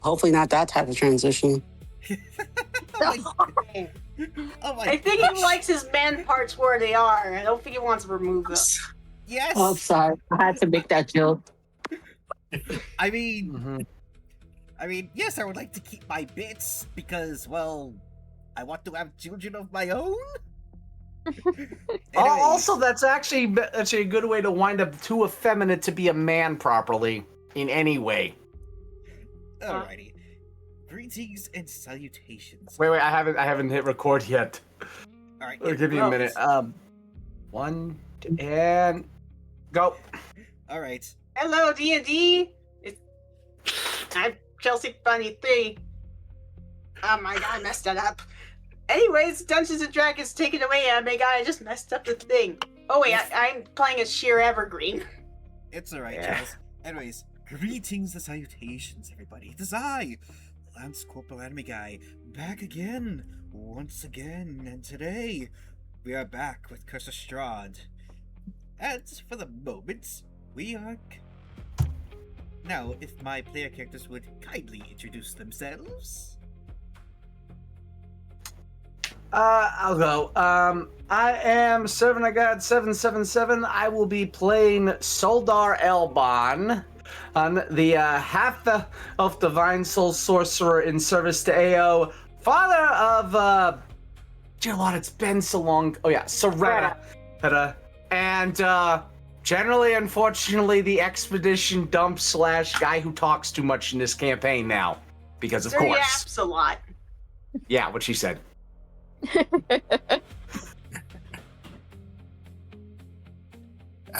Hopefully not that type of transition. Oh my I think gosh. he likes his man parts where they are. I don't think he wants to remove them. Yes. Oh, sorry. I had to make that joke. I mean, yes, I would like to keep my bits because, well, I want to have children of my own. Also, that's actually a good way to wind up too effeminate to be a man properly in any way. Alrighty. Greetings and salutations. Wait, I haven't hit record yet. All right, I'll give you a minute. 1 and go. All right. Hello, D&D. I'm Chelsea Bunny 3. Oh my god, I messed that up. Anyways, Dungeons and Dragons taken away. Oh my god, I just messed up the thing. Oh wait, I'm playing as Cher Evergreen. It's alright, Yeah. Charles. Anyways, greetings and salutations, everybody. It is I, Lance Corporal Anime Guy, back again, once again, and today we are back with Curse of Strahd. And for the moment, we are. Now, if my player characters would kindly introduce themselves. I'll go. I am Servant of God 777. I will be playing Soldar Elbon, on the half of Divine Soul Sorcerer in service to AO, father of dear Lord, it's been so long. Oh yeah, Soretta. And generally, unfortunately, the expedition dump / guy who talks too much in this campaign now, because of There course. yaps a lot. Yeah, what she said.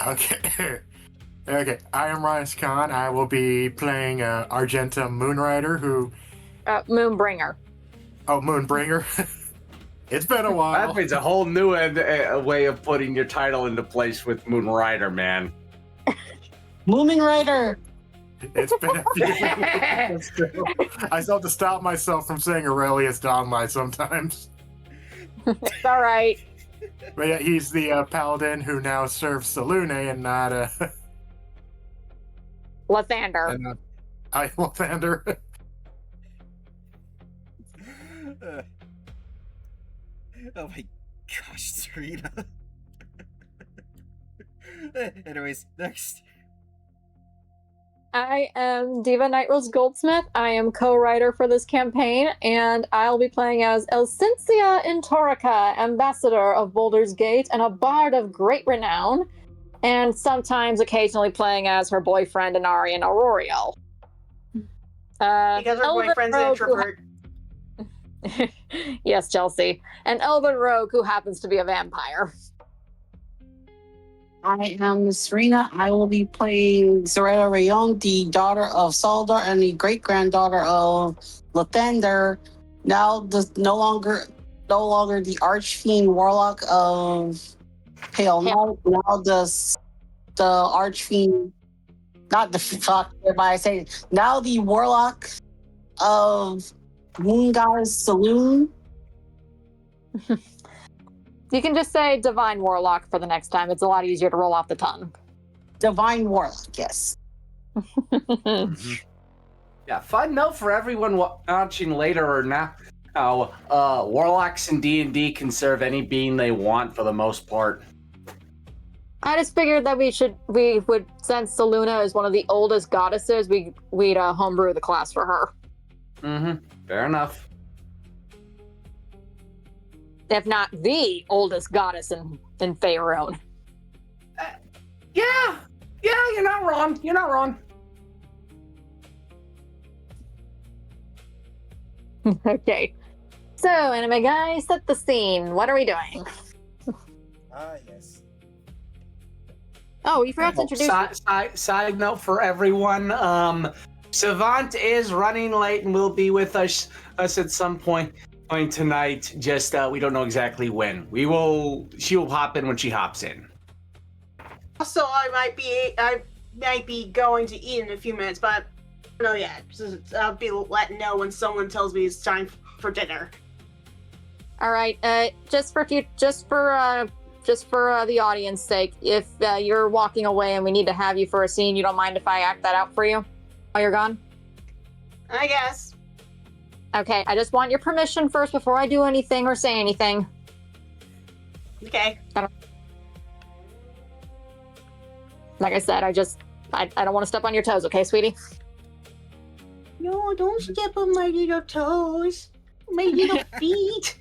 Okay. Okay. I am Rice Khan. I will be playing Argenta Moonrider, who. Moonbringer. Oh, Moonbringer. It's been a while. That means a whole new way of putting your title into place with Moon Rider, man. Moomin Rider. It's been a few years. I still have to stop myself from saying Aurelius Dawnlight sometimes. It's all right. But yeah, he's the paladin who now serves Salune and not Lathander. and not Highlander. Oh my gosh, Serena. Anyways, next. I am Diva Nightrose Goldsmith. I am co-writer for this campaign, and I'll be playing as Elcincia Intorica, ambassador of Baldur's Gate and a bard of great renown, and sometimes occasionally playing as her boyfriend Anarian Auroriel. Because her Elven boyfriend's an rogue who introvert. Yes, Chelsea. An elven rogue who happens to be a vampire. I am Serena. I will be playing Zaretta Rayon, the daughter of Saldar and the great granddaughter of Lathander. Now, no longer the archfiend warlock of Pale Night. Now the archfiend, not the fuck. Everybody say now the warlock of Moon Goddess Saloon. You can just say Divine Warlock for the next time. It's a lot easier to roll off the tongue. Divine Warlock, yes. Yeah, fun note for everyone watching later or now. Warlocks in D&D can serve any being they want for the most part. I just figured that we would, since Saluna is one of the oldest goddesses, we'd homebrew the class for her. Mm-hmm. Fair enough. If not the oldest goddess in Faerun. Yeah, you're not wrong. You're not wrong. Okay. So, anime guy, set the scene. What are we doing? Yes. Oh, you forgot to introduce Side note for everyone. Savant is running late and will be with us at some point tonight. Just we don't know exactly when. She will hop in when she hops in. Also, I might be going to eat in a few minutes, but I don't know yet. I'll be letting know when someone tells me it's time for dinner. All right. Just for the audience sake, if you're walking away and we need to have you for a scene, you don't mind if I act that out for you while you're gone? I guess. Okay, I just want your permission first before I do anything or say anything. Okay. Like I said, I don't want to step on your toes, okay, sweetie? No, don't step on my little toes. My little feet.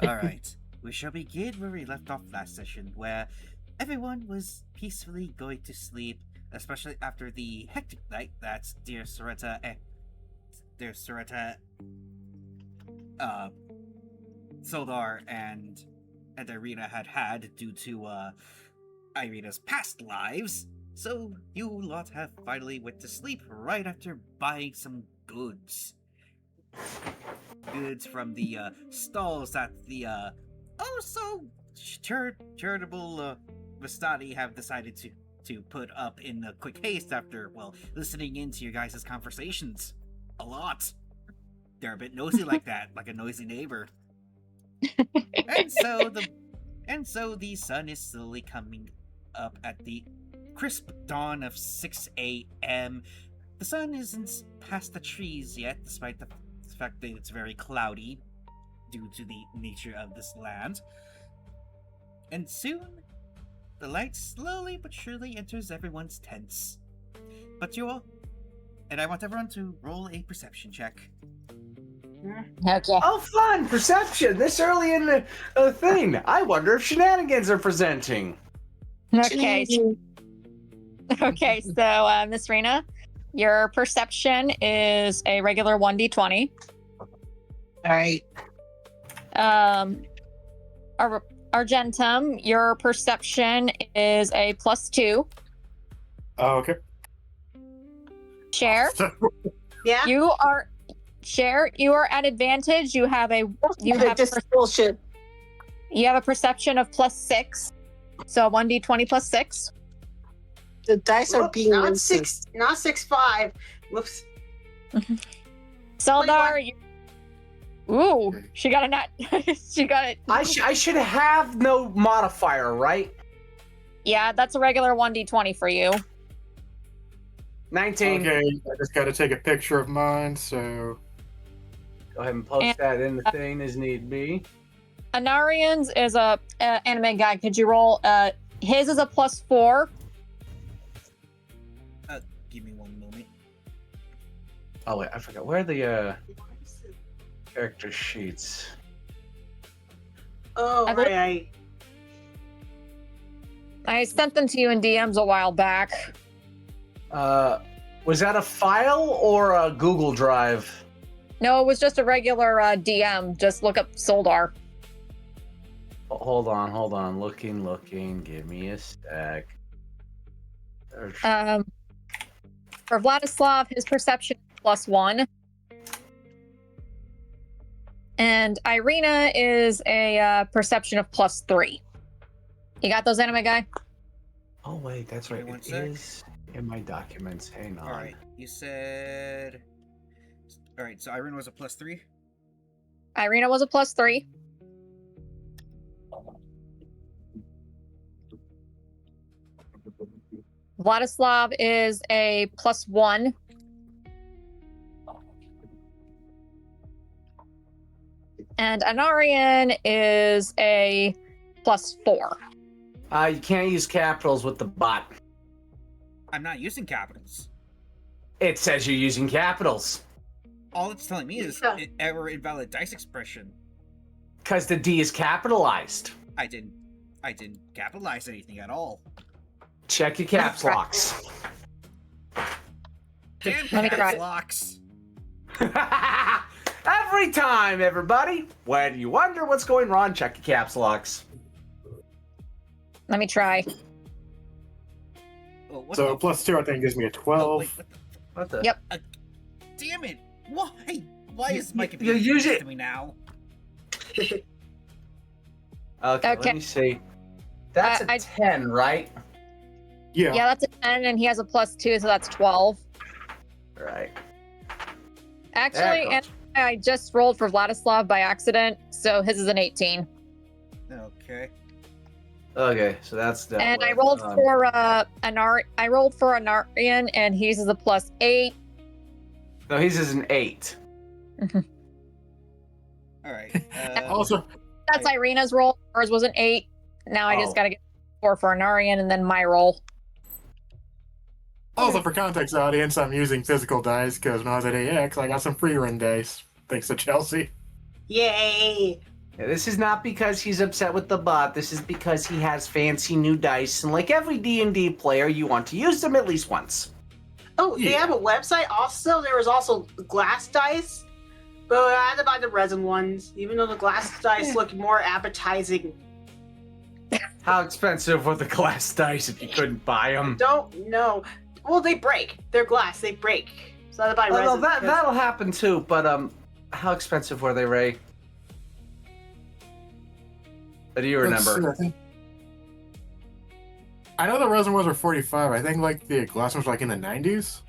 Alright, we shall begin where we left off last session, where everyone was peacefully going to sleep, especially after the hectic night that dear Soretta, Sildar and Irina had due to Irina's past lives. So you lot have finally went to sleep right after buying some goods. Goods from the stalls that the charitable Vistani have decided to put up in quick haste after, well, listening into your guys' conversations. A lot. They're a bit nosy like that, like a noisy neighbor. And so the sun is slowly coming up at the crisp dawn of 6 a.m. The sun isn't past the trees yet, despite the fact that it's very cloudy due to the nature of this land. And soon, the light slowly but surely enters everyone's tents. But and I want everyone to roll a perception check. Okay. Oh, fun! Perception! This early in the thing. I wonder if shenanigans are presenting. Okay. Okay, so Miss Rena, your perception is a regular 1d20. All right. Argentum, your perception is a +2. Oh, okay. Cher, Yeah. Cher, you are at advantage. You have This is bullshit. you have a perception of +6. So 1d20 +6. The dice are being not racist. not 6'5". Whoops. Sildar, ooh, she got a nut. She got it. I should have no modifier, right? Yeah, that's a regular 1d20 for you. 19. Okay, I just got to take a picture of mine, so... Go ahead and post And- that in the thing as need be. Anarian's is a anime guy. Could you roll? His is a +4. Give me one moment. Oh wait, I forgot. Where are the character sheets? Oh, I believe- right. I sent them to you in DMs a while back. Was that a file or a Google Drive? No, it was just a regular DM. Just look up Soldar. Oh, hold on. Looking. Give me a sec. For Vladislav, his perception is +1. And Irina is a perception of +3. You got those, anime guy? Oh wait, that's right. Wait one It sec. is in my documents. Hang on. Alright, you said... Alright, so Irene was a +3? Irina was a +3. Vladislav is a +1. And Anarian is a +4. You can't use capitals with the bot. I'm not using capitals. It says you're using capitals. All it's telling me is Yeah. error invalid dice expression. Because the D is capitalized. I didn't capitalize anything at all. Check your caps locks. Damn Let me try. caps locks. Every time, everybody. When you wonder what's going wrong, check your caps locks. Let me try. Oh, what So the +2, I think, gives me a oh, 12. wait, What the? Yep. damn it! Why? Why is my You computer use doing it- this to me now? Okay, Okay. let me see. That's a I- 10, right? Yeah. Yeah, that's a 10, and he has a +2, so that's 12. Right. Actually, There it and I just rolled for Vladislav by accident, so his is an 18. Okay. Okay, so that's that. And I rolled for I rolled for Anarian, and his is a +8. No, his is an 8. All right. Also, That's Irina's roll. Hers was an 8. Now I just Oh. gotta get 4 for Anarian and then my roll. Also, for context, audience, I'm using physical dice because when I was at AX, I got some free run dice thanks to Chelsea. Yay! Yeah, this is not because he's upset with the bot. This is because he has fancy new dice, and like every D&D player, you want to use them at least once. Oh, they Yeah. have a website. Also, there was also glass dice, but I had to buy the resin ones, even though the glass dice look more appetizing. How expensive were the glass dice if you couldn't buy them? Don't know. Well, they break. They're glass. They break. So I had to buy Well, resin. that'll happen too, but how expensive were they, Ray? What do you remember? I know the resin ones were 45. I think like the glass ones were like in the 90s.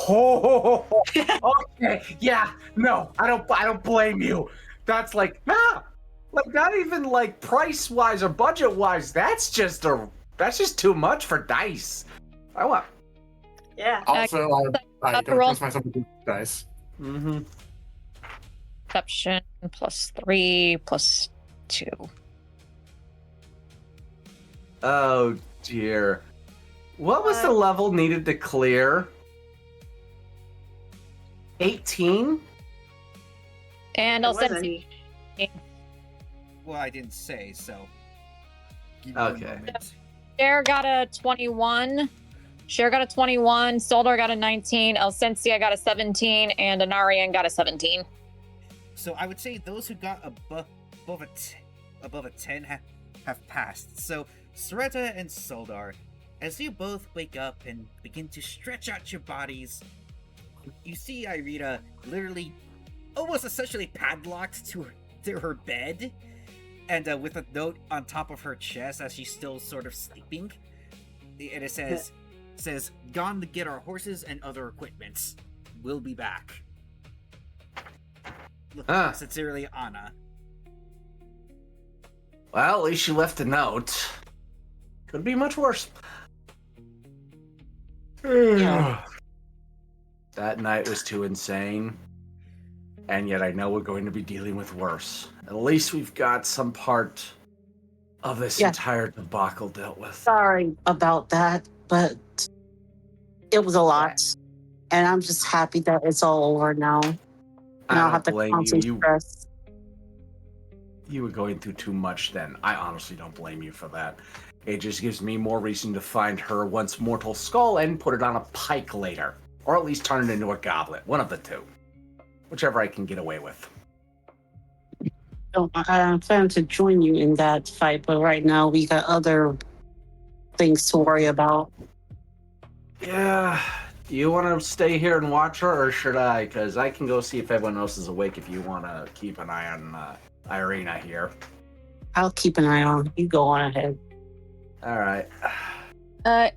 Oh, okay. Yeah, no, I don't blame you. That's like like not even like price wise or budget wise. That's just too much for dice. I want. Yeah. Also, I don't roll. trust myself with dice. Mm-hmm. Perception +3 +2. Oh dear. What was the level needed to clear? 18? And There I'll send wasn't any. well, I didn't say so. Give me Okay. one moment. Cher got a 21. Cher got a 21. Soldar got a 19. Elsensia got a 17. And Anarian got a 17. So I would say those who got above a 10 have passed. So Soretta and Soldar, as you both wake up and begin to stretch out your bodies, you see Irina literally almost essentially padlocked to her bed, and with a note on top of her chest as she's still sort of sleeping. And it says, "Gone to get our horses and other equipments. We'll be back. Sincerely, Anna." Well, at least she left a note. Could be much worse. Yeah. That night was too insane. And yet I know we're going to be dealing with worse. At least we've got some part of this Yeah. entire debacle dealt with. Sorry about that, but it was a lot. And I'm just happy that it's all over now. And I I'll don't have to blame constant you. stress. You were going through too much then. I honestly don't blame you for that. It just gives me more reason to find her once mortal skull and put it on a pike later. Or at least turn it into a goblet. One of the two. Whichever I can get away with. So I plan to join you in that fight, but right now we got other things to worry about. Yeah. Do you want to stay here and watch her, or should I? Because I can go see if everyone else is awake if you want to keep an eye on Irina here. I'll keep an eye on. You go on ahead. All right.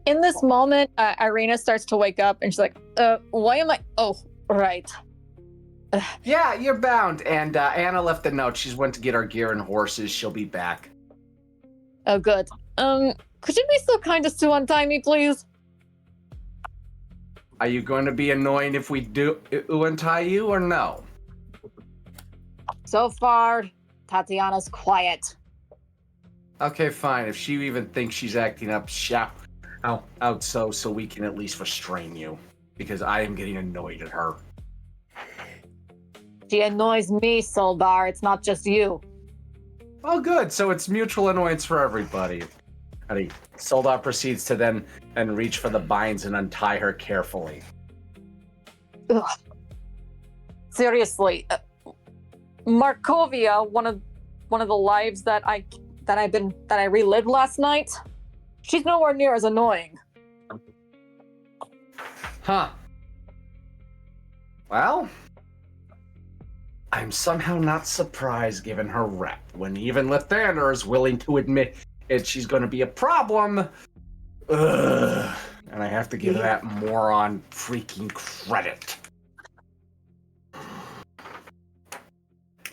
In this moment, Irina starts to wake up and she's like, why am I? Oh, right. Yeah, you're bound. And Anna left a note. She's went to get our gear and horses. She'll be back. Oh, good. Could you be so kind as to untie me, please? Are you going to be annoying if we do untie you or no? So far, Tatiana's quiet. Okay, fine. If she even thinks she's acting up, shout out so we can at least restrain you. Because I am getting annoyed at her. She annoys me, Soldar. It's not just you. Oh, good. So it's mutual annoyance for everybody. Soldar proceeds to then reach for the binds and untie her carefully. Ugh. Seriously, Markovia, one of the lives that I relived last night. She's nowhere near as annoying. Huh. Well, I'm somehow not surprised given her rep. When even Lathander is willing to admit she's going to be a problem. Ugh. And I have to give that moron freaking credit.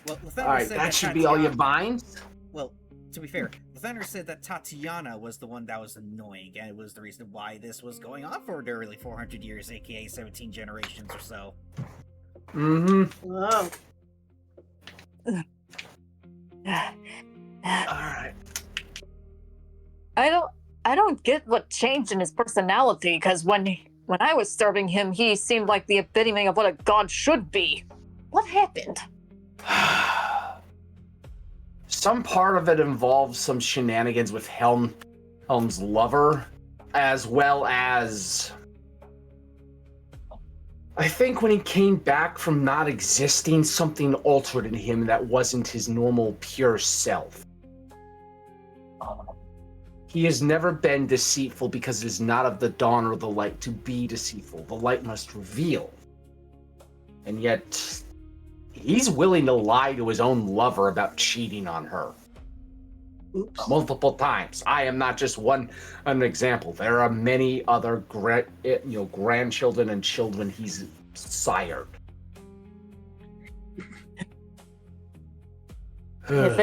Well, All right, that should be all your binds. Well, to be fair, Lathander said that Tatiana was the one that was annoying, and it was the reason why this was going on for nearly 400 years, aka 17 generations or so. Whoa. Alright. I don't get what changed in his personality, because when I was serving him, he seemed like the epitome of what a god should be. What happened? Some part of it involves some shenanigans with Helm's lover, as well as I think when he came back from not existing, something altered in him that wasn't his normal pure self. He has never been deceitful because it is not of the dawn or the light to be deceitful. The light must reveal. And yet, he's willing to lie to his own lover about cheating on her. Oops. Multiple times. I am not just an example. There are many other grandchildren and children he's sired. If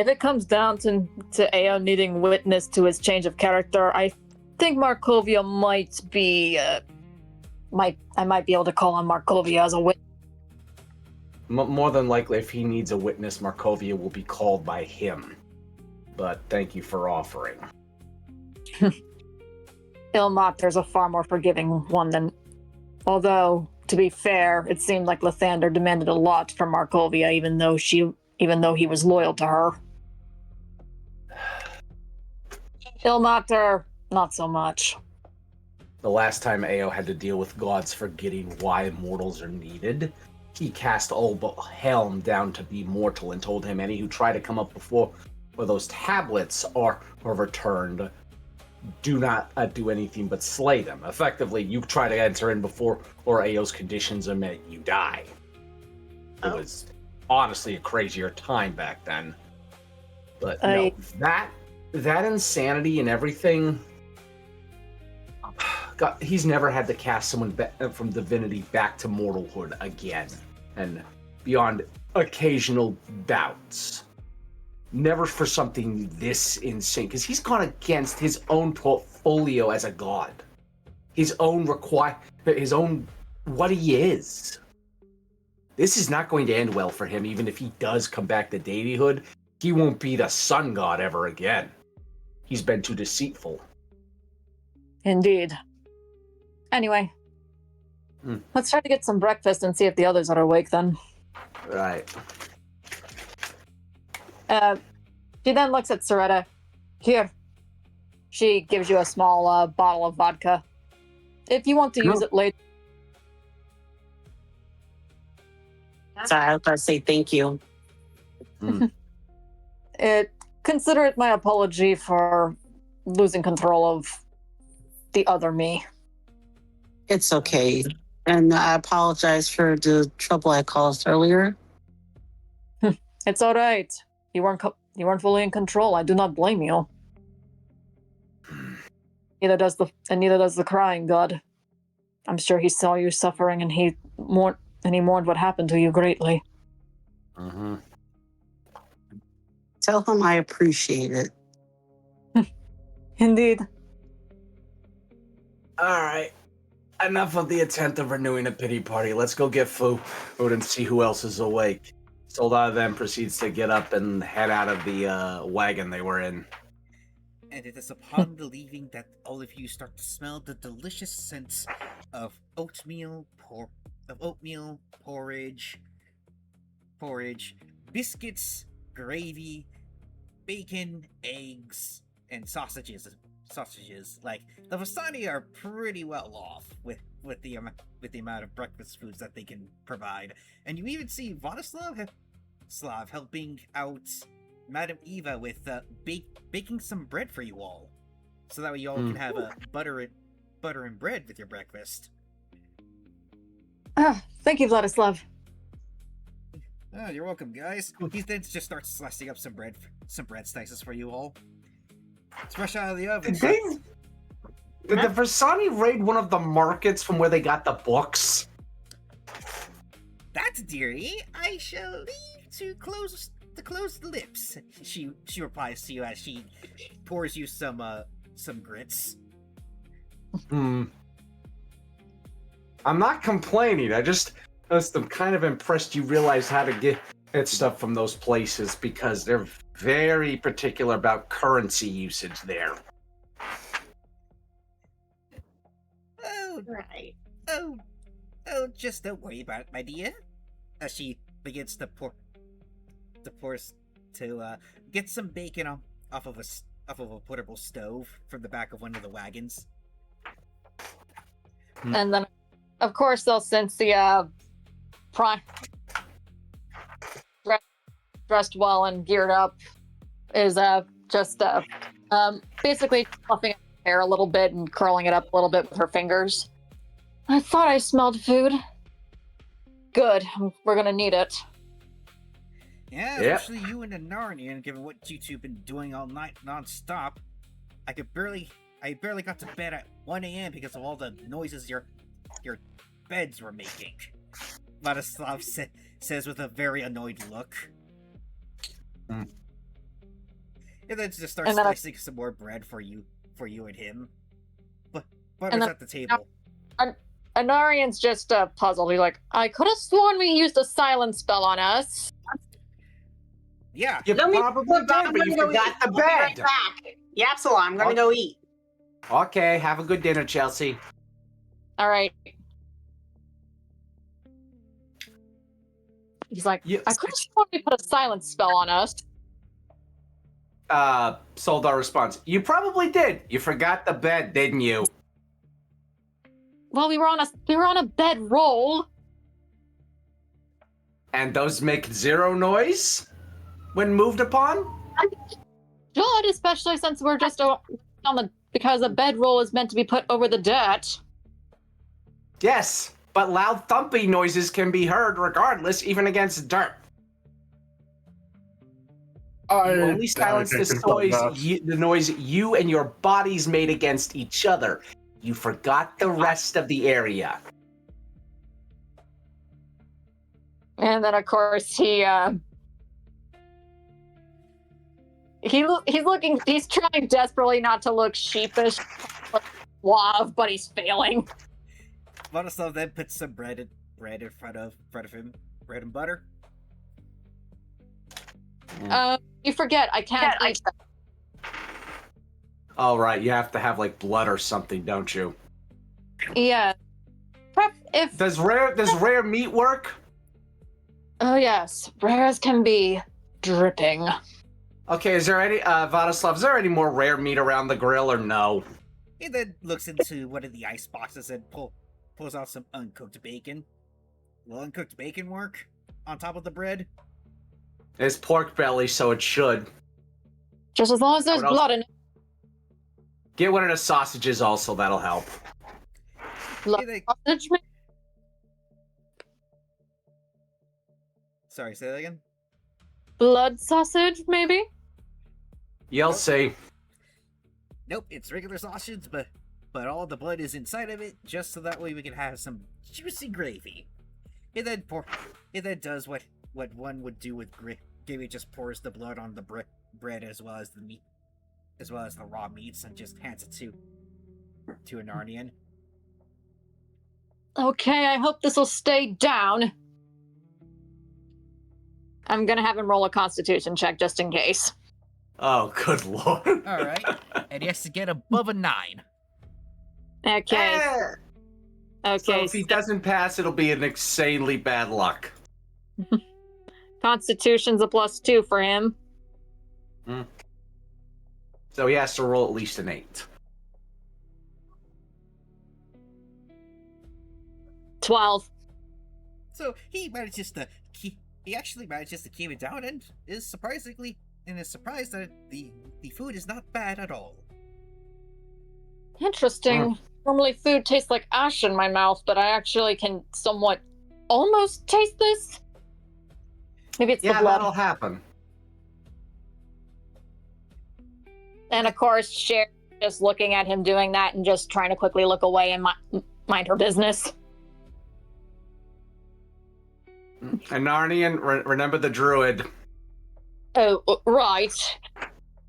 it comes down to Ao needing witness to his change of character, I think Markovia might be. I might be able to call on Markovia as a witness. More than likely, if he needs a witness, Markovia will be called by him. But thank you for offering. Ilmater's a far more forgiving one than. Although, to be fair, it seemed like Lathander demanded a lot from Markovia, even though he was loyal to her. Ilmater, not so much. The last time Ao had to deal with gods forgetting why mortals are needed, he cast Helm down to be mortal and told him any who try to come up before where those tablets are returned, do not do anything but slay them. Effectively, you try to enter in before or Ao's conditions are met, you die. It was honestly a crazier time back then. But no, that insanity and everything. God, he's never had to cast someone from divinity back to mortalhood again, and beyond occasional bouts. Never for something this insane, because he's gone against his own portfolio as a god, his own what he is. This is not going to end well for him. Even if he does come back to deityhood, he won't be the sun god ever again. He's been too deceitful. Indeed. Anyway, let's try to get some breakfast and see if the others are awake then. Right. She then looks at Soretta. Here. She gives you a small bottle of vodka. If you want to use it later. Sorry, I was going to say thank you. Consider it my apology for losing control of the other me. It's okay. And I apologize for the trouble I caused earlier. It's all right. You weren't fully in control. I do not blame you. Neither does the crying god. I'm sure he saw you suffering and he mourned what happened to you greatly. Mm-hmm. Tell him I appreciate it. Indeed. Alright. Enough of the attempt of renewing a pity party. Let's go get food and see who else is awake. Soldar then proceeds to get up and head out of the wagon they were in. And it is upon the leaving that all of you start to smell the delicious scents of oatmeal, porridge, biscuits, gravy, bacon, eggs, and sausages. Like, the Vistani are pretty well off with the amount of breakfast foods that they can provide. And you even see Vladislav helping out Madame Eva with baking some bread for you all, so that way you all can have butter and bread with your breakfast. Thank you, Vladislav. Oh, you're welcome, guys. He then just starts slicing up some bread slices for you all. It's fresh out of the oven. Did the Versani raid one of the markets from where they got the books? That, dearie, I shall leave to to close the lips. She replies to you as she pours you some grits. I'm not complaining. I'm kind of impressed you realize how to get stuff from those places because they're very particular about currency usage there. Oh, Right. oh, just don't worry about it, my dear. As she begins to get some bacon off of a portable stove from the back of one of the wagons. And then, of course, Cynthia, dressed well and geared up, is just basically fluffing her hair a little bit and curling it up a little bit with her fingers. I thought I smelled food. Good. We're gonna need it. Yeah, Yep. especially you and the Narnian, given what you two been doing all night non-stop. I barely got to bed at 1 a.m. because of all the noises your beds were making. Vladislav says with a very annoyed look. Mm. And then just starts And then slicing some more bread for you and him. But And Butter's then- at the table. Anarian's just puzzled. He's like, I could have sworn we used a silence spell on us. Yeah, You Let me- probably did, but you forgot the I'll be right bed. back. Yeah, so I'm gonna go eat. Okay, have a good dinner, Chelsea. All right. He's like, You- I could have sworn we put a silence spell on us. Soldar responds, you probably did. You forgot the bed, didn't you? Well, we were on a bed roll. And those make zero noise when moved upon? Good, especially since we're just because a bedroll is meant to be put over the dirt. Yes, but loud thumping noises can be heard regardless, even against dirt. You only silence the noise you and your bodies made against each other. You forgot the rest of the area. And then, of course, he's trying desperately not to look sheepish, suave, but he's failing. Vladislav then puts some bread in front of him. Bread and butter. You forget, I can't eat that. Oh, right, you have to have, like, blood or something, don't you? Yeah. Does rare meat work? Oh, yes. Rare as can be. Dripping. Okay, is there any, Vladislav, is there any more rare meat around the grill or no? He then looks into one of the ice boxes and pulls out some uncooked bacon. Will uncooked bacon work on top of the bread? It's pork belly, so it should. Just as long as there's What else? blood in it. Get one of the sausages also, that'll help. Blood He then- sausage, Sorry, say that again? blood sausage, maybe? You'll see. Nope, it's regular sausage, but all the blood is inside of it, just so that way we can have some juicy gravy. It then does what one would do with gravy. It just pours the blood on the bread as well as the meat, as well as the raw meats, and just hands it to a Narnian. Okay, I hope this will stay down. I'm gonna have him roll a constitution check just in case. Oh, good lord. All right, and he has to get above a 9. Okay. Eh. So Okay. if he doesn't pass, it'll be an insanely bad luck. Constitution's a +2 for him. So he has to roll at least an 8. 12. So he actually manages to keep it down, and is surprised that the food is not bad at all. Interesting. Normally food tastes like ash in my mouth, but I actually can somewhat almost taste this. Maybe it's the Yeah, blood. that'll happen. And of course, Cher just looking at him doing that and just trying to quickly look away and mind her business. And Narnian, remember the druid. Oh, right.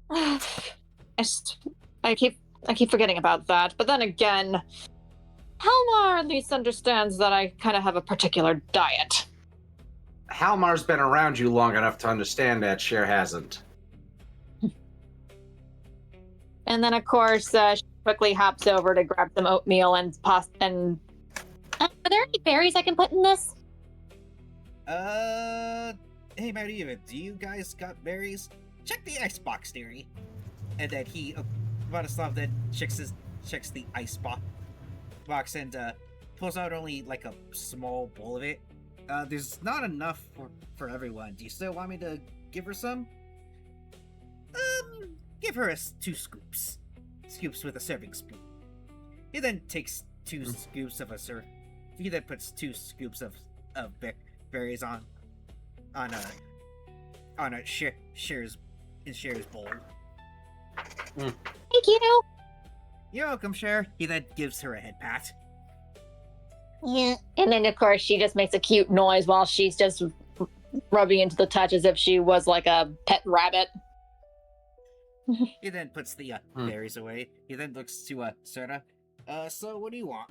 I keep forgetting about that. But then again, Halmar at least understands that I kind of have a particular diet. Halmar's been around you long enough to understand that. Cher hasn't. And then, of course, she quickly hops over to grab some oatmeal and pasta. And are there any berries I can put in this? Hey, Mariva, do you guys got berries? Check the icebox, dearie. And then Vladislav then checks the box and pulls out only like a small bowl of it. There's not enough for everyone. Do you still want me to give her some? Give her 2 scoops. Scoops with a serving spoon. He then takes 2 scoops of He then puts 2 scoops of berries on Cher's bowl. Thank you. You're welcome, Cher. He then gives her a head pat. Yeah. And then, of course, she just makes a cute noise while she's just rubbing into the touch as if she was like a pet rabbit. He then puts the berries away. He then looks to Serta. So what do you want?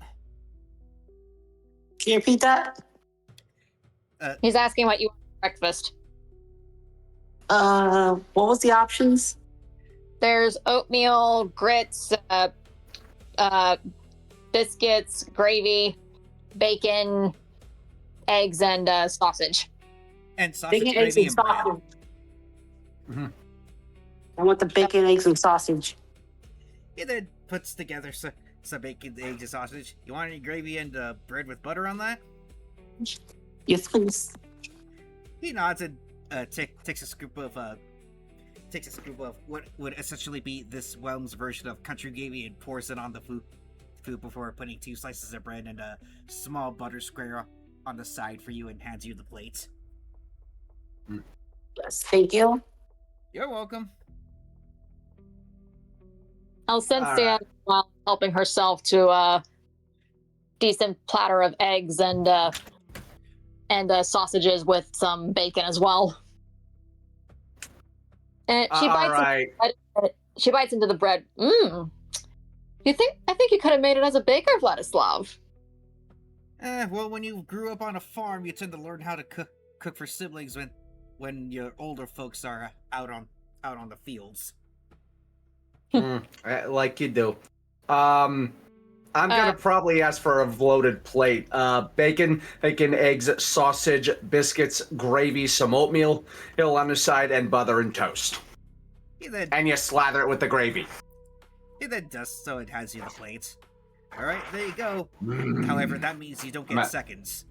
Can you repeat that? He's asking what you want for breakfast. What was the options? There's oatmeal, grits, biscuits, gravy, bacon, eggs, and sausage. And sausage, Bacon, eggs, gravy, and and bread. sausage. Mm-hmm. I want the bacon, eggs, and sausage. He then puts together some bacon, eggs, and sausage. You want any gravy and bread with butter on that? Yes, please. He nods and takes a scoop of what would essentially be this Whelm's version of country gravy and pours it on the food before putting 2 slices of bread and a small butter square on the side for you and hands you the plate. Yes, thank you. You're welcome. Alcensia, while helping herself to a decent platter of eggs and sausages with some bacon as well. And she bites into the bread. I think you could have made it as a baker, Vladislav. Well, when you grew up on a farm, you tend to learn how to cook for siblings when your older folks are out on the fields. Like you do. I'm gonna probably ask for a loaded plate. Bacon, eggs, sausage, biscuits, gravy, some oatmeal, hill on the side, and butter and toast. And you slather it with the gravy. He then does so it hands you the plate. Alright, there you go. However, that means you don't get seconds.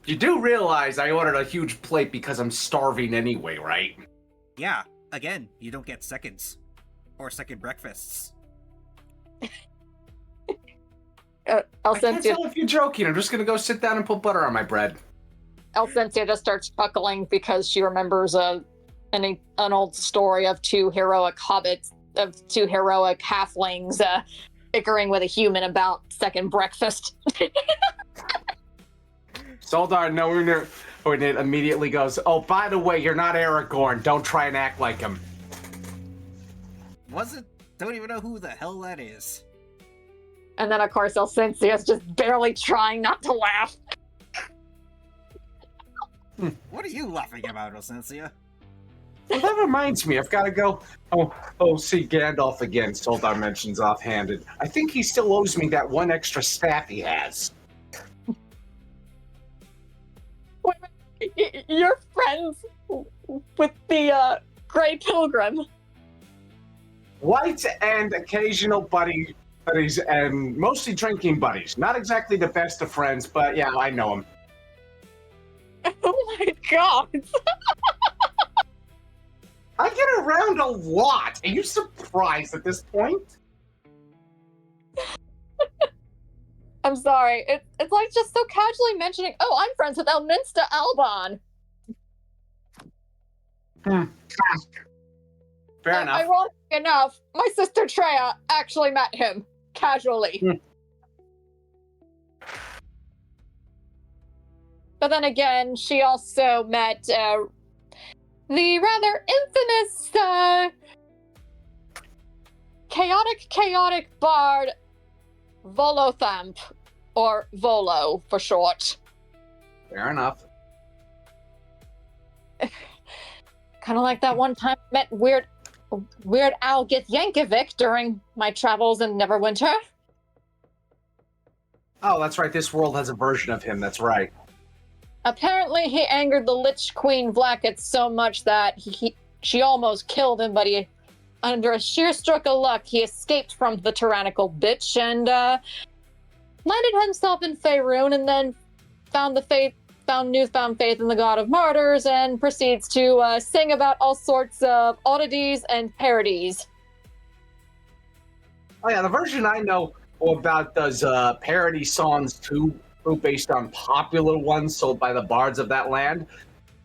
You do realize I ordered a huge plate because I'm starving anyway, right? Yeah, again, you don't get seconds. Or second breakfasts. I can't tell if you're joking. I'm just gonna go sit down and put butter on my bread. Alcensia just starts chuckling because she remembers an old story of 2 heroic hobbits, of 2 heroic halflings bickering with a human about second breakfast. Soldar, no, when it immediately goes, oh, by the way, you're not Aragorn. Don't try and act like him. Was it? Don't even know who the hell that is. And then, of course, Alcencia's just barely trying not to laugh. What are you laughing about, Alcencia? Well, that reminds me, I've got to go. Oh, see Gandalf again, Soldar mentions offhanded. I think he still owes me that 1 extra staff he has. Wait, you're friends with the Grey Pilgrim. White and occasional buddies, and mostly drinking buddies. Not exactly the best of friends, but yeah, I know him. Oh my god! I get around a lot. Are you surprised at this point? I'm sorry. It's like just so casually mentioning, oh, I'm friends with Elminster Alban. Fair enough. Ironically enough, my sister Treya actually met him casually. But then again, she also met the rather infamous, chaotic bard Volothamp, or Volo for short. Fair enough. Kind of like that one time I met Weird Al Yankovic during my travels in Neverwinter. Oh, that's right. This world has a version of him. That's right. Apparently, he angered the Lich Queen Vlaakith so much that she almost killed him, but under a sheer stroke of luck, he escaped from the tyrannical bitch and landed himself in Faerun, and then found newfound faith in the God of Martyrs, and proceeds to sing about all sorts of oddities and parodies. Oh yeah, the version I know about does parody songs too, based on popular ones sold by the bards of that land.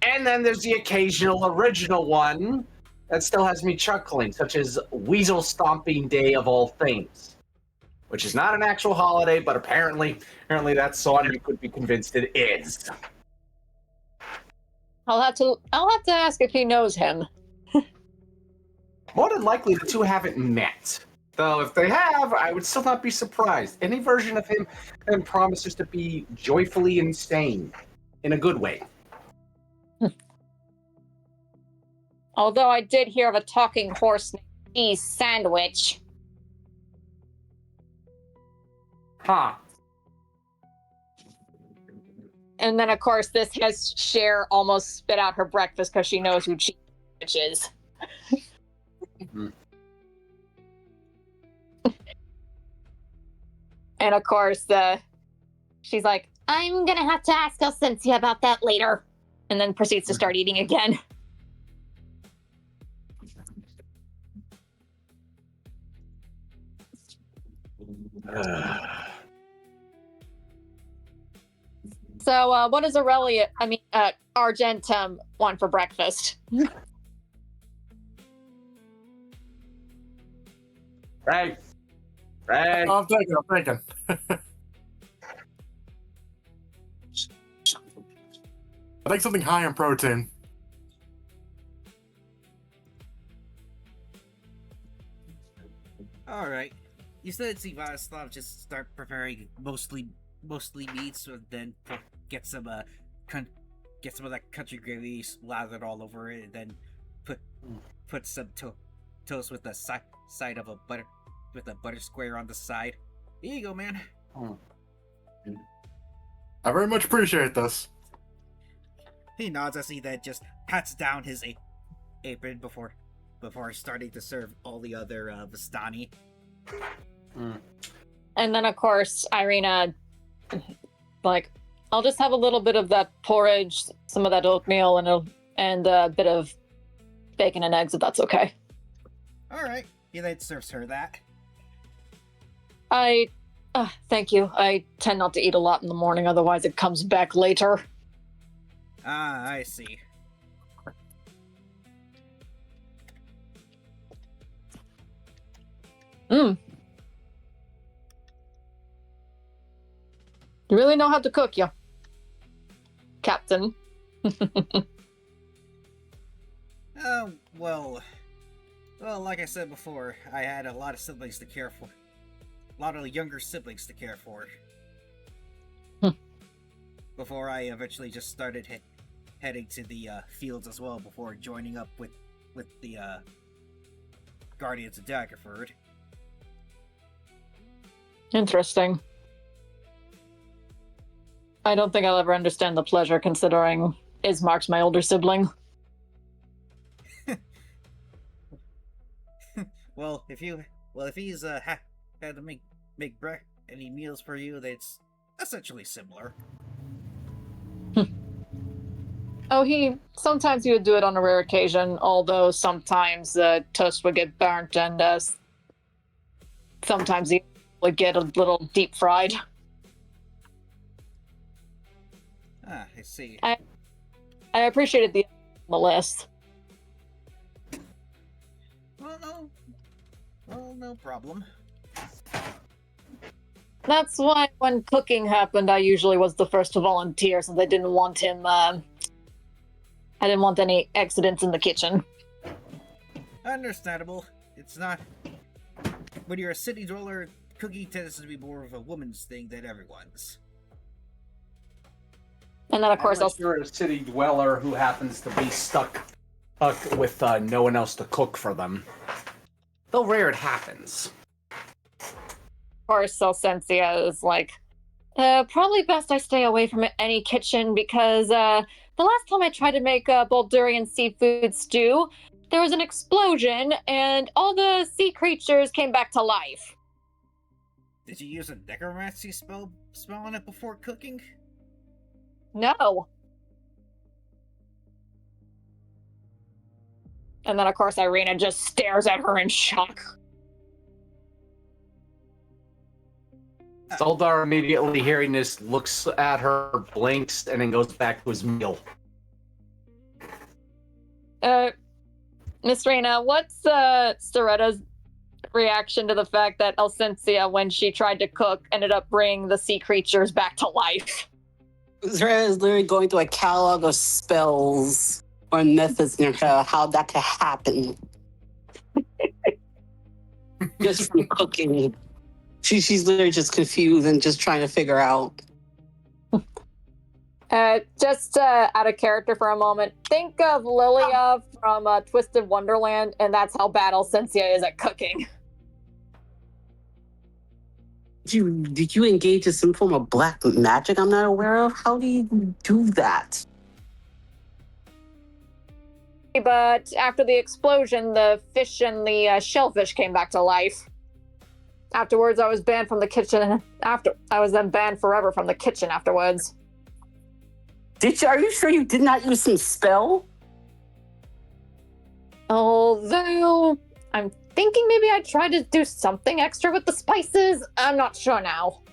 And then there's the occasional original one that still has me chuckling, such as Weasel Stomping Day of All Things, which is not an actual holiday, but apparently that song you could be convinced it is. I'll have to ask if he knows him. More than likely, the two haven't met. Though if they have, I would still not be surprised. Any version of him then promises to be joyfully insane, in a good way. Although I did hear of a talking horse named Cheese Sandwich. Huh. And then, of course, this has Cher almost spit out her breakfast because she knows who Cheese Sandwich is. Mm-hmm. And of course, she's like, I'm gonna have to ask Elsensia about that later. And then proceeds to start eating again. So, what does Argentum want for breakfast? Right. I'm thinking. I think something high in protein. All right. You said see Vladislav just start preparing mostly meats, and then get some of that country gravy slathered all over it, and then put some toast with the side of a butter square on the side. Here you go, man. I very much appreciate this. He nods as he then just pats down his apron before starting to serve all the other Vistani. And then, of course, Irina, like, I'll just have a little bit of that porridge, some of that oatmeal, and a bit of bacon and eggs, if that's okay. All right. He then serves her that. Thank you. I tend not to eat a lot in the morning, otherwise it comes back later. Ah, I see. You really know how to cook, yeah, Captain. Oh, well, like I said before, I had a lot of siblings to care for. A lot of younger siblings to care for. Before I eventually just started heading to the fields as well, before joining up with the Guardians of Daggerford. Interesting. I don't think I'll ever understand the pleasure, considering Ismark's my older sibling. Well, if he's had to make any meals for you, that's essentially similar. Oh, sometimes he would do it on a rare occasion, although sometimes the toast would get burnt, and sometimes he would get a little deep fried. Ah, I see. I appreciated the list. Well, no problem. That's why when cooking happened, I usually was the first to volunteer, since I didn't want him I didn't want any accidents in the kitchen. Understandable. It's not. When you're a city dweller, cooking tends to be more of a woman's thing than everyone's. And then, of course, Unless you're a city dweller who happens to be stuck with no one else to cook for them. Though rare, it happens. Celestia is like, probably best I stay away from any kitchen because the last time I tried to make a Bulgarian seafood stew, there was an explosion and all the sea creatures came back to life. Did you use a necromancy spell on it before cooking? No. And then, of course, Irina just stares at her in shock. Soldar, immediately hearing this, looks at her, blinks, and then goes back to his meal. Miss Rena, what's Storetta's reaction to the fact that Elsensia, when she tried to cook, ended up bringing the sea creatures back to life? Zrera is literally going through a catalog of spells or methods in her head, how that could happen. Just from cooking. She's literally just confused and just trying to figure out. Just out of character for a moment, think of Lilia from Twisted Wonderland, and that's how bad Elsensia is at cooking. Did you engage in some form of black magic I'm not aware of? How do you do that? But after the explosion, the fish and the shellfish came back to life. Afterwards, I was banned from the kitchen. I was then banned forever from the kitchen afterwards. Are you sure you did not use some spell? Although, I'm thinking maybe I tried to do something extra with the spices. I'm not sure now.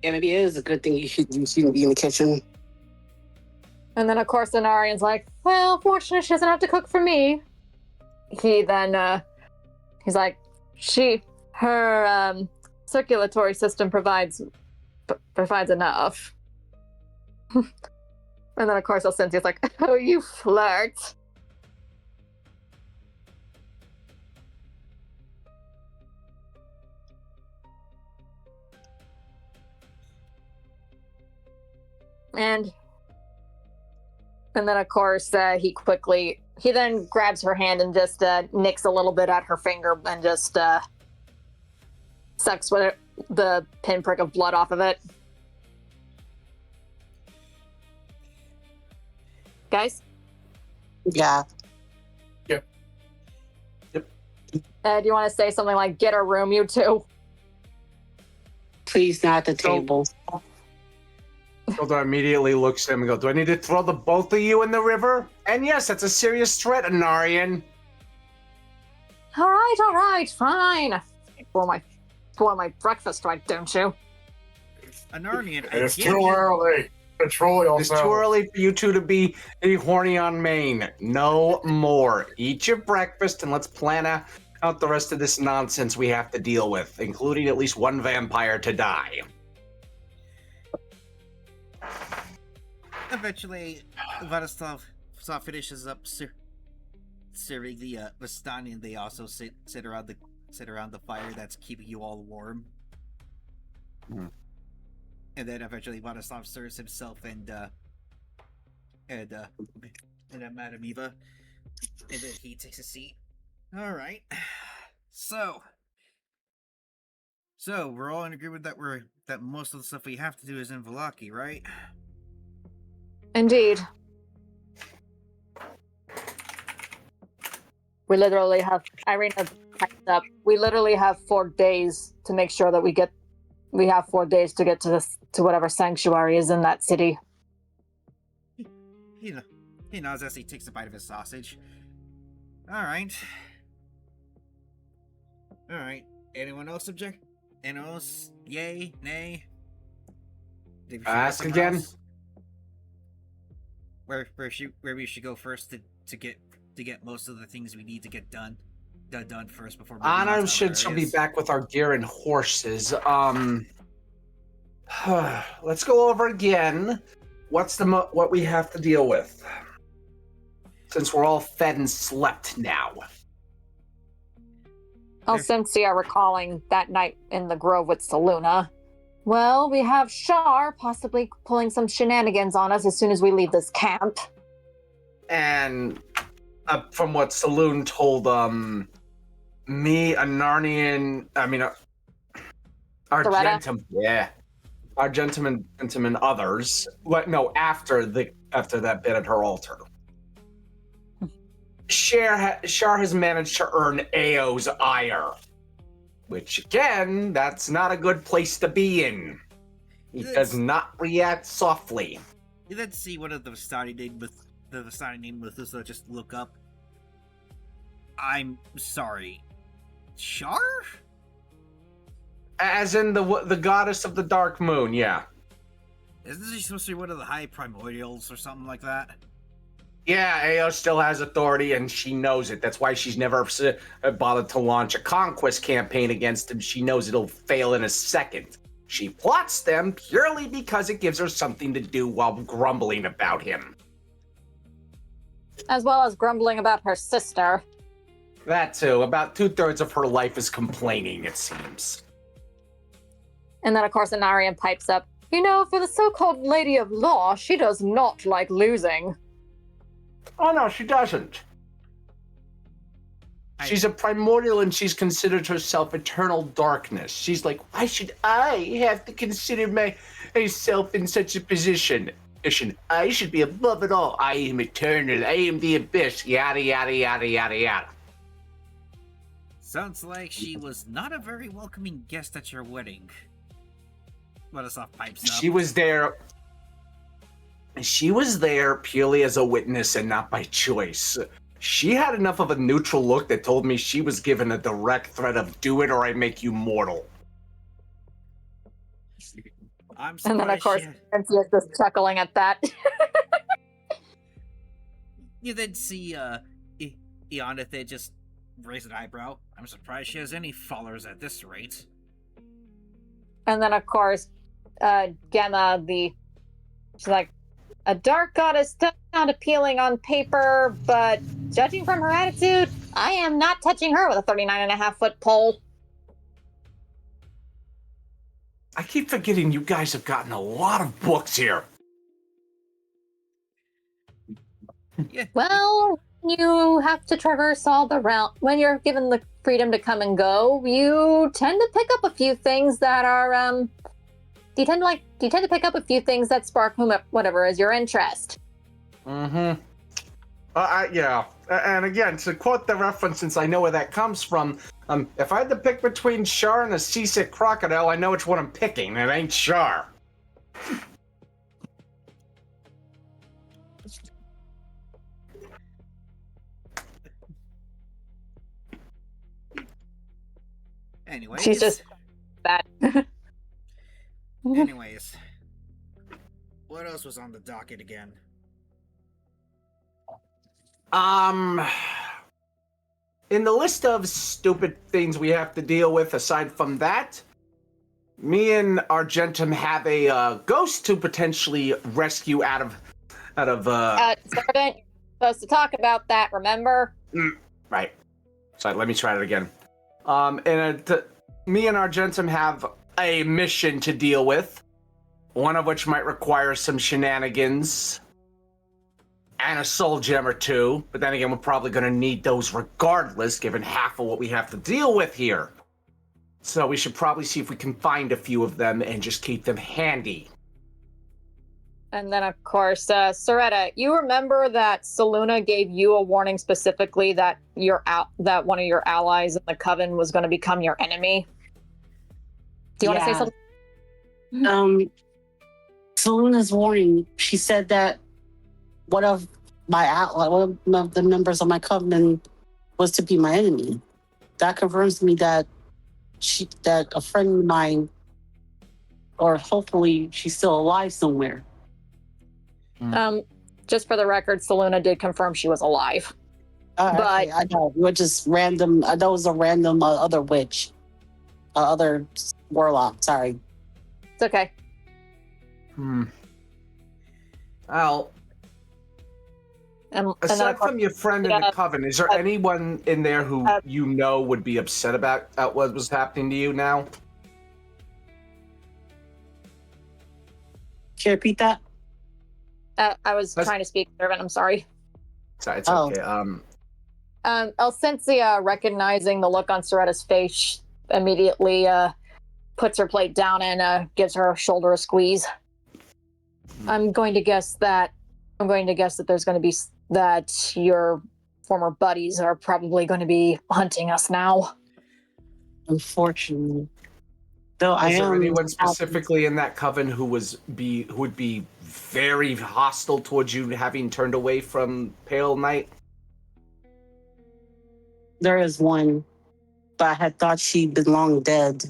Yeah, maybe it is a good thing you shouldn't be in the kitchen. And then, of course, Anarian's like, well, fortunately, she doesn't have to cook for me. He then, he's like, her circulatory system provides enough. And then, of course, Elsensia's like, oh, you flirt. And then, of course, he then grabs her hand and just nicks a little bit at her finger and just sucks the pinprick of blood off of it. Guys? Yeah. Yep. Do you want to say something like, get a room, you two? Please, not at the table. Soldar immediately looks at him and goes, do I need to throw the both of you in the river? And yes, that's a serious threat, Anarian. All right, fine. Spoil my breakfast, right, don't you? Anarian, It's too early. Control yourself. It's too early for you two to be horny on Maine. No more. Eat your breakfast and let's plan out the rest of this nonsense we have to deal with, including at least one vampire to die. Eventually, Vladislav finishes up serving the Vistani, and they also sit around the fire that's keeping you all warm. Hmm. And then eventually Vladislav serves himself and Madame Eva, and then he takes a seat. All right, so we're all in agreement that most of the stuff we have to do is in Vallaki, right? Indeed. We literally have, Irina typed up, we literally have 4 days to make sure that we have 4 days to get to whatever sanctuary is in that city. He nods as he takes a bite of his sausage. Alright. Anyone else object? Anyone else? Yay? Nay? Ask again? Else? Where we should go first to get most of the things we need to get done first before moving on to Anna other should still be areas. back with our gear and horses. Let's go over again. what we have to deal with? Since we're all fed and slept now. Alcencia recalling that night in the grove with Saluna. Well, we have Cher possibly pulling some shenanigans on us as soon as we leave this camp. And from what Saloon told me, a Narnian, our gentleman and others. After that bit at her altar. Cher has managed to earn Ao's ire, which again, that's not a good place to be in. He does not react softly. You then see one of the starting name Methuselah just look up. I'm sorry, Cher? As in the goddess of the dark moon, yeah. Isn't she supposed to be one of the high primordials or something like that? Yeah, Ao still has authority, and she knows it. That's why she's never bothered to launch a conquest campaign against him. She knows it'll fail in a second. She plots them purely because it gives her something to do while grumbling about him. As well as grumbling about her sister. That too. About 2/3 of her life is complaining, it seems. And then, of course, Anarian pipes up. For the so-called Lady of Law, she does not like losing. Oh, no, she doesn't. She's a primordial and she's considered herself eternal darkness. She's like, why should I have to consider myself in such a position? I should be above it all. I am eternal. I am the abyss. Yada, yada, yada, yada, yada. Sounds like she was not a very welcoming guest at your wedding. Vladislav pipes up. She was there purely as a witness and not by choice. She had enough of a neutral look that told me she was given a direct threat of do it or I make you mortal. I'm surprised. And then, of course, Cynthia's just chuckling at that. You then see Ionitha just raise an eyebrow. I'm surprised she has any followers at this rate. And then, of course, Gemma, she's like, a dark goddess does not appealing on paper, but judging from her attitude, I am not touching her with a 39.5-foot pole. I keep forgetting you guys have gotten a lot of books here. Yeah. Well, you have to traverse all the realm. When you're given the freedom to come and go, you tend to pick up a few things that are, you tend to pick up a few things that spark whatever is your interest. Mm-hmm. Yeah. And again, to quote the reference, since I know where that comes from, if I had to pick between Cher and a seasick crocodile, I know which one I'm picking. It ain't Cher. Anyways. She's just that. Anyways. What else was on the docket again? In the list of stupid things we have to deal with, aside from that, me and Argentum have a ghost to potentially rescue out of. Servant, you're supposed to talk about that, remember? Right. Sorry, let me try it again. Me and Argentum have a mission to deal with, one of which might require some shenanigans and a soul gem or two, but then again, we're probably going to need those regardless, given half of what we have to deal with here. So we should probably see if we can find a few of them and just keep them handy. And then, of course, Soretta, you remember that Saluna gave you a warning specifically that that one of your allies in the Coven was going to become your enemy? Do you want to say something? Saluna's warning. She said that one of the members of my coven was to be my enemy. That confirms to me that a friend of mine, or hopefully she's still alive somewhere. Just for the record, Saluna did confirm she was alive. But okay, I know we're just random. I know it was a random other witch, other warlock. Sorry. It's okay. Well, And then, of aside course, from your friend in the coven, is there anyone in there who you know would be upset about what was happening to you now? Can you repeat that? I was trying to speak servant. I'm sorry. Sorry, it's okay. Elsensia, recognizing the look on Soretta's face, immediately puts her plate down and gives her shoulder a squeeze. I'm going to guess that there's going to be that your former buddies are probably going to be hunting us now. Unfortunately, though, Is there anyone specifically in that coven who would be very hostile towards you, having turned away from Pale Knight? There is one, but I had thought she'd been long dead.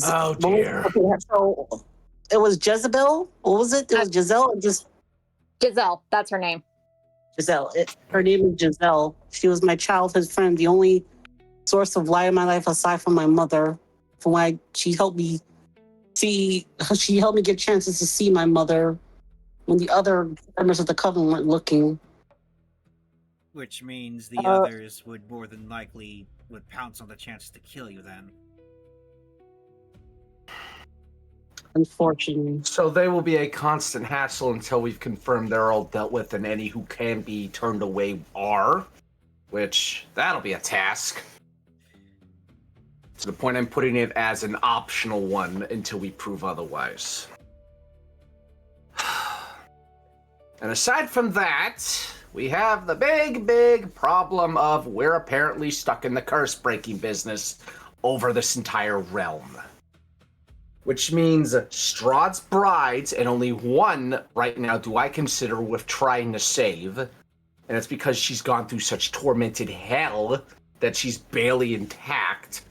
Oh dear. So it was Jezebel. What was it? It was Giselle. Or just Giselle, that's her name. Giselle. Her name is Giselle. She was my childhood friend. The only source of light in my life aside from my mother. From why she helped me get chances to see my mother when the other members of the coven weren't looking. Which means the others would more than likely would pounce on the chance to kill you then. Unfortunately. So they will be a constant hassle until we've confirmed they're all dealt with and any who can be turned away are. Which, that'll be a task. To the point I'm putting it as an optional one until we prove otherwise. And aside from that, we have the big problem of we're apparently stuck in the curse-breaking business over this entire realm. Which means Strahd's brides, and only one right now do I consider worth trying to save. And it's because she's gone through such tormented hell that she's barely intact.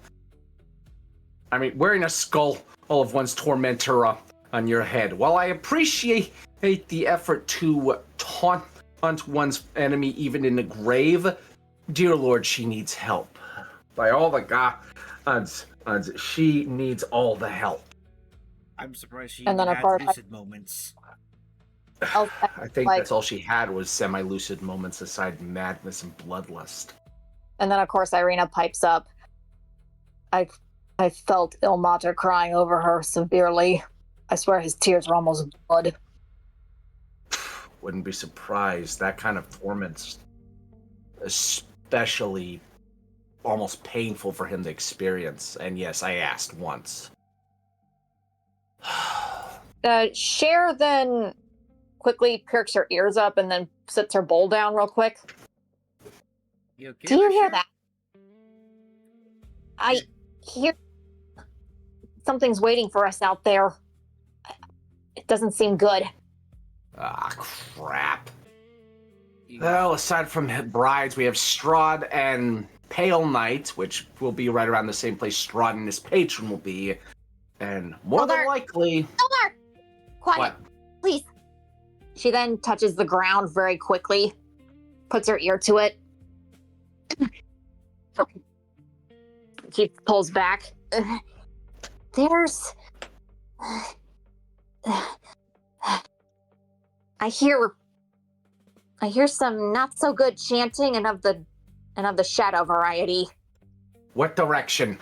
I mean, wearing a skull of one's tormentor on your head. While I appreciate the effort to taunt one's enemy even in the grave, dear Lord, she needs help. By all the gods, she needs all the help. I'm surprised she And even then, of had course, lucid moments. I think that's all she had was semi-lucid moments aside madness and bloodlust. And then, of course, Irina pipes up. I felt Ilmater crying over her severely. I swear his tears were almost blood. Wouldn't be surprised. That kind of torment's especially almost painful for him to experience. And yes, I asked once. Cher then quickly perks her ears up and then sits her bowl down real quick. You okay Do you there, hear Cher? that? I hear something's waiting for us out there. It doesn't seem good. Ah, crap. Well, aside from brides, we have Strahd and Pale Knight, which will be right around the same place Strahd and his patron will be. And more than likely... Elder! Quiet, What? please. She then touches the ground very quickly, puts her ear to it. She pulls back. There's... I hear some not so good chanting and of the shadow variety. What direction?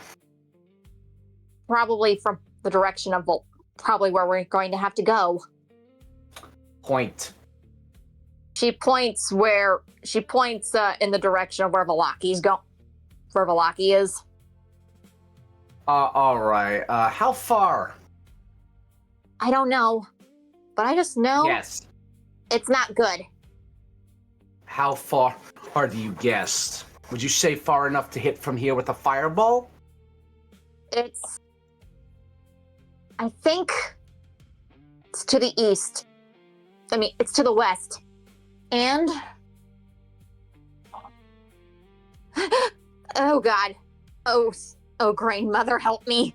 Probably from the direction of probably where we're going to have to go. Point. She points in the direction of where where Vlaki is. All right. How far? I don't know, but I just know Yes. it's not good. How far do you guess? Would you say far enough to hit from here with a fireball? I think it's to the east. I mean, it's to the west. And... oh, God. Oh, Grain Mother, help me.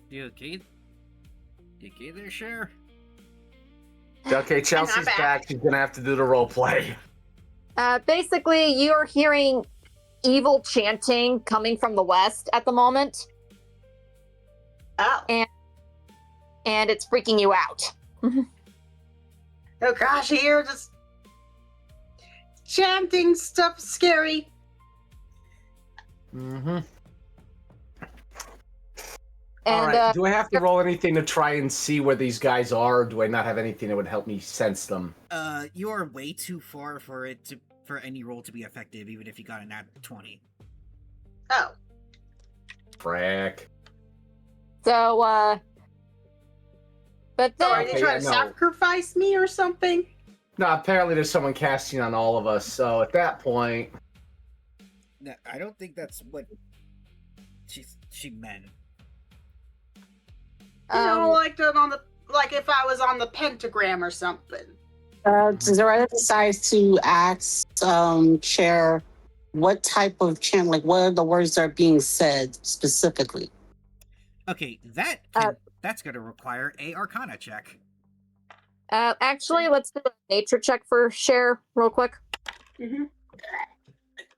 You okay? You okay there, Cher? Okay, Chelsea's back. She's gonna have to do the role play. Basically, you're hearing evil chanting coming from the west at the moment. Oh. And it's freaking you out. Oh gosh, I hear this chanting stuff scary. Mm-hmm. And All right. Do I have to roll anything to try and see where these guys are, or do I not have anything that would help me sense them? You are way too far for any roll to be effective, even if you got a nat 20. Oh. Frack. so, but So then are they trying to sacrifice me or something? No, apparently there's someone casting on all of us, so at that point... No, I don't think that's what she meant. You know, like if I was on the pentagram or something. Zaretta decides to ask Cher what type of chant, like what are the words that are being said specifically. Okay, that's going to require a Arcana check. actually, let's do a nature check for Cher real quick. Mm-hmm.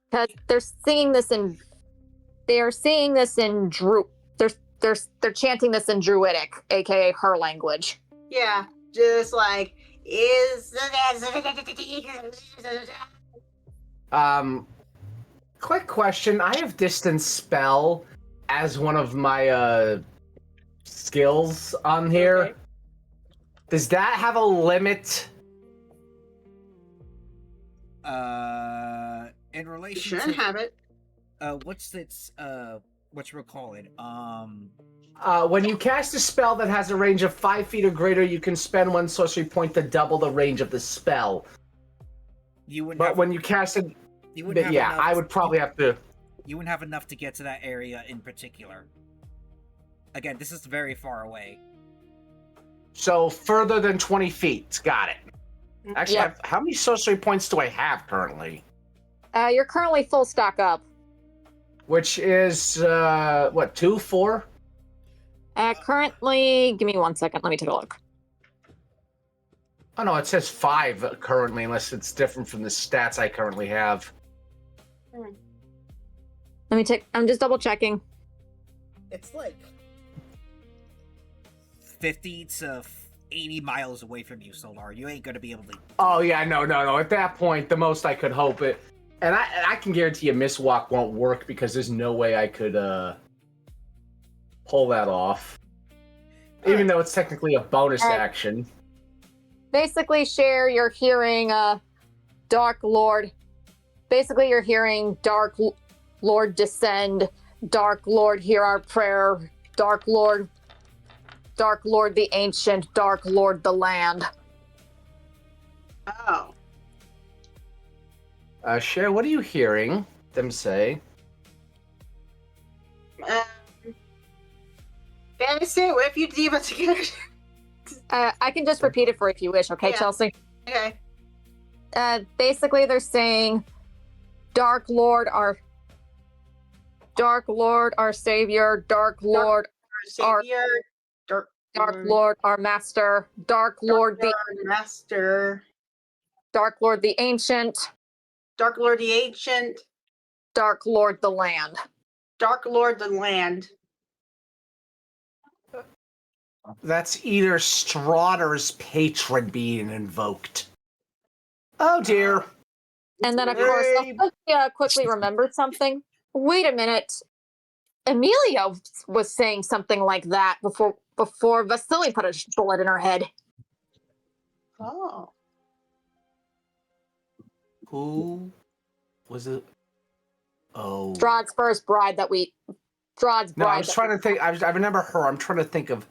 Because they're singing this in they're chanting this in Druidic, aka her language. Yeah, just like Quick question. I have distance spell as one of my skills on here. Okay. Does that have a limit? In relation shouldn't to have it. what's its whatchamacallit? When you cast a spell that has a range of 5 feet or greater, you can spend 1 sorcery point to double the range of the spell. When you cast it, I would probably have to. You wouldn't have enough to get to that area in particular. Again, this is very far away. So further than 20 feet. Got it. Actually, Yep. how many sorcery points do I have currently? You're currently full stock up. Which is, 2, 4? Currently, give me 1 second. Let me take a look. Oh no, it says 5 currently, unless it's different from the stats I currently have. I'm just double checking. It's like 50 to 80 miles away from you, Solar. You ain't gonna be able to. Oh yeah, no. At that point, the most I could hope it, and I can guarantee a mistwalk won't work because there's no way I could pull that off. Even though it's technically a bonus action. Basically, Cher, you're hearing Dark Lord. Basically, you're hearing Dark Lord descend. Dark Lord, hear our prayer. Dark Lord the ancient. Dark Lord the land. Oh. Cher, what are you hearing them say? Fantasy, what if you demon together? I can just repeat it for if you wish, okay, Yeah. Chelsea? Okay. Basically, they're saying, Dark Lord, our savior, Dark Lord, Savior, Dark Lord, our master, Dark Lord, the Master, Dark Lord, the ancient, Dark Lord the Ancient, Dark Lord, the land. Dark Lord the Land. That's either Strahder's patron being invoked. Oh dear. And then, of course, I quickly remembered something. Wait a minute. Amelia was saying something like that before Vasily put a bullet in her head. Oh. Who was it? Oh. Strahd's first bride that we... Strahd's bride. No, I was trying to think. I remember her. I'm trying to think of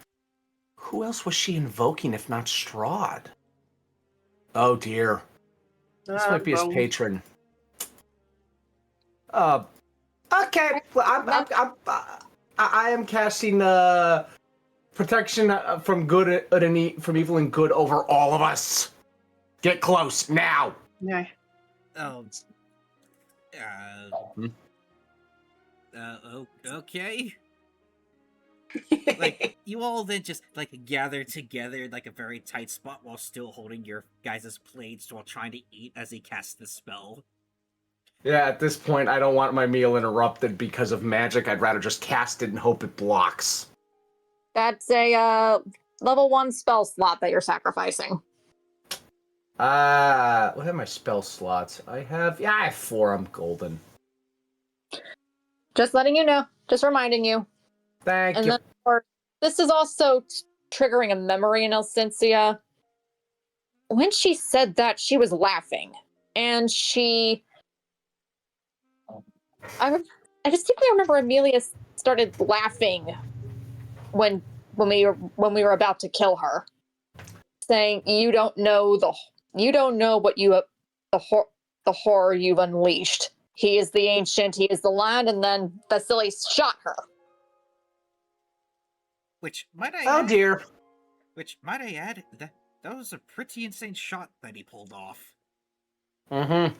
who else was she invoking if not Strahd? Oh dear. This might be his patron. Okay. Well, I am casting protection from good from evil and good over all of us. Get close now. Yeah. Oh. Okay. Like, you all then just, like, gather together in, like, a very tight spot while still holding your guys' plates while trying to eat as he casts the spell. Yeah, at this point, I don't want my meal interrupted because of magic. I'd rather just cast it and hope it blocks. That's a level 1 spell slot that you're sacrificing. What are my spell slots? I have 4. I'm golden. Just letting you know. Just reminding you. Thank And you. then, this is also triggering a memory in Elcincia. When she said that, she was laughing, and I distinctly remember Amelia started laughing when we were about to kill her, saying, "You don't know what the horror you've unleashed. He is the ancient, he is the land," and then Vasily shot her. Which might I Oh add? dear. Which might I add? That was a pretty insane shot that he pulled off. Mm-hmm.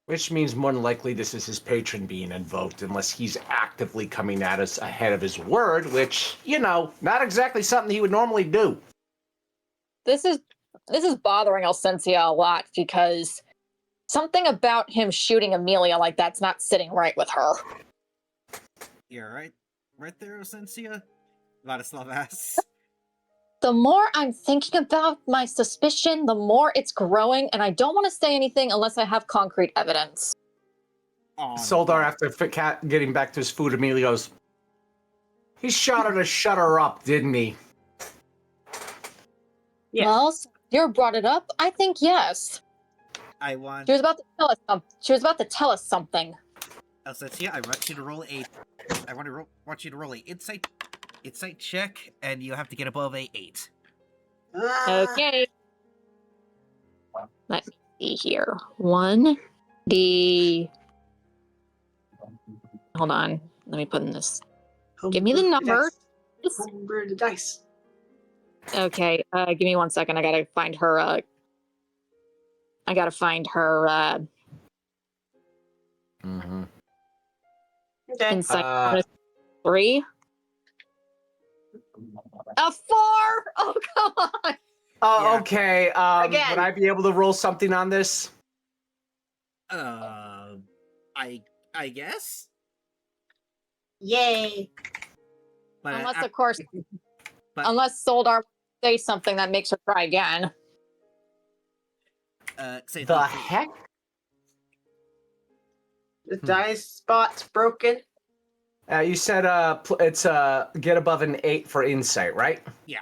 Which means more than likely this is his patron being invoked, unless he's actively coming at us ahead of his word, which, not exactly something he would normally do. This is bothering Elcincia a lot because something about him shooting Amelia like that's not sitting right with her. You're right there, Osensia? Vladislav asks. The more I'm thinking about my suspicion, the more it's growing, and I don't want to say anything unless I have concrete evidence. Soldar, after getting back to his food, immediately goes, he shot her to shut her up, didn't he? Yes. Well, you brought it up. I think yes. I want... She was about to tell us something. She was about to tell us something. Elsensia, I want you to roll want you to roll a insight check, and you have to get above a 8. Okay. Let me see here. 1D. Hold on. Let me put in this. Give me the number. Homebrew the dice. Okay. Give me 1 second. I gotta find her. Mm-hmm. Okay. Insight. 3. A 4. Oh, come on. Yeah. Okay. Again. Would I be able to roll something on this? I guess? Yay. But Unless, of course, unless Soldar say something that makes her try again. say The heck? The dice spot's broken. You said it's get above an 8 for insight, right? Yeah.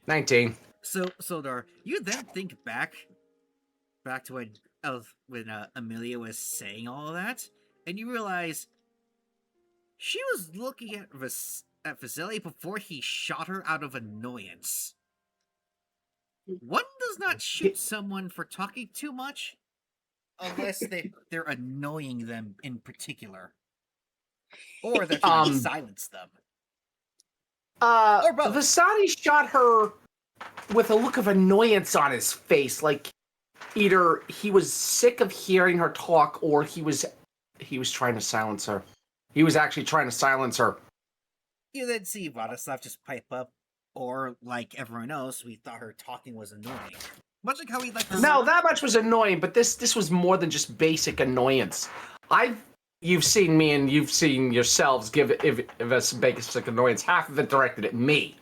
19. So, Soldar, you then think back to when Amelia was saying all of that, and you realize she was looking at Vasily before he shot her out of annoyance. One does not shoot someone for talking too much, unless they're annoying them in particular, or they're trying to silence them. Or both. Vasily shot her with a look of annoyance on his face, like either he was sick of hearing her talk or he was trying to silence her. He was actually trying to silence her. You then see Vladislav just pipe up, or like everyone else, we thought her talking was annoying. Much like how we like to No, that much was annoying, but this was more than just basic annoyance. You've seen me and you've seen yourselves give us basic annoyance. Half of it directed at me.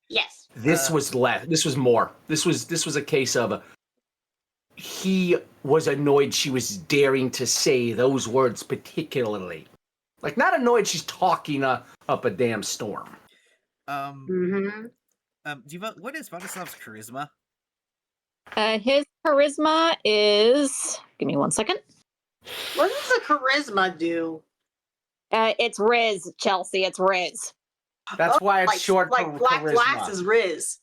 Yes. This was less. This was more. This was a case of he was annoyed she was daring to say those words particularly. Like, not annoyed she's talking up a damn storm. What is Vladislav's charisma? His charisma is... Give me 1 second. What does the charisma do? It's Riz, Chelsea. It's Riz. That's why it's short like for Black charisma. Glass's Riz.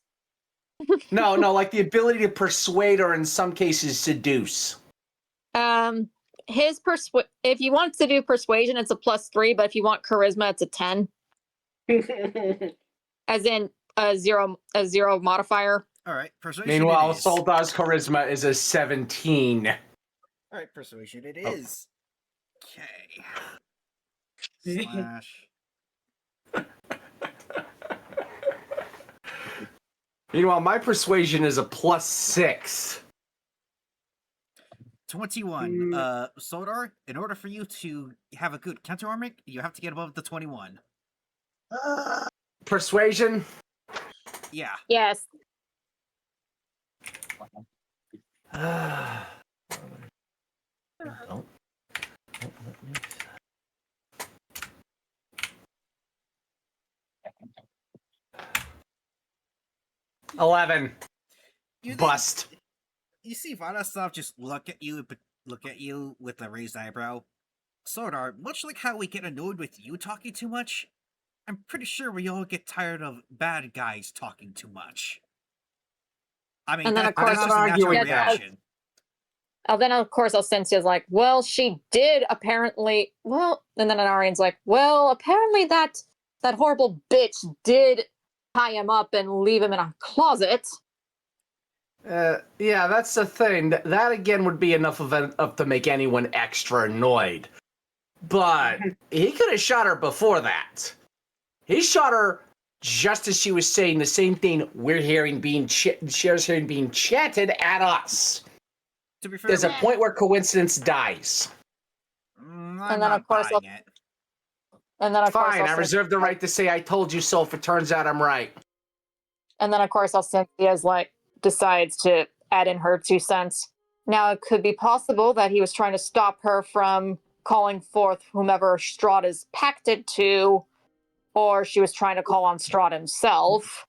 No, like the ability to persuade or in some cases seduce. His if you want to do persuasion, it's a +3, but if you want charisma, it's a 10. As in a zero modifier. All right, persuasion. Meanwhile, Soldar's charisma is a 17. All right, persuasion it is. Okay. / Meanwhile, my persuasion is a +6. 21. Soldar, in order for you to have a good counter armor, you have to get above the 21. Persuasion? Yeah. Yes. Don't. 11. You Bust. You see Vladislav just look at you with a raised eyebrow. Soldar, much like how we get annoyed with you talking too much, I'm pretty sure we all get tired of bad guys talking too much. I mean, And then, of that's course, just a I'm natural arguing with that. reaction. Then, of course, Alcencia's like, well, she did apparently. Well, and then Anarian's like, well, apparently that horrible bitch did tie him up and leave him in a closet. Yeah, that's the thing. That again would be enough of to make anyone extra annoyed. But he could have shot her before that. He shot her just as she was saying the same thing we're hearing Cher's hearing being chanted at us. To be fair, There's a point where coincidence dies. I'm And then, not of course, buying it. And then, of Fine, I course, reserve the right to say I told you so if it turns out I'm right. And then, of course, Alcencia's like decides to add in her 2 cents. Now, it could be possible that he was trying to stop her from calling forth whomever Strahd is pacted to, or she was trying to call on Strahd himself.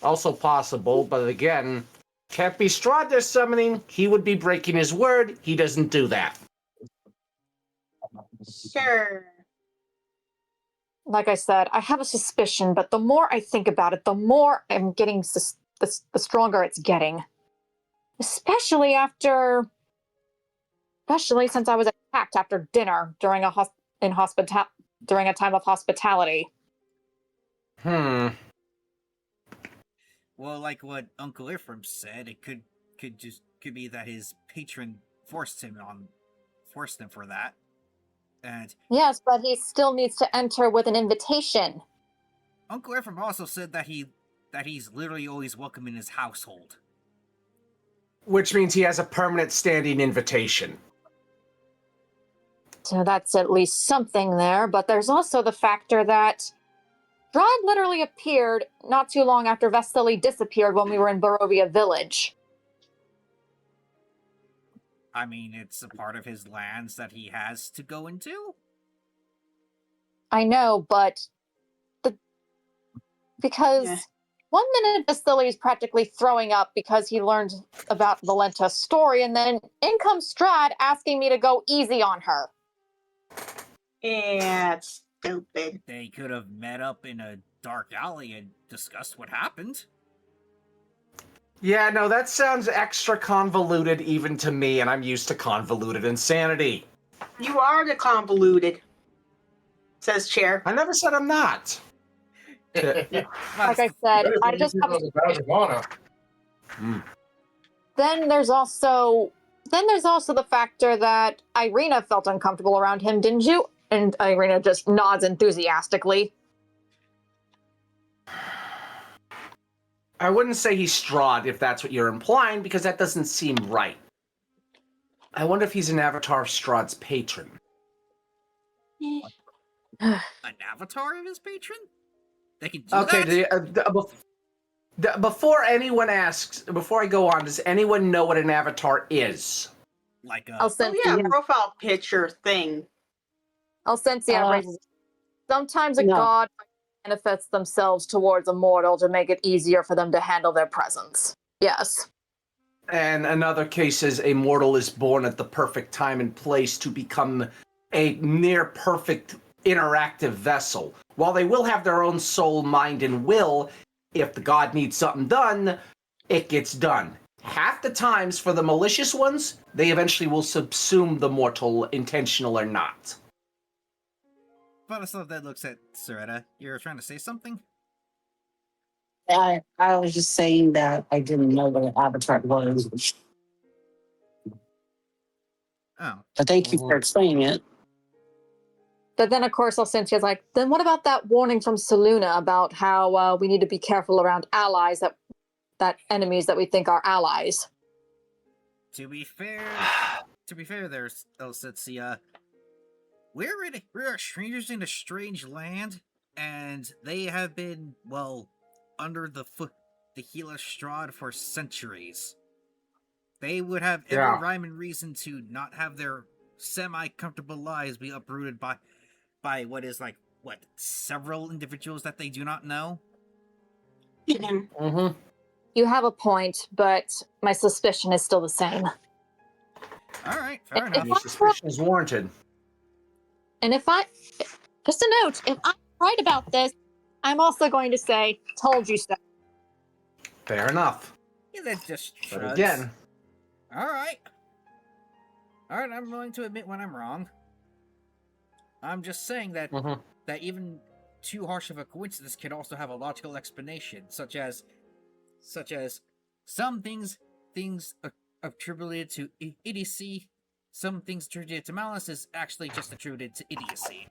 Also possible, but again, can't be Strahd they're summoning. He would be breaking his word. He doesn't do that. Sure. Like I said, I have a suspicion, but the more I think about it, the more I'm getting, the stronger it's getting. Especially since I was attacked after dinner during during a time of hospitality. Hmm. Well, like what Uncle Ephraim said, it could be that his patron forced him for that. And Yes, but he still needs to enter with an invitation. Uncle Ephraim also said that he's literally always welcome in his household. Which means he has a permanent standing invitation. So that's at least something there, but there's also the factor that Strahd literally appeared not too long after Vesely disappeared when we were in Barovia village. I mean, it's a part of his lands that he has to go into. I know, but because Yeah. 1 minute Vesely is practically throwing up because he learned about Valenta's story, and then in comes Strahd asking me to go easy on her. Yeah, it's stupid. They could have met up in a dark alley and discussed what happened. Yeah, no, that sounds extra convoluted even to me, and I'm used to convoluted insanity. You are the convoluted, says Cher. I never said I'm not. Like I said, I just have a badge of honor. Then there's also the factor that Irina felt uncomfortable around him, didn't you? And Irina just nods enthusiastically. I wouldn't say he's Strahd if that's what you're implying, because that doesn't seem right. I wonder if he's an avatar of Strahd's patron. An avatar of his patron? They can do Okay, that? before anyone asks, before I go on, does anyone know what an avatar is? Like a... Oh yeah, profile picture thing. Alcencia raises. Sometimes a no. god manifests themselves towards a mortal to make it easier for them to handle their presence. Yes. And in other cases, a mortal is born at the perfect time and place to become a near perfect interactive vessel. While they will have their own soul, mind, and will, if the god needs something done, it gets done. Half the times, for the malicious ones, they eventually will subsume the mortal, intentional or not. Vladislav then looks at Soretta. You're trying to say something? I was just saying that I didn't know what an avatar was. Oh. But thank you for explaining it. But then, of course, Alcencia's like, then what about that warning from Saluna about how we need to be careful around allies that enemies that we think are allies? To be fair, there's Elsitzia. We are strangers in a strange land, and they have been, well, under the heel of Strahd for centuries. They would have every rhyme and reason to not have their semi-comfortable lives be uprooted by several individuals that they do not know. Mm-hmm. You have a point, but my suspicion is still the same. All right, fair enough. Your suspicion is warranted. And just a note, if I'm right about this, I'm also going to say, told you so. Fair enough. Yeah, that just shrugs. But again. All right, I'm willing to admit when I'm wrong. I'm just saying that that even too harsh of a coincidence can also have a logical explanation, such as some things attributed to idiocy, some things attributed to malice is actually just attributed to idiocy.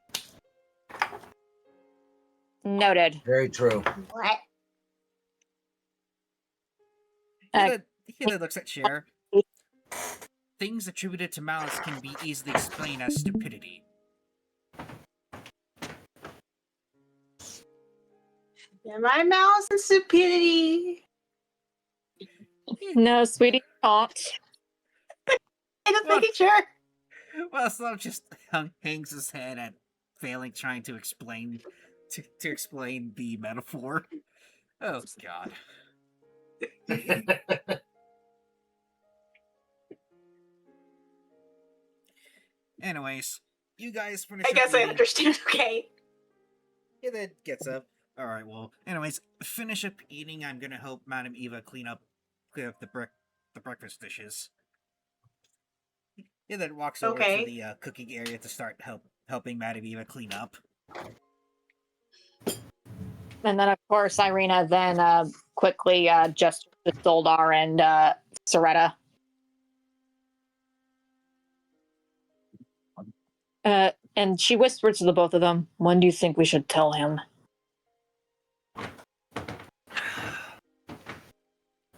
Noted. Very true. What? He looks at Cher. Things attributed to malice can be easily explained as stupidity. Am I malice and stupidity? No, sweetie, not. I just making sure. Well, Slav just hangs his head at failing trying to explain to explain the metaphor. Oh God. Anyways, you guys finish. I guess I understand. Okay. Yeah, that gets up. All right. Well, anyways, finish up eating. I'm gonna help Madam Eva clean up the breakfast dishes. Yeah, then walks over to the cooking area to start helping Madam Eva clean up. And then, of course, Irina then quickly gestures to Soldar and Soretta. And she whispers to the both of them, when do you think we should tell him?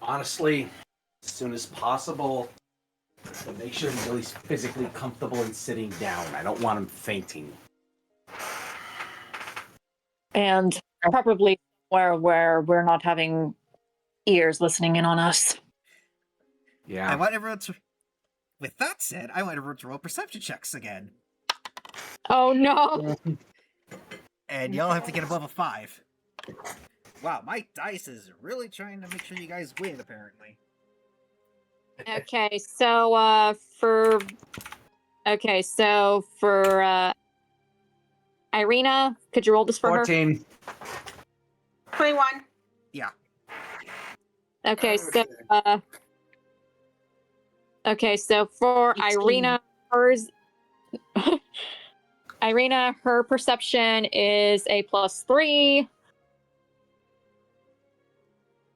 Honestly, as soon as possible, to make sure he's at least physically comfortable in sitting down. I don't want him fainting. And probably somewhere where we're not having ears listening in on us. Yeah. I want everyone to... With that said, I want everyone to roll perception checks again. Oh, no! And y'all have to get above a 5. Wow, my dice is really trying to make sure you guys win, apparently. Okay, so for Irina, could you roll this for 14. her? 21. Yeah. Okay, so for 18. Irina, her perception is a +3.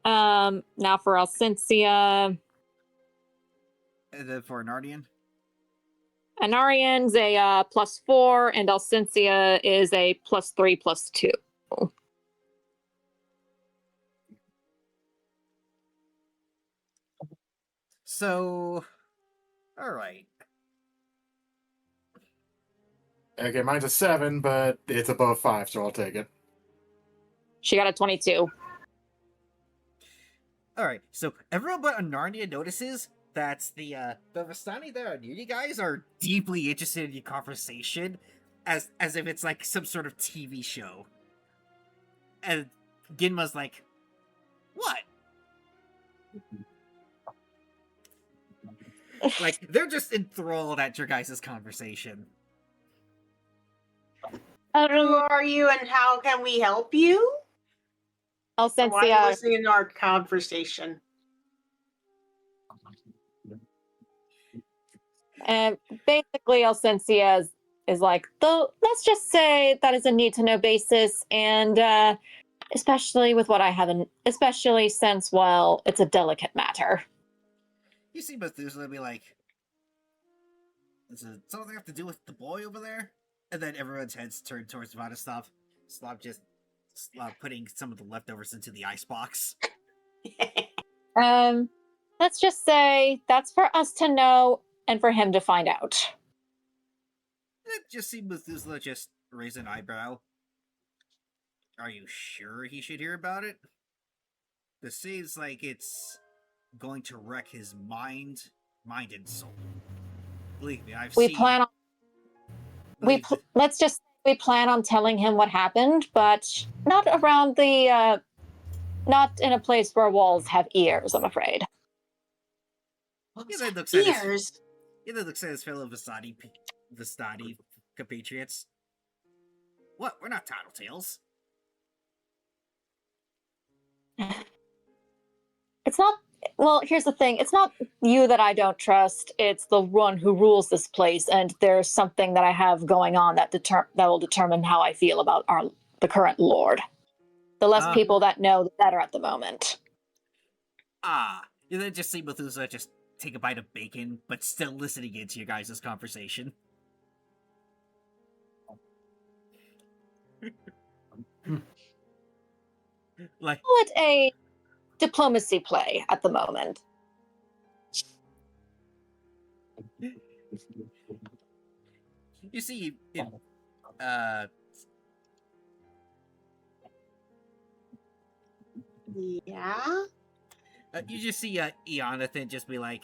Now for Alcincia. And then for Nardian? Anarian's a +4, and Alcincia is a +3/+2. So, all right. Okay, mine's a 7, but it's above 5, so I'll take it. She got a 22. All right. So everyone but Anarnia notices that the Vistani that are near you guys are deeply interested in your conversation, as if it's like some sort of TV show. And Ginma's like, "What?" Like they're just enthralled at your guys' conversation. Who are you and how can we help you? Why are you Alcincia, listening to our conversation? basically, Alcincia is like, though, let's just say that is a need-to-know basis, and especially with what I haven't, especially since, well, it's a delicate matter. You see Methuselah be like, "Does it something have to do with the boy over there?" And then everyone's heads turn towards Vladislav. Slav just putting some of the leftovers into the icebox. And let's just say that's for us to know and for him to find out. It just seemed Methuselah just raise an eyebrow. Are you sure he should hear about it? This seems like it's going to wreck his mind and soul. Believe me, I've We seen. plan on. Let's just say we plan on telling him what happened, but not around the. Not in a place where walls have ears, I'm afraid. He then looks at his, Ears. he then looks at his fellow Vistani compatriots. What? We're not tattletales. It's not. Well, here's the thing. It's not you that I don't trust. It's the one who rules this place, and there's something that I have going on that will determine how I feel about the current lord. The less people that know, the better at the moment. You then just see Methuselah just take a bite of bacon, but still listening into your guys' conversation. Like, Call it a diplomacy play at the moment. you see, yeah, you just see Ionathan just be like,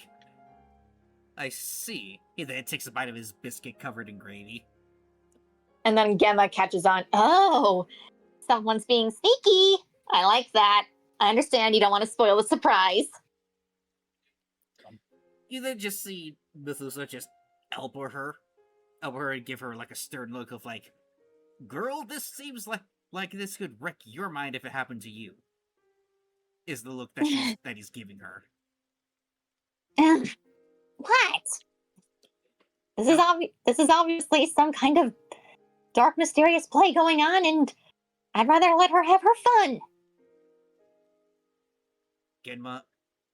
I see. He then takes a bite of his biscuit covered in gravy. And then Gemma catches on. Oh, someone's being sneaky. I like that. I understand you don't want to spoil the surprise. You then just see Methuselah just elbow her and give her like a stern look of like, girl, this seems like this could wreck your mind if it happened to you. Is the look that he's giving her. What? This is obviously some kind of dark, mysterious play going on, and I'd rather let her have her fun. Genma,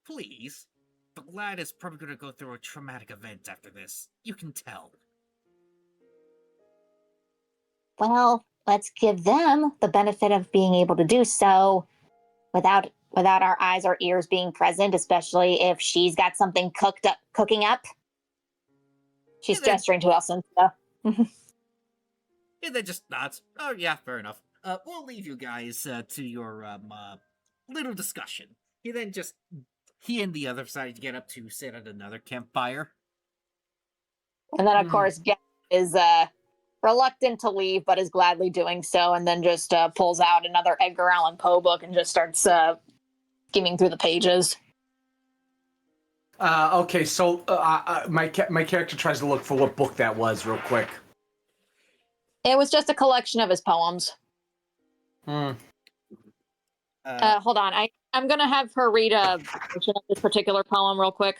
please. The lad is probably going to go through a traumatic event after this. You can tell. Well, let's give them the benefit of being able to do so without our eyes or ears being present, especially if she's got something cooking up. She's gesturing to Elsinta. And then just nods. Oh yeah, fair enough. We'll leave you guys to your little discussion. He and the other side get up to sit at another campfire. And then, of course, Gavin is reluctant to leave, but is gladly doing so, and then just pulls out another Edgar Allan Poe book and just starts skimming through the pages. Okay, so my character tries to look for what book that was real quick. It was just a collection of his poems. Hold on. I'm going to have her read a version of this particular poem real quick.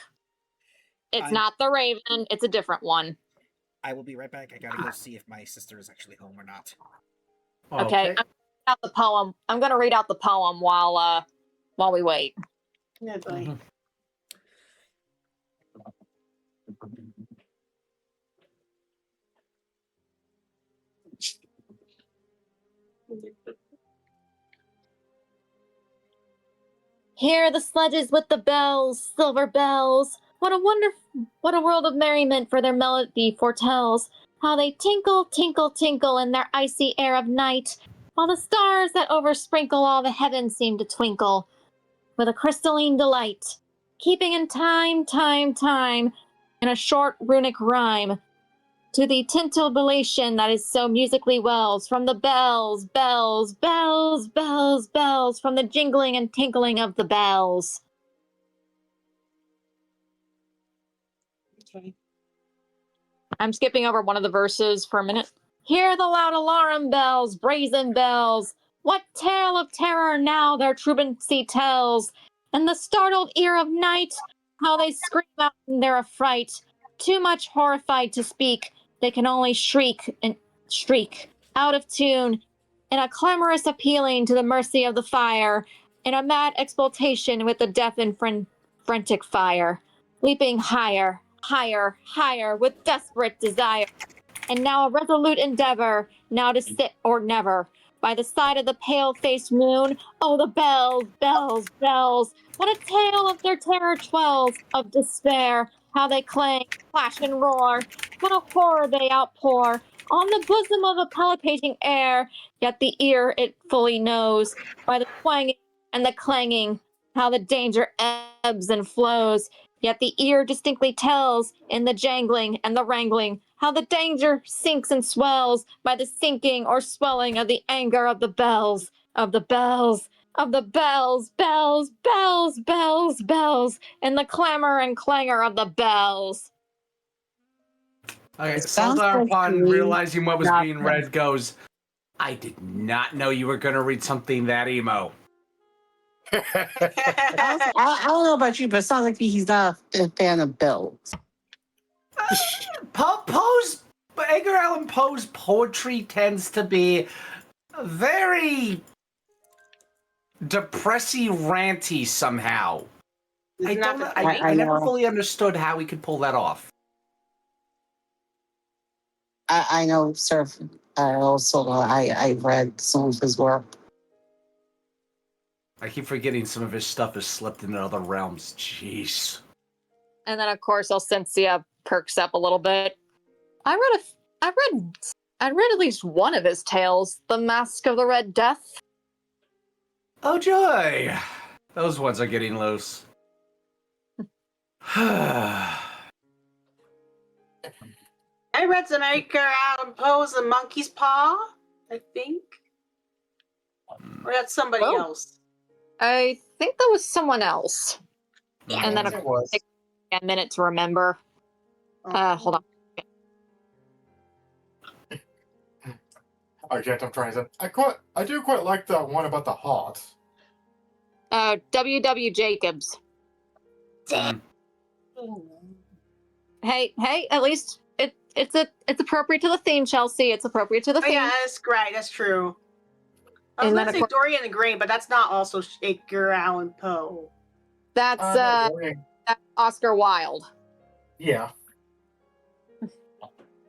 It's not The Raven. It's a different one. I will be right back. I gotta go see if my sister is actually home or not. Okay. I'm going to read out the poem while we wait. Yeah, buddy. Mm-hmm. Hear the sledges with the bells, silver bells. What a world of merriment for their melody foretells. How they tinkle, tinkle, tinkle in their icy air of night, while the stars that oversprinkle all the heavens seem to twinkle with a crystalline delight, keeping in time, time, time, in a short runic rhyme, to the tintillation that is so musically wells from the bells, bells, bells, bells, bells, from the jingling and tinkling of the bells. Okay. I'm skipping over one of the verses for a minute. Hear the loud alarum bells, brazen bells. What tale of terror now their truancy tells? And the startled ear of night, how they scream out in their affright. Too much horrified to speak, they can only shriek and shriek, out of tune, in a clamorous appealing to the mercy of the fire, in a mad exultation with the deaf and frantic fire, leaping higher, higher, higher, with desperate desire, and now a resolute endeavor, now to sit or never, by the side of the pale-faced moon. Oh, the bells, bells, bells! What a tale of their terror twells, of despair, how they clang, clash, and roar! What a horror they outpour on the bosom of a palpitating air! Yet the ear it fully knows, by the twanging and the clanging, how the danger ebbs and flows. Yet the ear distinctly tells, in the jangling and the wrangling, how the danger sinks and swells by the sinking or swelling of the anger of the bells, of the bells, of the bells, bells, bells, bells, bells, and the clamor and clangor of the bells. Okay, It sounds Saldar, like upon me realizing what was not being read, goes, I did not know you were going to read something that emo. I don't know about you, but it sounds like he's not a fan of bells. Poe's, Edgar Allan Poe's poetry tends to be very depressy, ranty somehow. Isn't that the I point? never know. fully understood how he could pull that off. I know, sir. I read some of his work. I keep forgetting some of his stuff has slipped into other realms. Jeez. And then, of course, Alcensia perks up a little bit. I read at least one of his tales, The Mask of the Red Death. Oh, joy. Those ones are getting loose. I read some Edgar Allan Poe's The Monkey's Paw, I think. Or that's somebody Oh. else. I think that was someone else. Yeah, And then, of course, it took a minute to remember. Hold on. I can't. I'm trying to. I do quite like the one about the heart. W.W. Jacobs. Mm. Hey, at least it's appropriate to the theme, Chelsea. It's appropriate to the Oh theme. yeah, that's right. That's true. I was And going then, to of say Dorian the Gray, but that's not also Edgar Allan Poe. That's Dorian. that's Oscar Wilde. Yeah.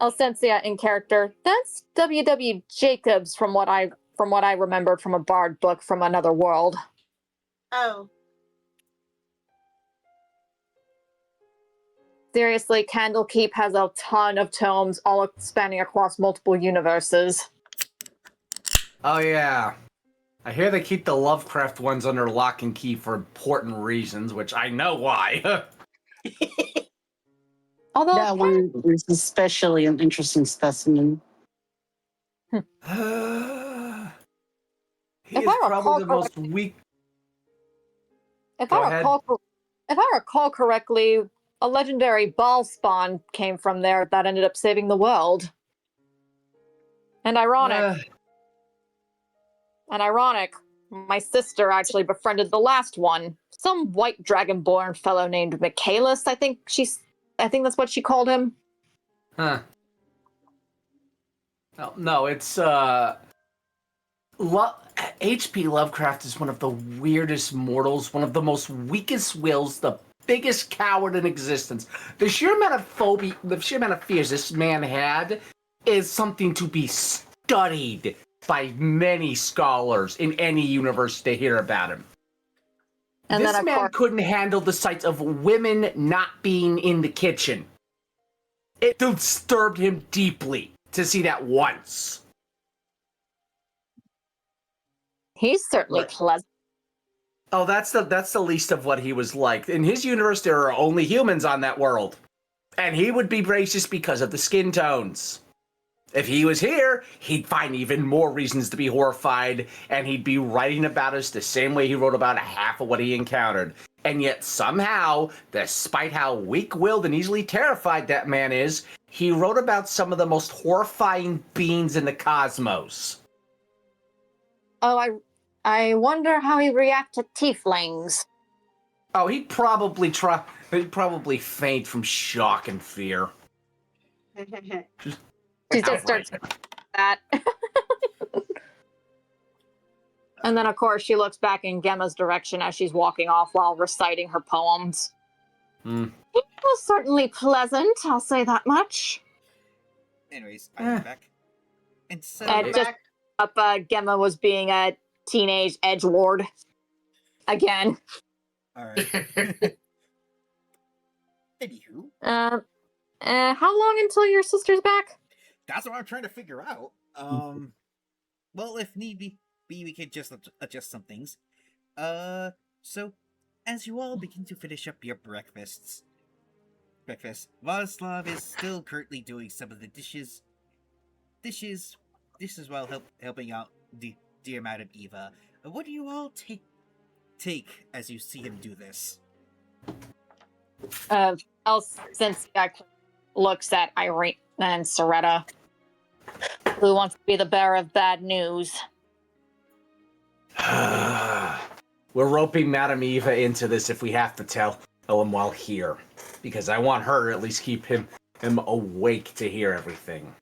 Alcensia in character. That's W.W. Jacobs from what I remembered from a Bard book from another world. Oh. Seriously, Candlekeep has a ton of tomes all spanning across multiple universes. Oh, yeah. I hear they keep the Lovecraft ones under lock and key for important reasons, which I know why. Although That one is especially an interesting specimen. He If is I probably recall the most weak. if Go I recall correctly, a legendary ball spawn came from there that ended up saving the world. And ironic, my sister actually befriended the last one. Some white dragonborn fellow named Michaelis, I think that's what she called him. Huh. No, it's H.P. Lovecraft is one of the weirdest mortals, one of the most weakest wills, the biggest coward in existence. The sheer amount of fears this man had is something to be studied by many scholars in any universe to hear about him. And this then, of man course, couldn't handle the sight of women not being in the kitchen. It disturbed him deeply to see that once. he's certainly Right. pleasant. Oh, that's the least of what he was like. In his universe, there are only humans on that world. And he would be racist because of the skin tones. If he was here, he'd find even more reasons to be horrified, and he'd be writing about us the same way he wrote about half of what he encountered. And yet somehow, despite how weak-willed and easily terrified that man is, he wrote about some of the most horrifying beings in the cosmos. Oh, I wonder how he'd react to tieflings. Oh, he'd probably faint from shock and fear. She just starts that. And then, of course, she looks back in Gemma's direction as she's walking off while reciting her poems. Hmm. It was certainly pleasant, I'll say that much. Anyways, I'm back. Instead of Just up Gemma was being a teenage edgelord again. All right. Anywho, How long until your sister's back? that's what I'm trying to figure out. Well, if need be, we can just adjust some things. So, as you all begin to finish up your breakfast, Vladislav is still currently doing some of the dishes while helping out the dear Madam Eva. What do you all take as you see him do this? Since looks at Irene and Soretta, who wants to be the bearer of bad news. We're roping Madame Eva into this if we have to tell him while here, because I want her to at least keep him awake to hear everything.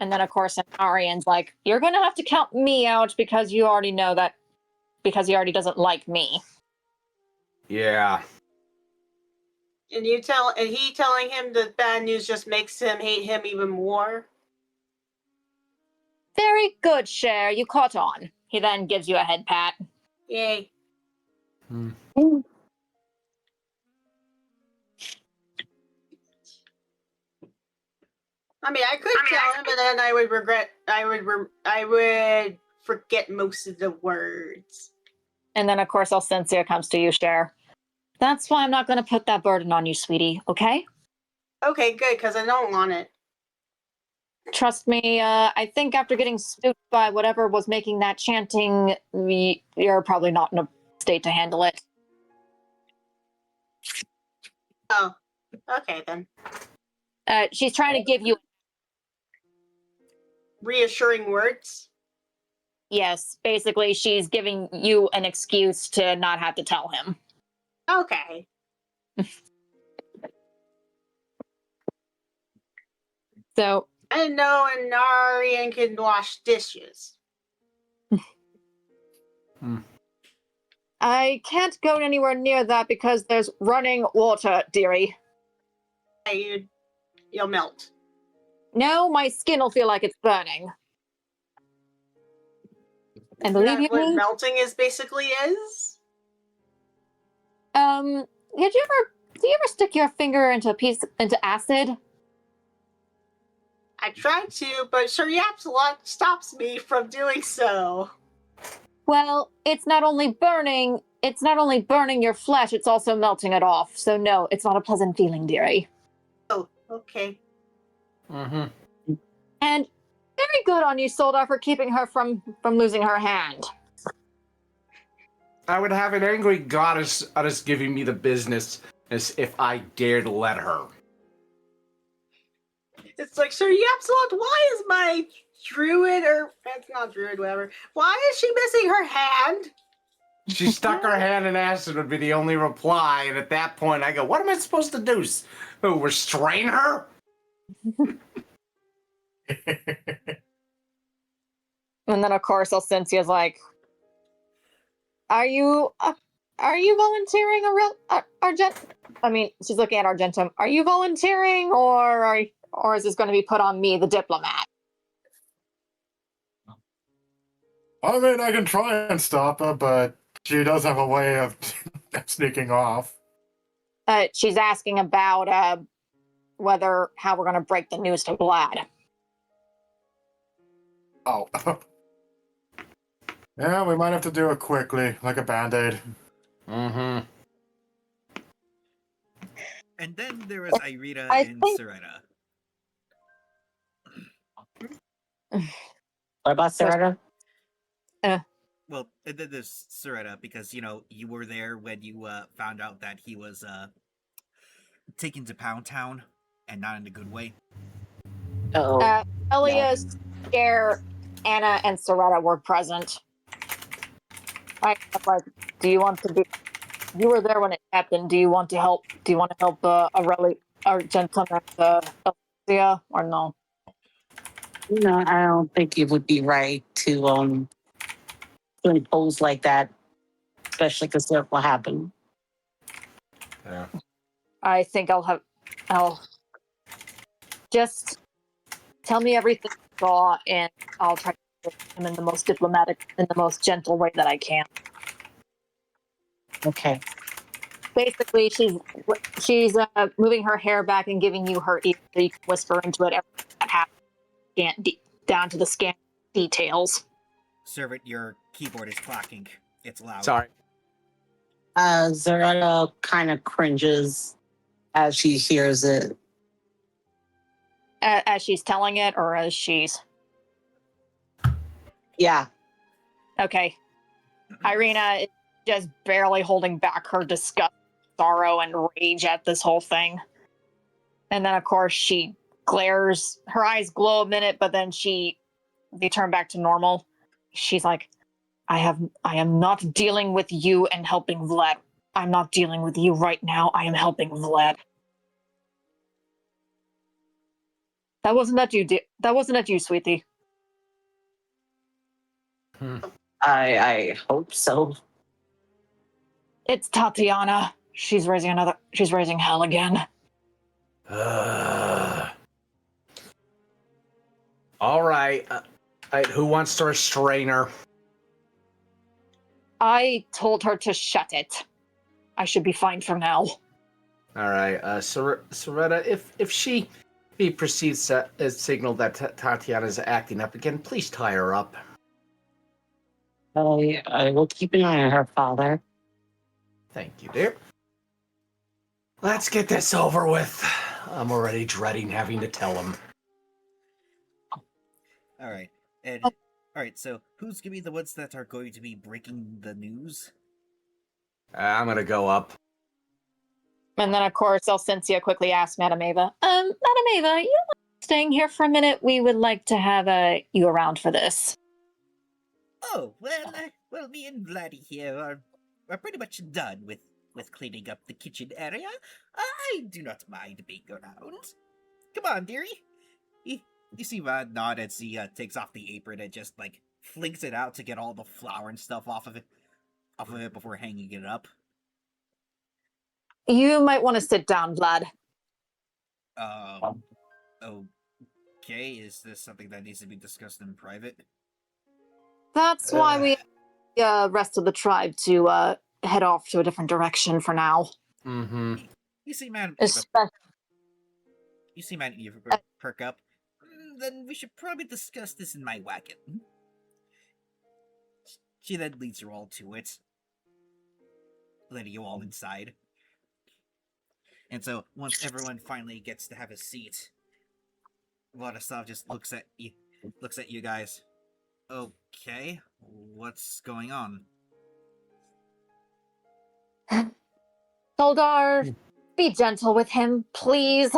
And then, of course, Arian's like, you're going to have to count me out because you already know that, because he already doesn't like me. Yeah. And he telling him the bad news just makes him hate him even more. Very good, Cher. You caught on. He then gives you a head pat. Yay. I mean, I could tell him, but then I would regret. I would forget most of the words. And then, of course, Alcencia comes to you, Cher. That's why I'm not going to put that burden on you, sweetie, okay? Okay, good, because I don't want it. Trust me, I think after getting spooked by whatever was making that chanting, you're probably not in a state to handle it. Oh, okay then. She's trying to give you... Reassuring words? Yes, basically, she's giving you an excuse to not have to tell him. Okay. So... I know an Arian can wash dishes. I can't go anywhere near that because there's running water, dearie. Hey, you'll melt. No, my skin will feel like it's burning. And believe you what me, melting is basically is? do you ever stick your finger into acid? I tried to, but Sir Yapsalot stops me from doing so. Well, it's not only burning your flesh, it's also melting it off. So no, it's not a pleasant feeling, dearie. Oh, okay. Mm-hmm. And very good on you, Soldar, for keeping her from losing her hand. I would have an angry goddess giving me the business as if I dared let her. It's like, Sir Yapsalot, why is my druid, or that's not druid, whatever, why is she missing her hand? She stuck her hand in acid would be the only reply, and at that point I go, what am I supposed to do? Restrain her? And then, of course, Alcencia's like, Are you volunteering I mean, she's looking at Argentum. Are you volunteering, or is this going to be put on me, the diplomat? I mean, I can try and stop her, but she does have a way of sneaking off. She's asking about how we're going to break the news to Vlad. Oh. Yeah, we might have to do it quickly, like a band-aid. Mm-hmm. And then there was Irina I and think- Soretta. What about Sarah? Well, and then there's Soretta, because, you were there when you found out that he was taken to Pound Town, and not in a good way. Oh, Elias, Cher, Anna, and Soretta were present. Do you want to be... You were there when it happened. Do you want to help? Do you want to help Aurelia, Argentum, and Alcia, or no? no, I don't think it would be right to impose like that, especially because what will happen. Yeah. I think I'll just tell me everything you saw, and I'll try to him in the most diplomatic, in the most gentle way that I can. Okay. Basically, she's moving her hair back and giving you her ear so you can whisper into it everything that happens, down to the scan details. Servant, your keyboard is clacking. It's loud. Sorry. Zaretta kind of cringes as she hears it. As she's telling it, or as she's... Yeah. Okay. Irina is just barely holding back her disgust, sorrow, and rage at this whole thing. And then, of course, she glares. Her eyes glow a minute, but then they turn back to normal. She's like, I am not dealing with you and helping Vlad. I'm not dealing with you right now. I am helping Vlad. That wasn't at you, sweetie. I hope so. It's Tatiana. She's raising hell again. All right. Who wants to restrain her? I told her to shut it. I should be fine for now. All right. Soretta, if she perceives as signal that Tatiana is acting up again, please tie her up. I will keep an eye on her, father. Thank you, dear. Let's get this over with. I'm already dreading having to tell him. All right. And all right. So, who's gonna be the ones that are going to be breaking the news? I'm gonna go up. And then, of course, Elsensia quickly asked Madame Ava, Madame Ava, you staying here for a minute? We would like to have you around for this. Oh well, me and Vladdy here are pretty much done with cleaning up the kitchen area. I do not mind being around. Come on, dearie. You see Vlad nod as he takes off the apron and just like flings it out to get all the flour and stuff off of it before hanging it up. You might want to sit down, Vlad. Okay. Is this something that needs to be discussed in private? That's why we rest of the tribe to head off to a different direction for now. Mm-hmm. You see, man. Especially, You see, man. You perk up. Then we should probably discuss this in my wagon. She then leads you all to it, letting you all inside. And so, once everyone finally gets to have a seat, Vladislav just looks at you guys. Okay, what's going on? Soldar, be gentle with him, please.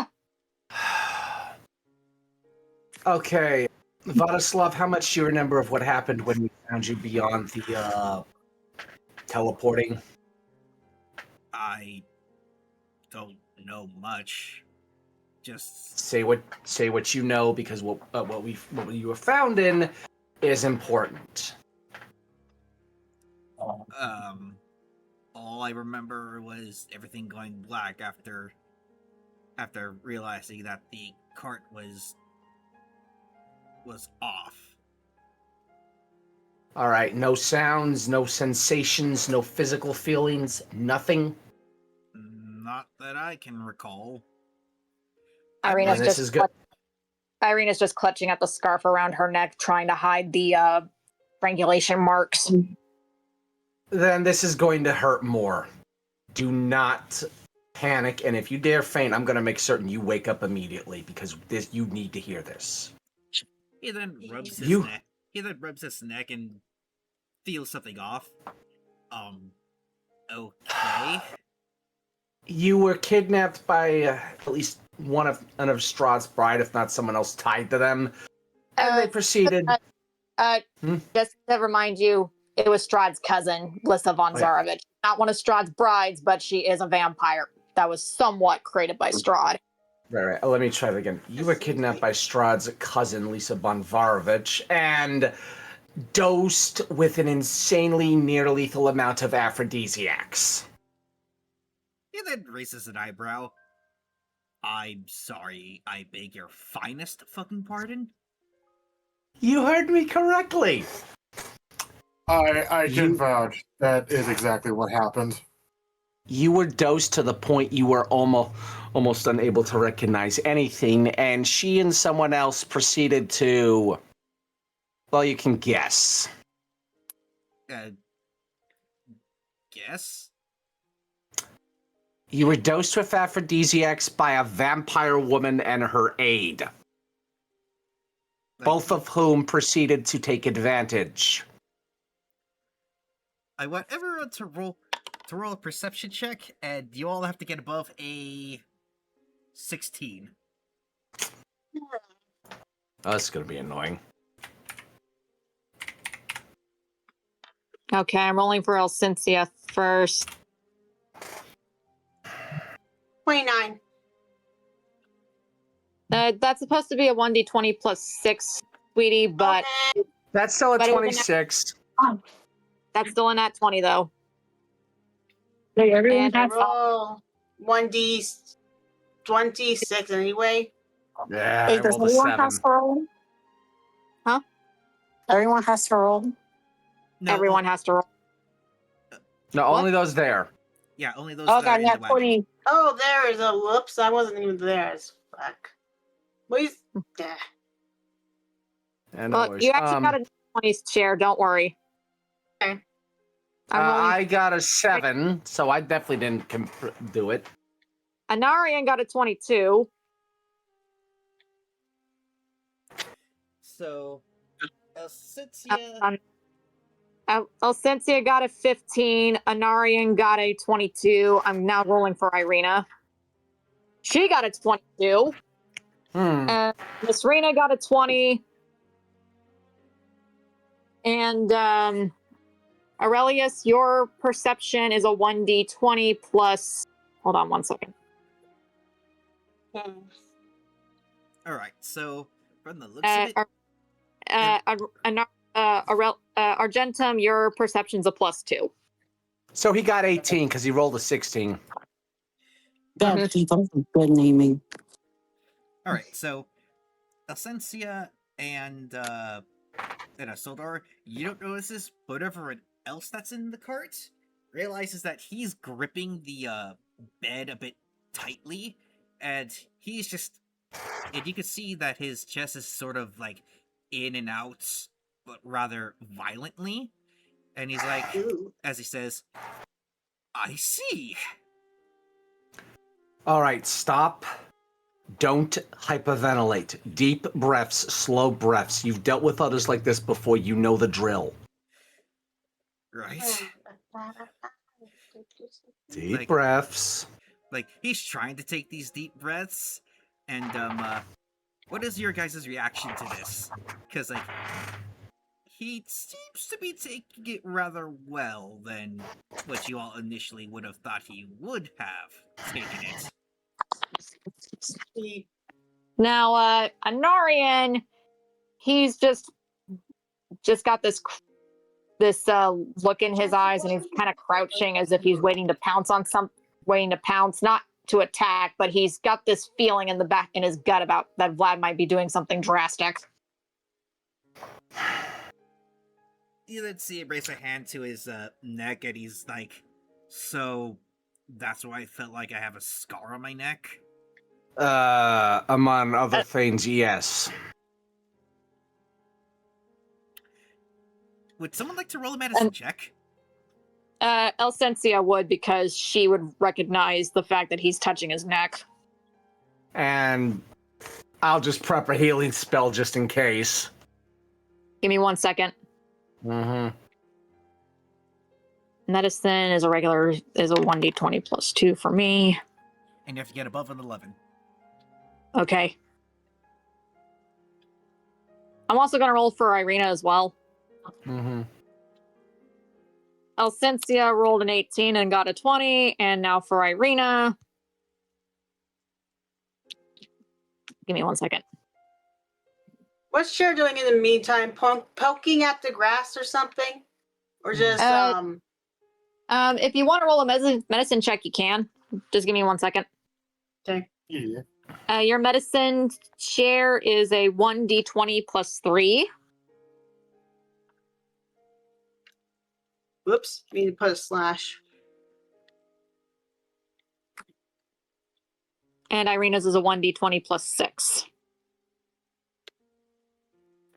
Okay, Vladislav, how much do you remember of what happened when we found you beyond the teleporting? I don't know much. Just Say what you know, because what you were found in is important. all I remember was everything going black after realizing that the cart was off. All right, no sounds, no sensations, no physical feelings, nothing. Not that I can recall. Irina's this is good. Irina's just clutching at the scarf around her neck, trying to hide the strangulation marks. Then this is going to hurt more. Do not panic, and if you dare faint, I'm going to make certain you wake up immediately, because you need to hear this. He then rubs his neck. He then rubs his neck and feels something off. Okay. You were kidnapped by at least one of Strahd's bride, if not someone else tied to them. And they proceeded. Just to remind you, it was Strahd's cousin, Lissa von Zarovich. Not one of Strahd's brides, but she is a vampire that was somewhat created by Strahd. Right. Let me try that again. You were kidnapped by Strahd's cousin, Lisa Bonvarovich, and dosed with an insanely near-lethal amount of aphrodisiacs. He then raises an eyebrow. I'm sorry, I beg your finest fucking pardon? You heard me correctly. I can You- vouch that is exactly what happened. You were dosed to the point you were almost unable to recognize anything, and she and someone else proceeded to. Well, you can guess. Guess? You were dosed with aphrodisiacs by a vampire woman and her aide, both of whom proceeded to take advantage. I want everyone to roll a perception check, and you all have to get above a 16. Oh, that's gonna be annoying. Okay, I'm rolling for Elsincia first. 29. That's supposed to be a 1d20 plus 6, sweetie, but Okay. That's still a But it was a 26. that's still in that 20, though. Hey, everyone And I has roll 1d26 anyway. Yeah, Wait, I does rolled a everyone 7. has to roll? Huh? Everyone has to roll? No, Everyone has to roll. No, What? only those there. Yeah, only those Oh, that are God, in the not wagon. 20. Oh, there is a whoops. I wasn't even there. As fuck. Please. Yeah. Yeah, no Well, worries. you actually got a 20 share, don't worry. Okay. I'm rolling. I got a 7, so I definitely didn't do it. Anarian got a 22. So, Elsincia... Elsincia got a 15. Anarian got a 22. I'm now rolling for Irina. She got a 22. And Miss Rena got a 20. And Aurelius, your perception is a 1d20 plus. Hold on one second. Alright, so, from the looks of it... Argentum, your perception's a +2. So he got 18 because he rolled a 16. God, people, good naming. Alright, so, Elsincia and Soldar, you don't notice this, but everyone else that's in the cart realizes that he's gripping the bed a bit tightly, and he's just... And you can see that his chest is sort of, like, in and out, but rather violently. And he's like, Ooh. as he says, I see. All right, stop. Don't hyperventilate. Deep breaths, slow breaths. You've dealt with others like this before. You know the drill. Right? Deep Like- breaths. Like, he's trying to take these deep breaths, and, what is your guys' reaction to this? Because, like, he seems to be taking it rather well than what you all initially would have thought he would have taken it. Now, Anarian, he's just got this look in his eyes, and he's kind of crouching as if he's waiting to pounce on not to attack, but he's got this feeling in his gut about that Vlad might be doing something drastic. You then see him raise a hand to his neck, and he's like, so that's why I felt like I have a scar on my neck? Among other things, yes. Would someone like to roll a medicine check? Elsencia would, because she would recognize the fact that he's touching his neck. And I'll just prep a healing spell just in case. Give me 1 second. Mm-hmm. Medicine is a 1d20 plus 2 for me. And you have to get above an 11. Okay. I'm also going to roll for Irina as well. Mm-hmm. Elsencia rolled an 18 and got a 20, and now for Irina. Give me 1 second. What's Cher doing in the meantime? Poking at the grass or something? Or just, If you want to roll a medicine check, you can. Just give me 1 second. Okay. Yeah. Your medicine share is a 1d20 plus 3. Whoops, I need to put a slash. And Irina's is a 1d20 plus 6.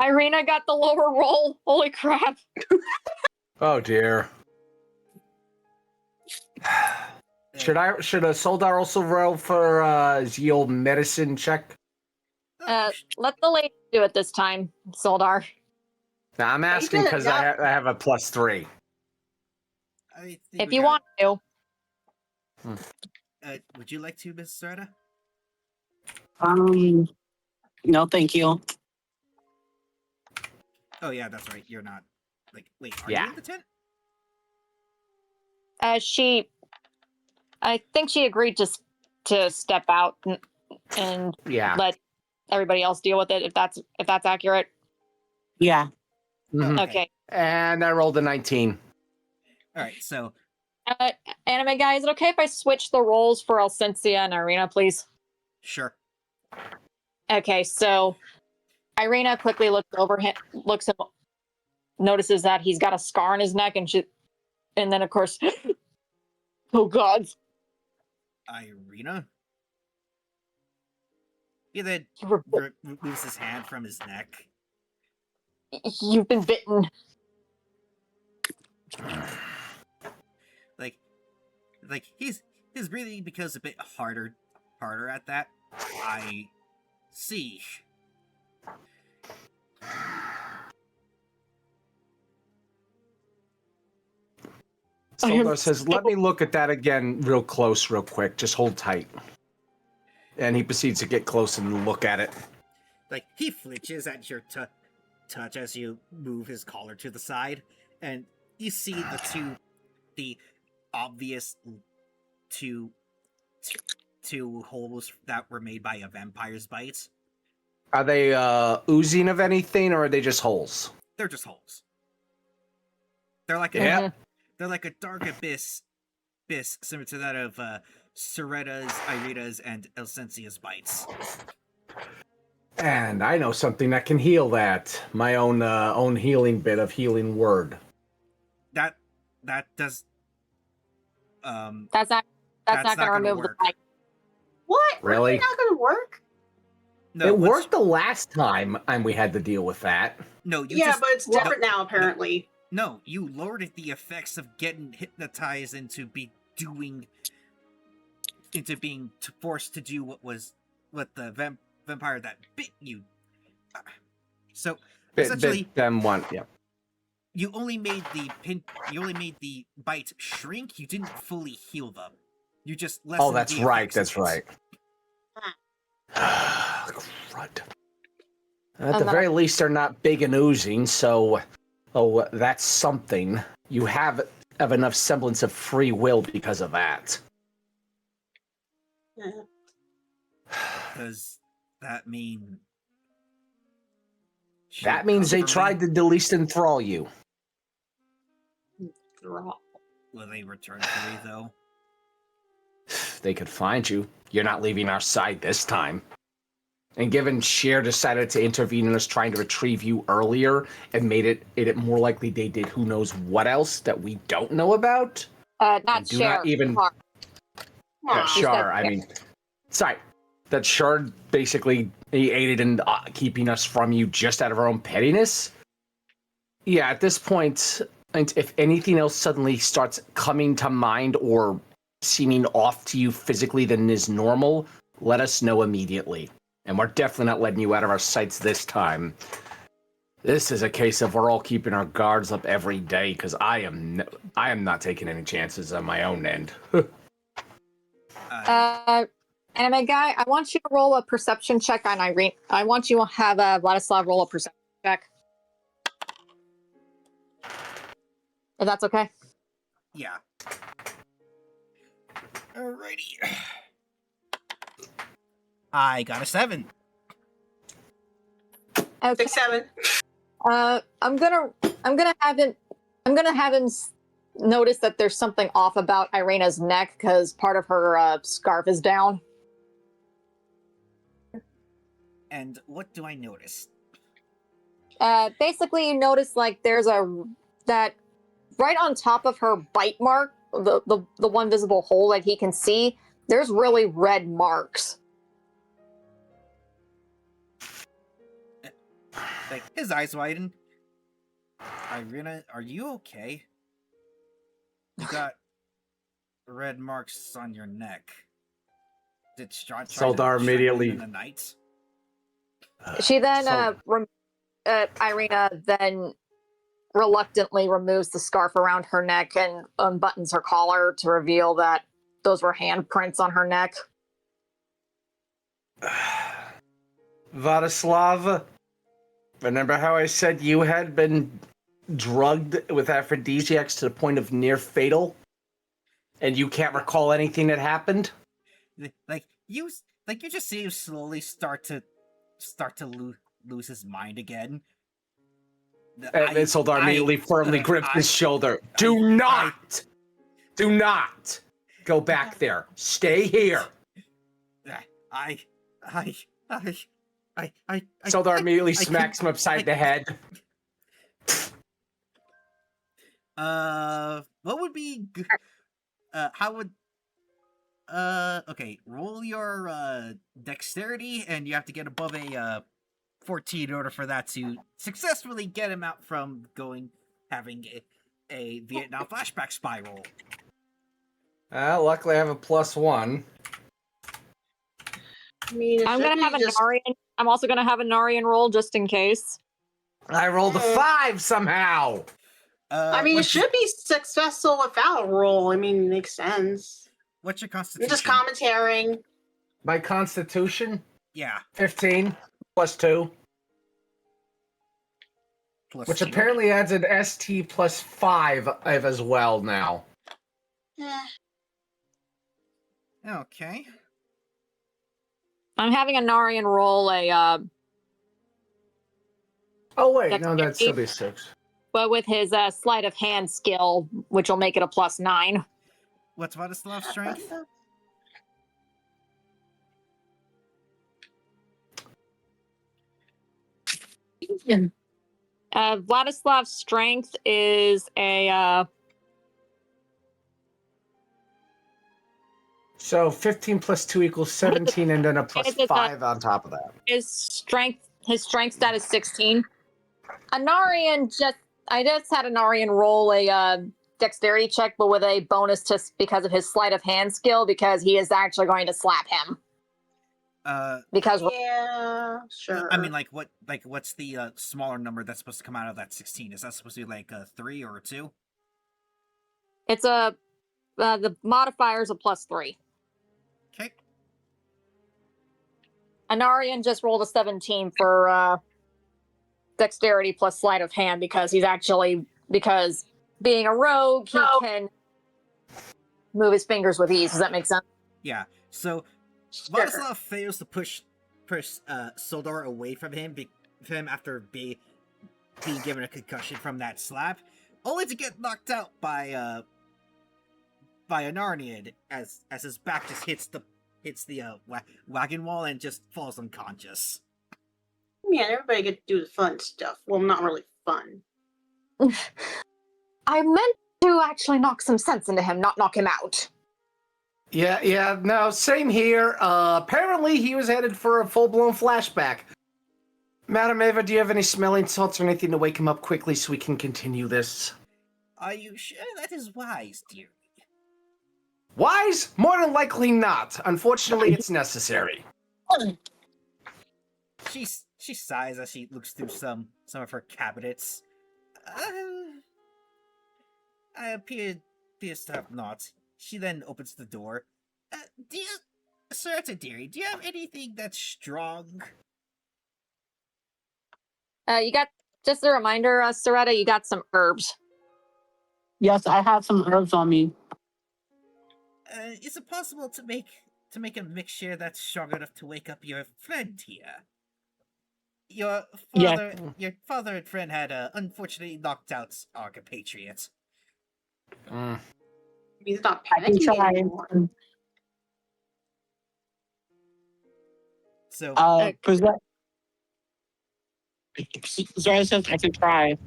Irina got the lower roll. Holy crap. Oh dear. Should a Soldar also roll for the old medicine check? Let the lady do it this time, Soldar. Now I'm asking because I have a +3. I think If we you got want to. it. Would you like to, Miss Strahd? No, thank you. Oh yeah, that's right. You're not. Like, wait, are Yeah. you in the tent? I think she agreed to step out and Yeah. let everybody else deal with it if that's accurate. Yeah. Mhm. Okay. And I rolled a 19. All right, so Anime guy, is it okay if I switch the roles for Elsensia and Irina, please? sure. Okay, so Irina quickly looks over him, notices that he's got a scar on his neck, and then of course, oh God, Irina? He then moves his hand from his neck. you've been bitten. Like his breathing becomes a bit harder at that. I see. Soldar says, let me look at that again real close, real quick. Just hold tight. And he proceeds to get close and look at it. Like, he flinches at your touch as you move his collar to the side, and you see the obvious two holes that were made by a vampire's bite. Are they oozing of anything, or are they just holes? They're just holes. They're like a Yep. they're like a dark abyss similar to that of Soretta's, Irita's, and Elsensia's bites. And I know something that can heal that. My own healing bit of healing word. That does That's not That's going to not gonna remove work. the bite. What? Really? Not going to work? no. It once- worked the last time, and we had to deal with that. No, you Yeah, just but it's different now, apparently. no. You lowered the effects of getting hypnotized into being forced to do what the vampire that bit you. So essentially, Bit them one, yeah. you only made the bite shrink. You didn't fully heal them. You just lessened Oh, that's the right. effects That's of it. right. Crud. At the And then very least, they're not big and oozing, so that's something. You have enough semblance of free will because of that. Yeah. Does that mean? That means they tried to at least enthrall you. Will they return for you though? They could find you. You're not leaving our side this time. And given Cher decided to intervene in us trying to retrieve you earlier and made it more likely they did who knows what else that we don't know about. Not do Cher. not even- Char. Yeah, Char, I mean, sorry. That Cher basically aided in keeping us from you just out of our own pettiness. Yeah, at this point, if anything else suddenly starts coming to mind or seeming off to you physically than is normal, let us know immediately. And we're definitely not letting you out of our sights this time. This is a case of we're all keeping our guards up every day, because I am not taking any chances on my own end. Anime guy, I want you to roll a perception check on Irene. I want you to have Vladislav roll a perception check. If that's okay. Yeah. Alrighty. I got a 7. Okay. 6, 7. I'm gonna have him notice that there's something off about Irina's neck because part of her scarf is down. And what do I notice? Basically, you notice like there's that right on top of her bite mark, the one visible hole that he can see, there's really red marks. Like, his eyes widen. Irina, are you okay? You got red marks on your neck. Did Strahd try Saldar to immediately- strangle you in the night? She then, So- Irina then reluctantly removes the scarf around her neck and unbuttons her collar to reveal that those were handprints on her neck. Vladislav, remember how I said you had been drugged with aphrodisiacs to the point of near fatal? And you can't recall anything that happened? Like you just see him slowly start to lose his mind again. And then Saldar immediately firmly gripped his shoulder. Do not go back there. Stay here. Saldar immediately smacks him upside the head. What would be? How would? Okay. Roll your dexterity, and you have to get above a 14 in order for that to successfully get him out from having a Vietnam flashback spiral. Luckily I have a +1. I mean, I'm gonna have a Narian. I'm also gonna have a Narian roll just in case. I rolled a 5 somehow. I mean, it should be successful without a roll. I mean, it makes sense. What's your I'm constitution? just commentating. My constitution, Yeah. 15 +2, Plus which 2. apparently adds an ST +5 as well now. Eh. Okay. I'm having a Narian roll Oh wait, no, that'd still be 6. but with his sleight of hand skill, which will make it a +9. What's Vladislav's strength? Vladislav's strength is a So 15 +2 equals 17, and then a +5 on top of that. his strength stat is 16. I just had a Narian roll a dexterity check, but with a bonus just because of his sleight of hand skill, because he is actually going to slap him. Because Yeah, sure. I mean, what's the smaller number that's supposed to come out of that 16? Is that supposed to be like a 3 or a 2? it's the modifier is a +3. Okay. Anarian just rolled a 17 for dexterity plus sleight of hand because being a rogue, he can move his fingers with ease. Does that make sense? Yeah. So Sure. Vladislav fails to push Sildar away from him after being given a concussion from that slap, only to get knocked out by Anarnian as his back just hits the wagon wall and just falls unconscious. Man, everybody get to do the fun stuff. Well, not really fun. I meant to actually knock some sense into him, not knock him out. Yeah, no, same here. Apparently he was headed for a full-blown flashback. Madam Ava, do you have any smelling salts or anything to wake him up quickly so we can continue this? Are you sure that is wise, dear? Wise? More than likely not. Unfortunately, it's necessary. She sighs as she looks through some of her cabinets. I appears to have not. She then opens the door. Sir Deary, do you have anything that's strong? You got, just a reminder, Soretta, you got some herbs. Yes, I have some herbs on me. Is it possible to make a mixture that's strong enough to wake up your friend here? Your father and friend had unfortunately knocked out our compatriot. He's not I can panicking try. anymore. So Present. Sorry, I can try.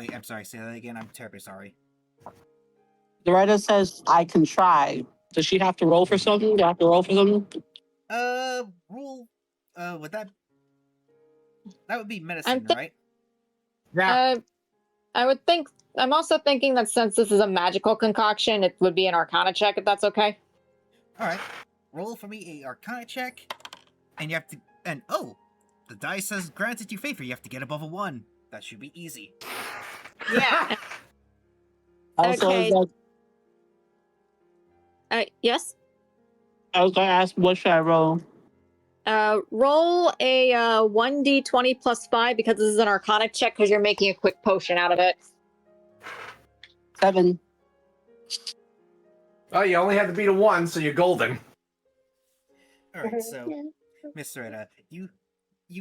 Wait, I'm sorry. Say that again. I'm terribly sorry. Loretta says, I can try. Does she have to roll for something? Do I have to roll for something? Roll. Would that would be medicine, thi- right? Yeah. I would think. I'm also thinking that since this is a magical concoction, it would be an Arcana check if that's okay. All right. Roll for me a Arcana check, and you have to. And oh, the dice says granted you favor. You have to get above a 1. That should be easy. Yeah. Also, Okay. Yes. I was going to ask, what should I roll? Roll a 1d20 plus 5 because this is an Arcana check because you're making a quick potion out of it. 7. Oh, you only had to beat a 1, so you're golden. All right. So, Miss Loretta, you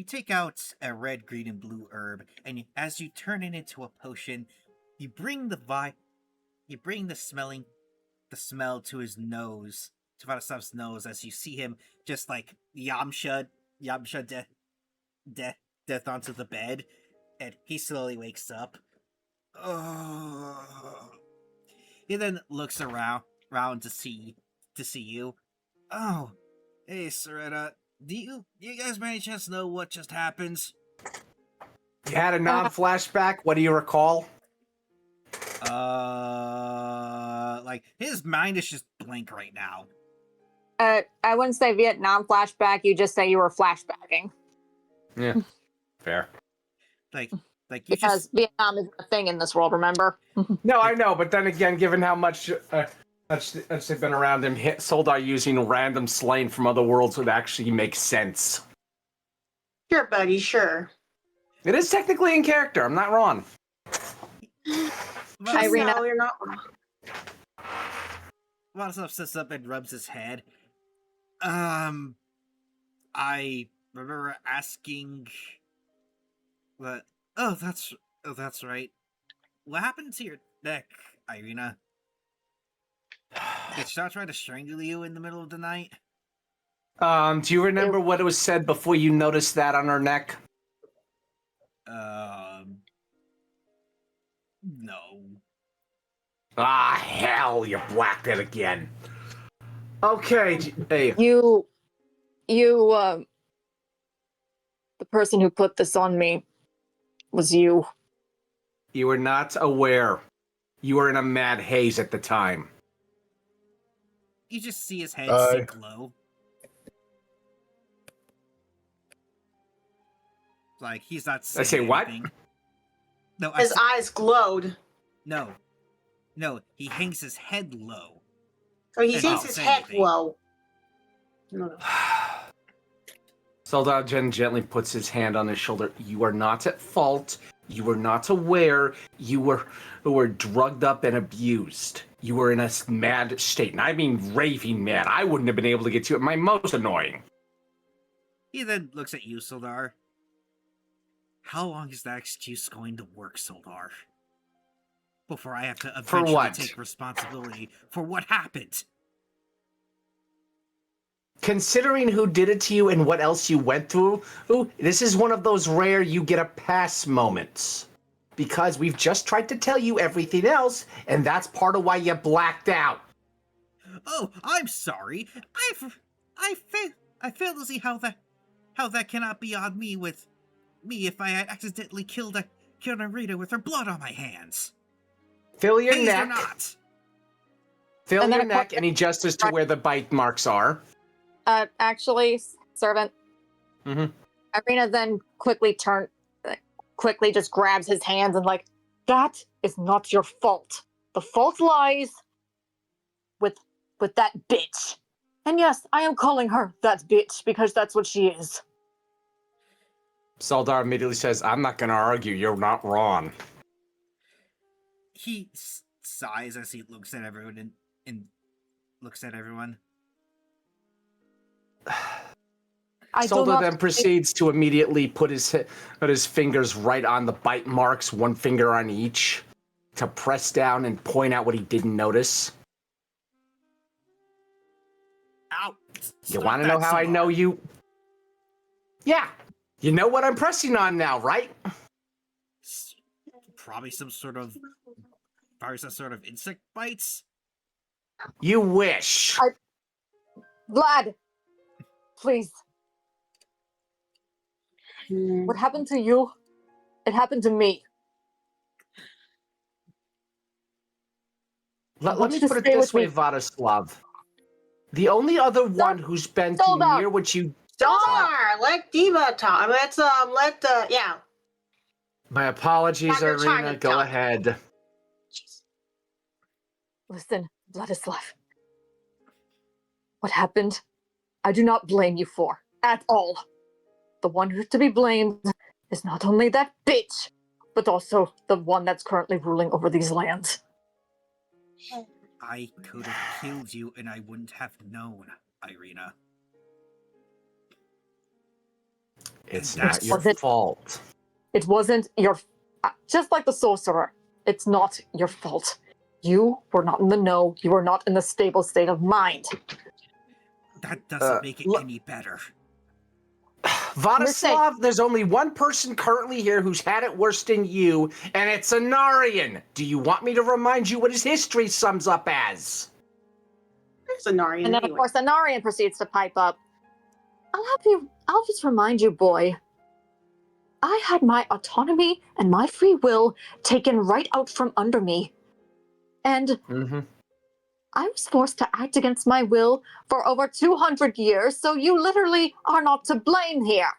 take out a red, green, and blue herb, and as you turn it into a potion, you bring the smell to his nose, to Vladislav's nose, as you see him just like Yamcha death onto the bed, and he slowly wakes up. Oh. He then looks around to see you. Oh, hey, Soretta, do you guys by any chance know what just happened? You had a non-flashback. What do you recall? Like his mind is just blank right now. I wouldn't say Vietnam flashback. You just say you were flashbacking Yeah, fair. Like you because just Vietnam isn't a thing in this world. Remember? No, I know, but then again, given how much they've been around him, Soldar using random slang from other worlds would actually make sense. Sure, buddy, sure. It is technically in character. I'm not wrong. Irina. No, you're not wrong. Vladislav sits up and rubs his head. I remember asking. But that's right. What happened to your neck, Irina? Did Strahd try to strangle you in the middle of the night? Do you remember what was said before you noticed that on her neck? No. Ah, hell, you blacked it again. Okay, hey. You, the person who put this on me was you. You were not aware. You were in a mad haze at the time. You just see his head sink low. Like he's not saying I say what? anything. No, His eyes glowed. No, he hangs his head low. Oh, he And sees not his say head anything. glow. No. Soldar gently puts his hand on his shoulder. You are not at fault. You were not aware. You were drugged up and abused. You were in a mad state. And I mean raving mad. I wouldn't have been able to get you at my most annoying. He then looks at you, Soldar. How long is that excuse going to work, Soldar? Before I have to eventually what? take responsibility for what happened. Considering who did it to you and what else you went through, this is one of those rare you get a pass moments. Because we've just tried to tell you everything else, and that's part of why you blacked out. Oh, I'm sorry. I fail to see how that cannot be on me if I had accidentally killed Irina with her blood on my hands. Fill your Hazed or neck. not. Fill And then your neck and adjust to where the bite marks are. Actually, servant. Mm-hmm. Irina then quickly just grabs his hands and like, that is not your fault. The fault lies with that bitch. And yes, I am calling her that bitch because that's what she is. Soldar immediately says, I'm not going to argue. You're not wrong. He sighs as he looks at everyone and looks at everyone. Soldar then proceeds to immediately put his fingers right on the bite marks, one finger on each, to press down and point out what he didn't notice. Ow! You want to know how I know you? Yeah. You know what I'm pressing on now, right? probably some sort of insect bites. You wish. Vlad, please. What happened to you? It happened to me. Let me put it this way, Vladislav. The only other one who's been near what you... Star, let Diva talk. Yeah. My apologies, Have your Irina. time to Go talk. ahead. Listen, Vladislav. What happened, I do not blame you for, at all. The one who's to be blamed is not only that bitch, but also the one that's currently ruling over these lands. I could have killed you and I wouldn't have known, Irina. It's And not your fault. It wasn't your... Just like the sorcerer, it's not your fault. You were not in the know. You were not in the stable state of mind. That doesn't make it any better. Vladislav, there's only one person currently here who's had it worse than you, and it's Anarian. Do you want me to remind you what his history sums up as? It's Anarian. And then, of course, Anarian proceeds to pipe up. I'll just remind you, boy. I had my autonomy and my free will taken right out from under me. And I was forced to act against my will for over 200 years, so you literally are not to blame here.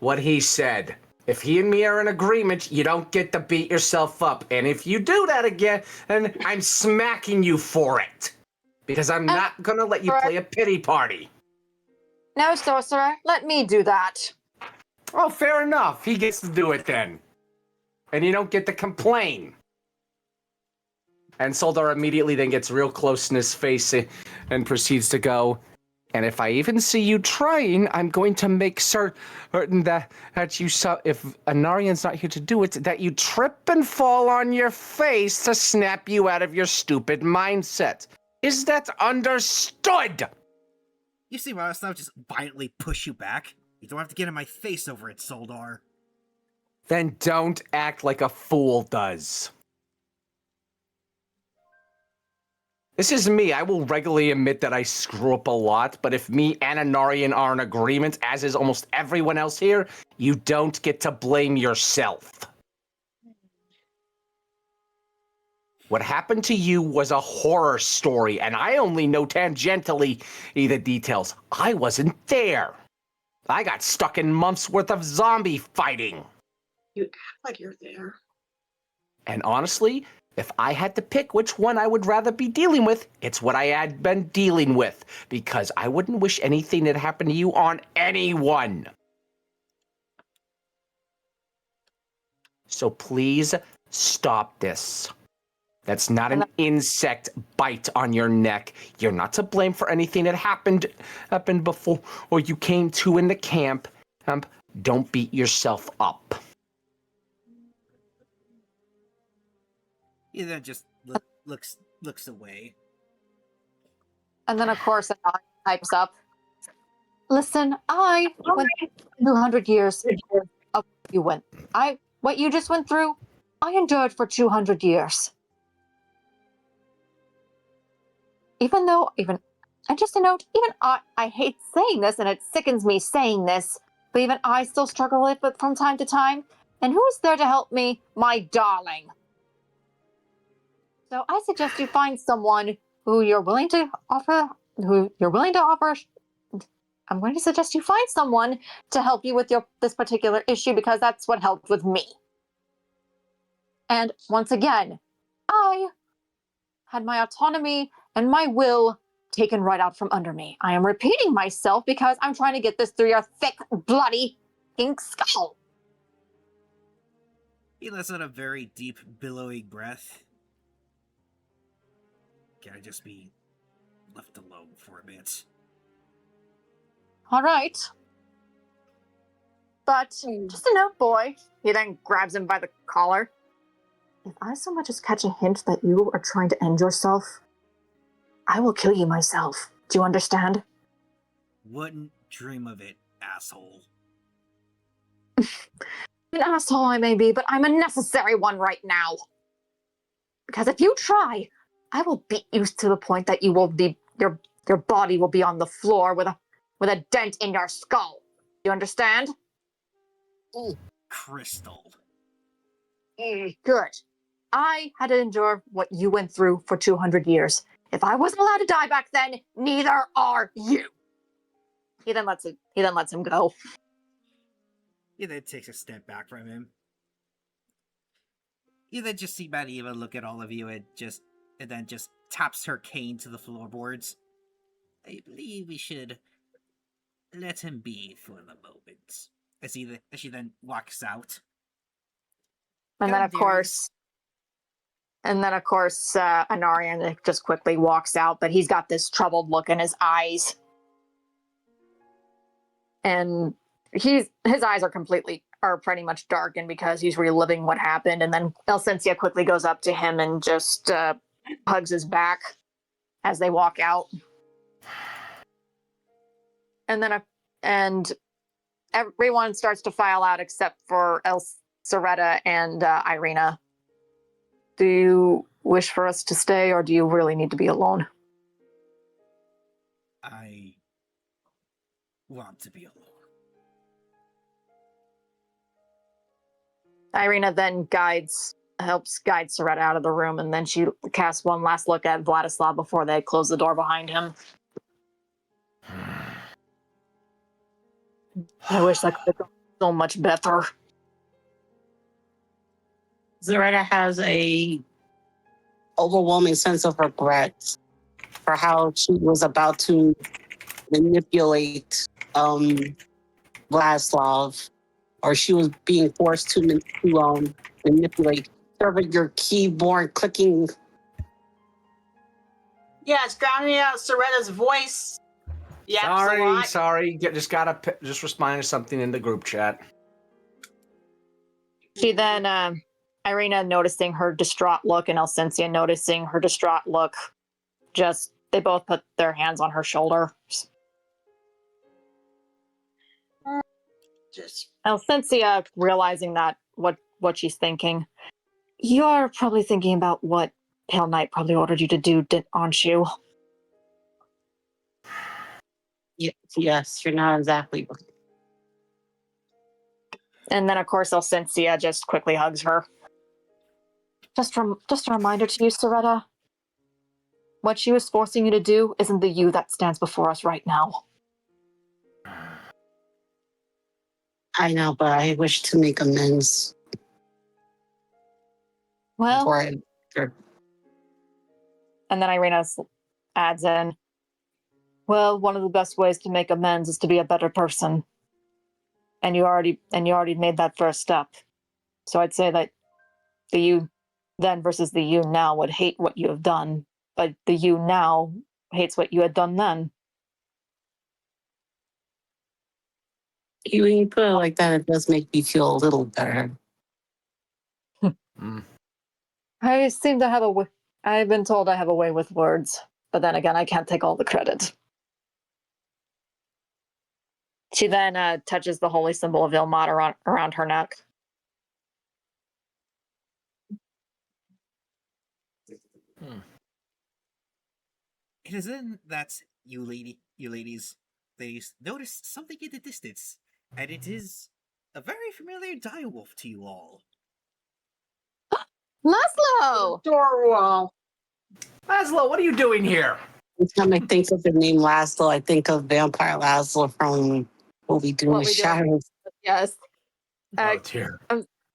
What he said. If he and me are in agreement, you don't get to beat yourself up. And if you do that again, then I'm smacking you for it. Because I'm not going to let you play a pity party. No, sorcerer, let me do that. Oh, fair enough. He gets to do it then. And you don't get to complain. And Soldar immediately then gets real close in his face and proceeds to go, and if I even see you trying, I'm going to make certain that you saw, if Anarian's not here to do it, that you trip and fall on your face to snap you out of your stupid mindset. Is that understood? You see, Vladislav just violently push you back. You don't have to get in my face over it, Soldar. Then don't act like a fool does. This is me. I will regularly admit that I screw up a lot, but if me and Anarian are in agreement, as is almost everyone else here, you don't get to blame yourself. What happened to you was a horror story, and I only know tangentially the details. I wasn't there. I got stuck in months' worth of zombie fighting. You act like you're there. And honestly, if I had to pick which one I would rather be dealing with, it's what I had been dealing with, because I wouldn't wish anything that happened to you on anyone. So please stop this. That's not an insect bite on your neck. You're not to blame for anything that happened before or you came to in the camp. Don't beat yourself up. He then just looks away. And then, of course, Anarian pipes up. Listen, I went 200 years of what you went. What you just went through, I endured for 200 years. And just a note, even I hate saying this and it sickens me saying this, but even I still struggle with it from time to time. And who is there to help me? My darling. So I suggest you find someone who you're willing to offer. I'm going to suggest you find someone to help you with this particular issue, because that's what helped with me. And once again, I had my autonomy and my will taken right out from under me. I am repeating myself because I'm trying to get this through your thick, bloody, ink skull. He lets out a very deep, billowing breath. Can I just be left alone for a bit? All right. But just a note, boy. He then grabs him by the collar. If I so much as catch a hint that you are trying to end yourself, I will kill you myself. Do you understand? Wouldn't dream of it, asshole. an asshole I may be, but I'm a necessary one right now. Because if you try, I will beat you to the point that you will be your body will be on the floor with a dent in your skull. You understand? Crystal. Good. I had to endure what you went through for 200 years. If I wasn't allowed to die back then, neither are you. He then lets him go. He then takes a step back from him. You then just see Madiva look at all of you and then just taps her cane to the floorboards. I believe we should let him be for the moment. As she then walks out. And then, of course, Anarian just quickly walks out, but he's got this troubled look in his eyes. And his eyes are pretty much darkened because he's reliving what happened. And then Elsensia quickly goes up to him and just hugs his back as they walk out. And everyone starts to file out except for Soretta and Irina. Do you wish for us to stay, or do you really need to be alone? I want to be alone. Irina then helps guide Soretta out of the room, and then she casts one last look at Vladislav before they close the door behind him. I wish that could have gone so much better. Zaretta has a overwhelming sense of regret for how she was about to manipulate Vladislav, or she was being forced to manipulate. Serving your keyboard clicking. Yeah, it's drowning out Soretta's voice. Yeah, Sorry. Just respond to something in the group chat. She then, Irina noticing her distraught look and Elsensia noticing her distraught look, they both put their hands on her shoulder. Elsensia realizing that what she's thinking. You're probably thinking about what Pale Knight probably ordered you to do, aren't you? Yes, you're not exactly. And then, of course, Elsensia just quickly hugs her. Just a reminder to you, Soretta. What she was forcing you to do isn't the you that stands before us right now. I know, but I wish to make amends. Well, Sure. And then Irina adds in, well, one of the best ways to make amends is to be a better person. And you already made that first step. So I'd say that the you then versus the you now would hate what you have done, but the you now hates what you had done then. When you put it like that, it does make me feel a little better. I seem to have I've been told I have a way with words, but then again, I can't take all the credit. She then touches the holy symbol of Ilmat around her neck. It is then that you ladies notice something in the distance, and it is a very familiar direwolf to you all. Laszlo! Door wall. Laszlo, what are you doing here? Each time I think of the name Laszlo, I think of Vampire Laszlo from What We Do in the Shadows. Yes. Oh, dear.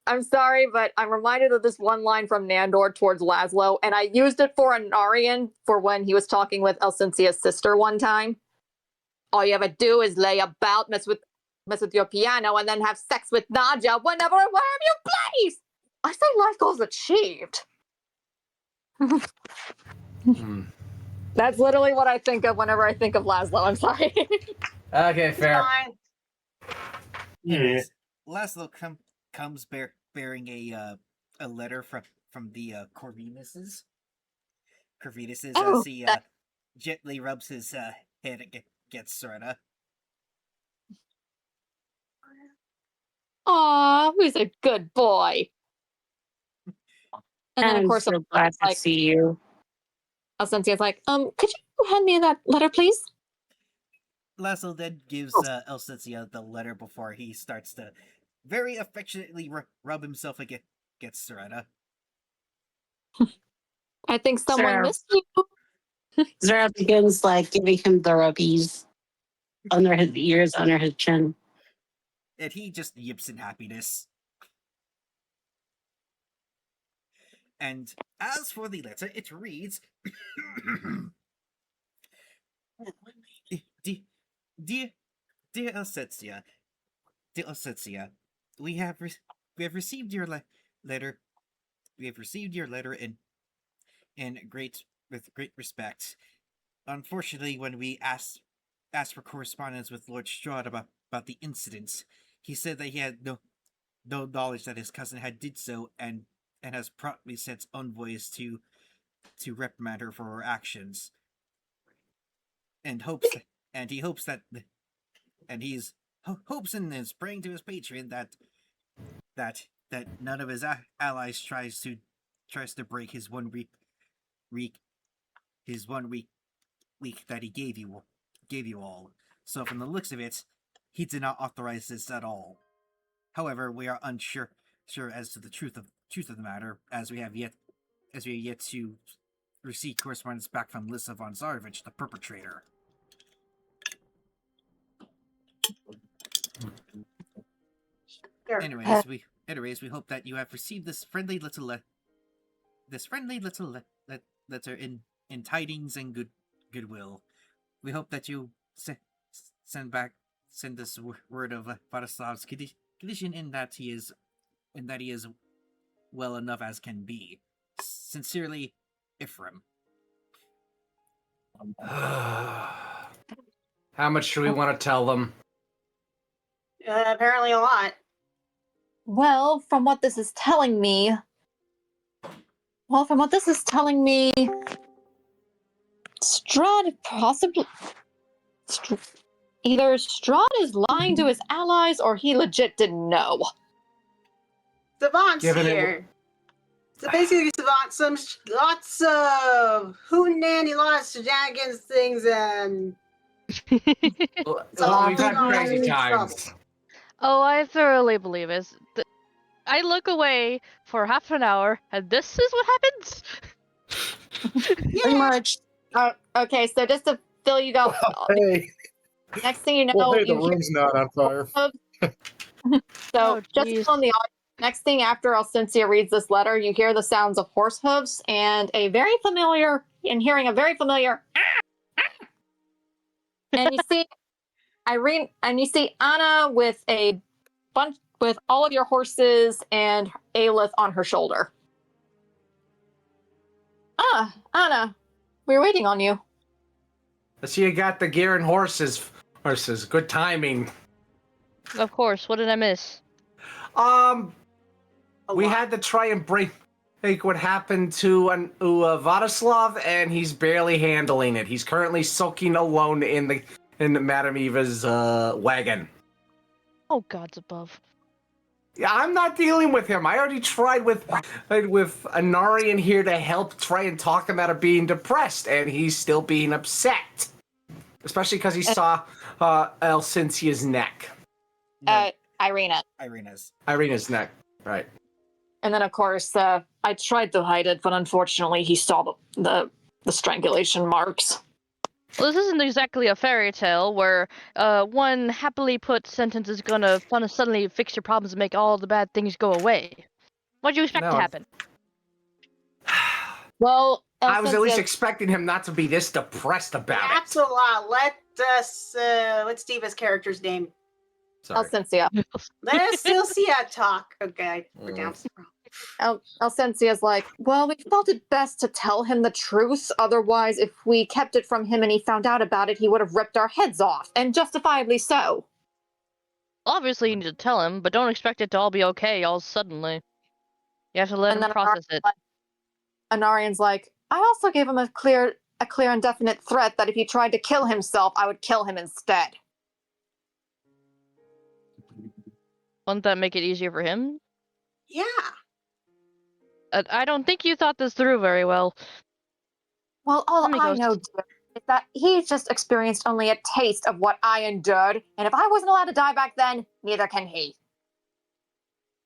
I'm sorry, but I'm reminded of this one line from Nandor towards Laszlo, and I used it for Anarian for when he was talking with Elsensia's sister one time. All you ever do is lay about, mess with your piano, and then have sex with Nadia whenever and wherever you please. I say life goals achieved. That's literally what I think of whenever I think of Laszlo. I'm sorry. Okay, fair. Yeah. Laszlo comes bearing a letter from the Corvinuses. Corvinuses, as he gently rubs his head against Soretta. Aw, he's a good boy. And then, of I'm course, so glad to like, see you. Alcensia's like, could you hand me that letter, please? Laszlo then gives Elsensia the letter before he starts to very affectionately rub himself against Serena. I think someone Sir. missed you. Zara begins like giving him the rubbies under his ears, under his chin. And he just yips in happiness. And as for the letter, it reads Dear Elsensia, we have received your letter. We have received your letter with great respect. Unfortunately, when we asked for correspondence with Lord Strahd about the incident, he said that he had no knowledge that his cousin had did so, and has promptly sent envoys to reprimand her for her actions, and he hopes that hopes and is praying to his patron that none of his allies tries to break his one week that he gave you all. So from the looks of it, he did not authorize this at all. However, we are unsure as to the truth of the matter, as we have yet to receive correspondence back from Lissa von Tsarevich, the perpetrator. Anyways, we hope that you have received this friendly little letter in tidings and goodwill. We hope that you send this word of Vladislav's condition in that he is well enough as can be. Sincerely, Ephraim. How much do we want to tell them? Apparently a lot. Well, from what this is telling me, Strahd possibly... Either Strahd is lying to his allies, or he legit didn't know. Savant's here. So basically, Savant, lots of hootenanny, lots of shenanigans things, and we've had crazy times. Oh, I thoroughly believe it. I look away for half an hour, and this is what happens? Pretty much. Okay, so just to fill you guys, Hey, next thing you know, well, hey, the you hear room's not on fire. So, just geez. on the audio, next thing after Alcensia reads this letter, you hear the sounds of horse hooves and hearing a very familiar and you see Irene, and you see Anna with with all of your horses and Aelith on her shoulder. Ah, Anna, we're waiting on you. I see you got the gear and horses. Good timing. Of course, what did I miss? We had to try and break what happened to Vladislav, and he's barely handling it. He's currently soaking alone in Madame Eva's wagon. Oh, gods above. Yeah, I'm not dealing with him. I already tried with Anarian here to help try and talk him out of being depressed, and he's still being upset. Especially because he saw Elsensia's neck. Irina's neck, right. And then, of course, I tried to hide it, but unfortunately he saw the strangulation marks. Well, this isn't exactly a fairy tale where one happily put sentence is gonna suddenly fix your problems and make all the bad things go away. What do you expect to happen? Well, I was at least expecting him not to be this depressed about it. That's a lot. What's Diva's character's name? Alcensia. Let Alcensia talk. Okay, I pronounced it wrong. Alcencia's like, well, we felt it best to tell him the truth. Otherwise, if we kept it from him and he found out about it, he would have ripped our heads off, and justifiably so. Obviously, you need to tell him, but don't expect it to all be okay all suddenly. You have to let him process it. Anarian's like, I also gave him a clear and definite threat that if he tried to kill himself, I would kill him instead. Wouldn't that make it easier for him? Yeah. I don't think you thought this through very well. Well, all Let me I go know, dear, is that he just experienced only a taste of what I endured, and if I wasn't allowed to die back then, neither can he.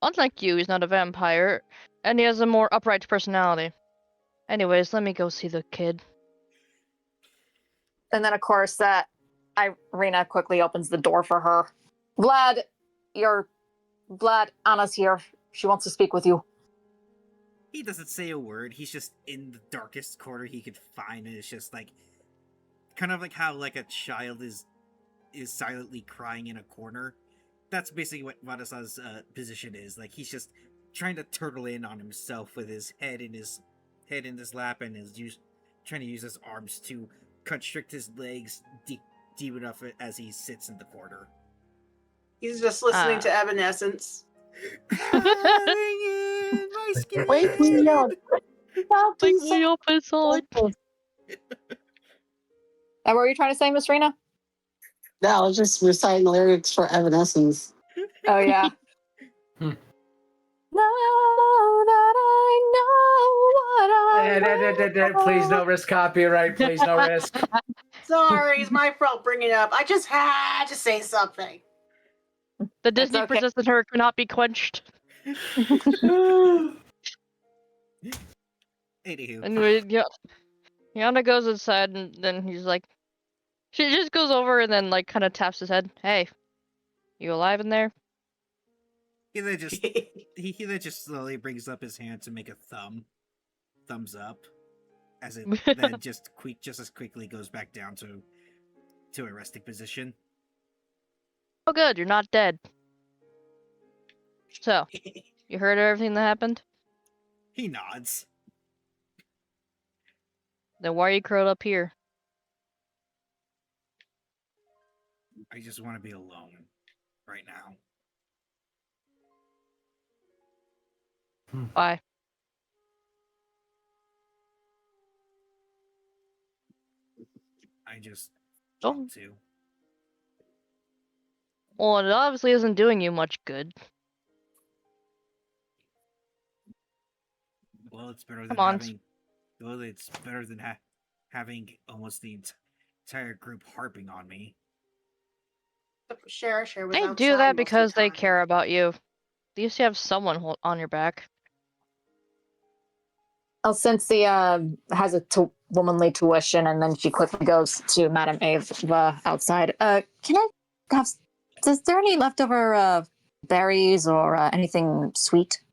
Unlike you, he's not a vampire, and he has a more upright personality. Anyways, let me go see the kid. And then, of course, Irina quickly opens the door for her. Vlad, Anna's here. She wants to speak with you. He doesn't say a word. He's just in the darkest corner he could find, and it's just like, kind of like how like a child is silently crying in a corner. That's basically what Vladislav's position is. Like, he's just trying to turtle in on himself with his head in his lap, and trying to use his arms to constrict his legs deep enough as he sits in the corner. He's just listening to Evanescence. Wake me up. Wake me up inside. And what were you trying to say, Miss Rena? No, I was just reciting the lyrics for Evanescence. Oh, yeah. Now that I know what I Please no risk copyright. Please no risk. Sorry, it's my fault bringing it up. I just had to say something. The Disney okay. princess in her cannot be quenched. Anywho. Anyway, Yana goes inside, and then he's like, she just goes over and then like kind of taps his head. Hey, you alive in there? He then just slowly brings up his hand to make a thumbs up, as it then just as quickly goes back down to a resting position. Oh, good, you're not dead. So, you heard everything that happened? He nods. Then why are you curled up here? I just want to be alone right now. Why? I just Oh. want to. Well, it obviously isn't doing you much good. Well, it's better than Come on. having. Well, it's better than having almost the entire group harping on me. Cher was They outside do most that of the because they time. care about you. At least you have someone on your back. Cynthia has a womanly tuition, and then she quickly goes to Madame Ava outside. Can I have? Is there any leftover berries or anything sweet?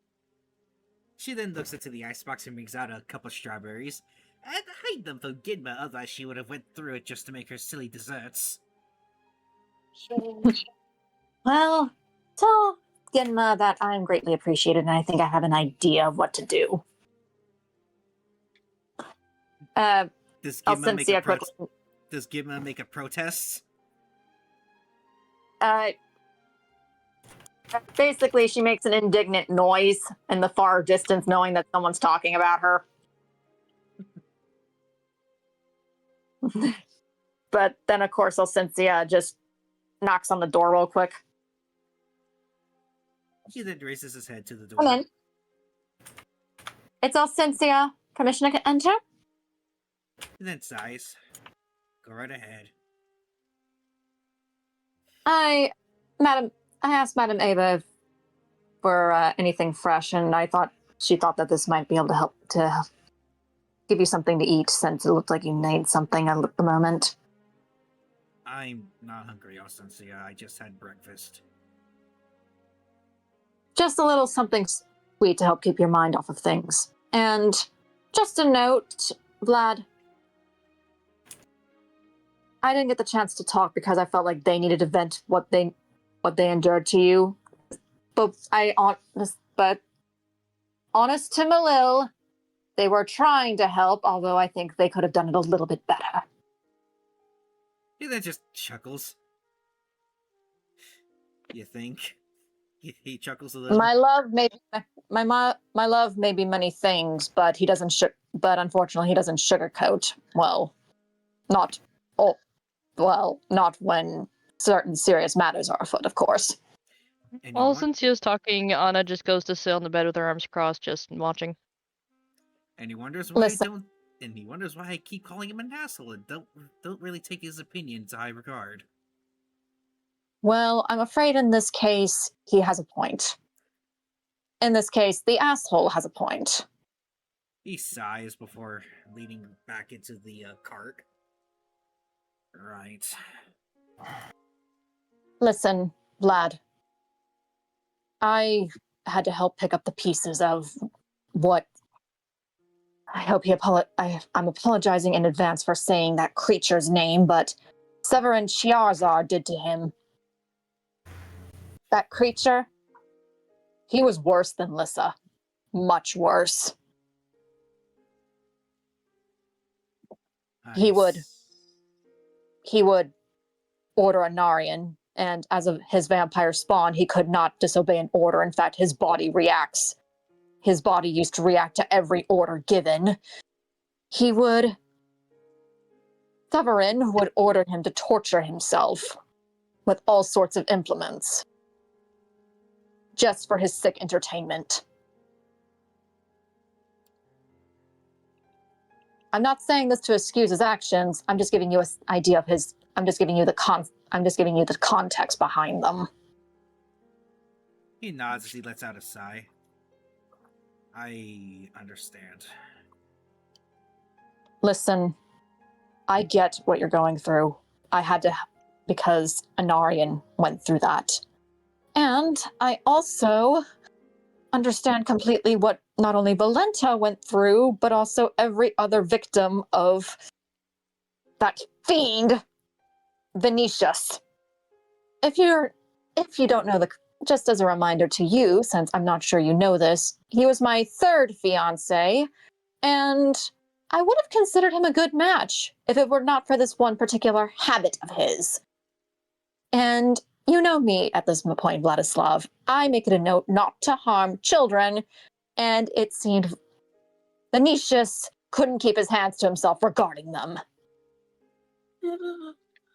She then looks into the icebox and brings out a couple strawberries. I'd hide them for Gidma, otherwise she would have went through it just to make her silly desserts. Well, tell Genma that I'm greatly appreciated, and I think I have an idea of what to do. Does Gidma make a Cynthia quickly. Does Gidma make a protest? Basically, she makes an indignant noise in the far distance, knowing that someone's talking about her. But then, of course, Cynthia just knocks on the door real quick. He then raises his head to the door. Come in. It's Cynthia. Permission to enter? And then sighs. Go right ahead. I asked Madame Ava for anything fresh, and she thought that this might be able to help to give you something to eat, since it looked like you need something at the moment. I'm not hungry, Ostensia. I just had breakfast. Just a little something sweet to help keep your mind off of things. And just a note, Vlad, I didn't get the chance to talk because I felt like they needed to vent what they endured to you. But honest to Malil, they were trying to help, although I think they could have done it a little bit better. He then just chuckles. You think? He chuckles a little. My love may be many things, but he doesn't. But unfortunately, he doesn't sugarcoat. Not when certain serious matters are afoot, of course. Well, since he was talking, Anna just goes to sit on the bed with her arms crossed, just watching. And he wonders why Listen. I don't. And he wonders why I keep calling him an asshole and don't really take his opinion to high regard. Well, I'm afraid in this case, he has a point. In this case, the asshole has a point. He sighs before leaning back into the cart. Right. Listen, Vlad. I had to help pick up the pieces of what I hope I'm apologizing in advance for saying that creature's name, but Severin Chiarzar did to him. That creature, he was worse than Lissa. Much worse. He would order Anarian, and as of his vampire spawn, he could not disobey an order. In fact, his body reacts. His body used to react to every order given. Severin would order him to torture himself with all sorts of implements, just for his sick entertainment. I'm not saying this to excuse his actions. I'm just giving you an idea of his. I'm just giving you the context behind them. He nods as he lets out a sigh. I understand. Listen, I get what you're going through. I had to, because Anarian went through that. And I also understand completely what not only Valenta went through, but also every other victim of that fiend, Venetius. If you don't know just as a reminder to you, since I'm not sure you know this, he was my third fiancé, and I would have considered him a good match if it were not for this one particular habit of his. And you know me at this point, Vladislav. I make it a note not to harm children, and it seemed Venetius couldn't keep his hands to himself regarding them.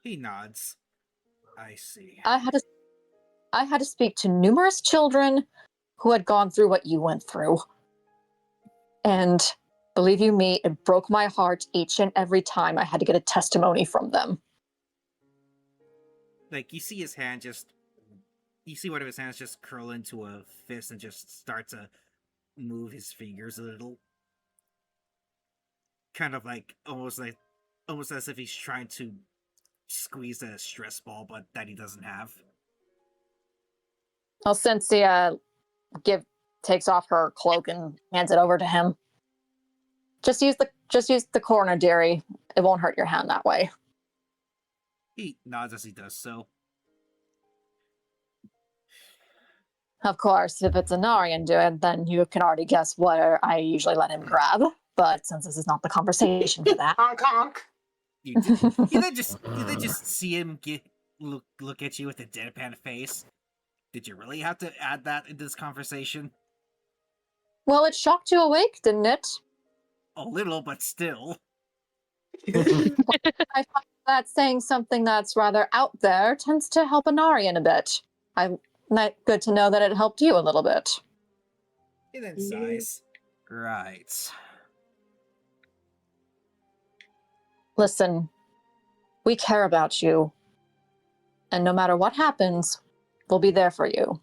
He nods. I see. I had to speak to numerous children who had gone through what you went through. And believe you me, it broke my heart each and every time I had to get a testimony from them. Like, you see his hand just... You see one of his hands just curl into a fist and just start to move his fingers a little. Kind of like, almost as if he's trying to squeeze a stress ball, but that he doesn't have. Alcencia takes off her cloak and hands it over to him. Just use the corner, dearie. It won't hurt your hand that way. He nods as he does so. Of course, if it's Anarian doing, then you can already guess what I usually let him grab. But since this is not the conversation for that, Honk honk. You then just see him look at you with a deadpan face. Did you really have to add that into this conversation? well, it shocked you awake, didn't it? A little, but still. I find that saying something that's rather out there tends to help Anarian a bit. Good to know that it helped you a little bit. He then sighs. Right. Listen, we care about you. And no matter what happens, we'll be there for you.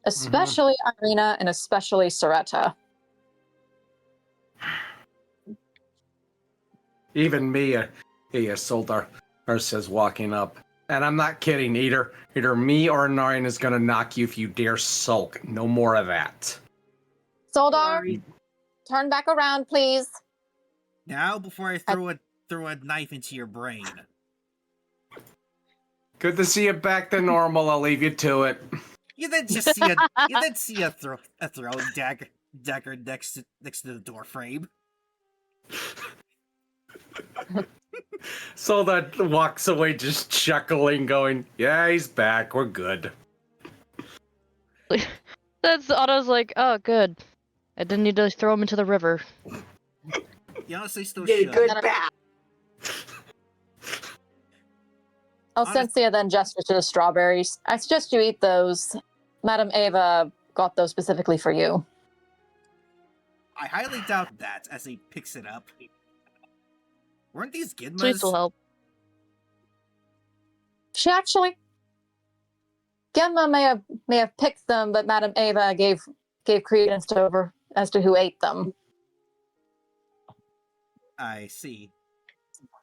Especially Irina and especially Soretta. Even me, Soldar says walking up. And I'm not kidding, either me or Narian is gonna knock you if you dare sulk. No more of that. Soldar, turn back around, please. Now, before I throw a knife into your brain. Good to see you back to normal. I'll leave you to it. You then see a throwing dagger next to the door frame. Soldar walks away just chuckling, going, yeah, he's back. We're good. That's Otto's like, oh, good. I didn't need to throw him into the river. You honestly still Get a should. good bath. Alcencia then gestures to the strawberries. I suggest you eat those. Madam Ava got those specifically for you. I highly doubt that as he picks it up. Weren't these Sweets will Gidmas? help. She actually, Gemma may have picked them, but Madam Ava gave credence to as to who ate them. I see.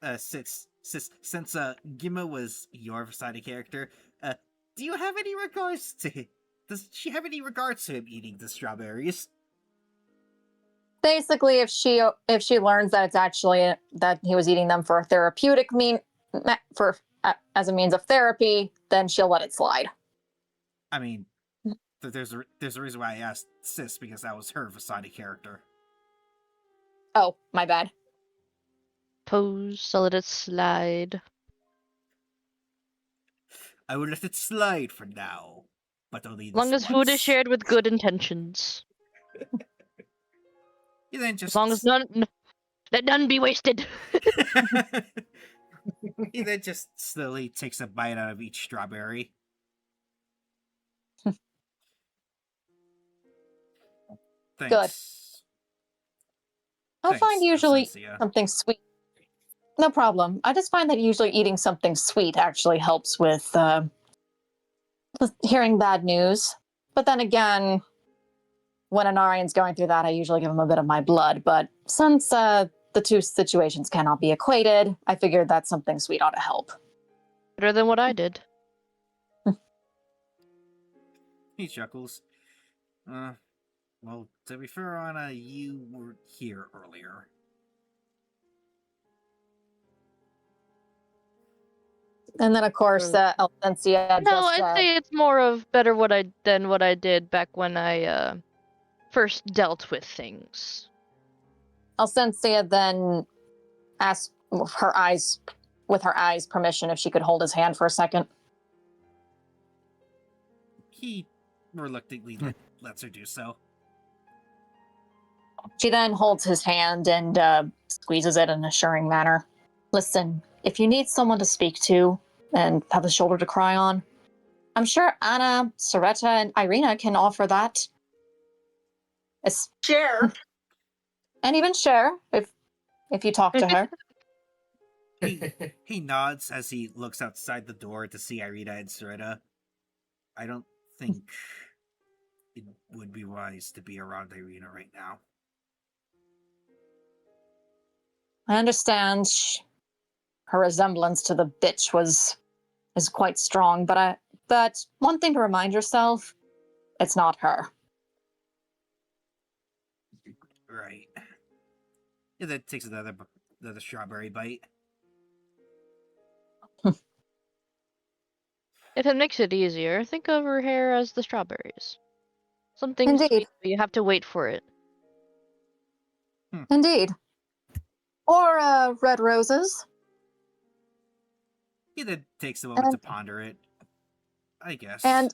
Since Gimma was your Versailles character, do you have any regards to? Does she have any regards to him eating the strawberries? Basically, if she learns that it's actually that he was eating them for a therapeutic as a means of therapy, then she'll let it slide. I mean, there's a reason why I asked Sis, because that was her Versailles character. Oh, my bad. Pose, so let it slide. I will let it slide for now, but only As long as food is shared with good intentions. You then just As long as let none be wasted. He then just slowly takes a bite out of each strawberry. Thanks. I Thanks, find usually Alcencia. something sweet. No problem. I just find that usually eating something sweet actually helps with hearing bad news. But then again, when an Arian's going through that, I usually give him a bit of my blood. But since the two situations cannot be equated, I figured that something sweet ought to help. Better than what I did. He chuckles. Well, to be fair, Anna, you were here earlier. And then, of course, Alcencia No, just... I'd say it's more of better than what I did back when I first dealt with things. Alcencia then asked with her eyes permission if she could hold his hand for a second. He reluctantly lets her do so. She then holds his hand and squeezes it in an assuring manner. Listen, if you need someone to speak to and have a shoulder to cry on, I'm sure Anna, Soretta, and Irina can offer that. Cher. And even Cher, if you talk to her. He nods as he looks outside the door to see Irina and Soretta. I don't think it would be wise to be around Irina right now. I understand her resemblance to the bitch is quite strong, but one thing to remind yourself, it's not her. Right. And then takes another strawberry bite. If it makes it easier, think of her hair as the strawberries. Something Indeed. sweet, but you have to wait for it. Indeed. Or red roses. He then takes a moment to ponder it. I guess. And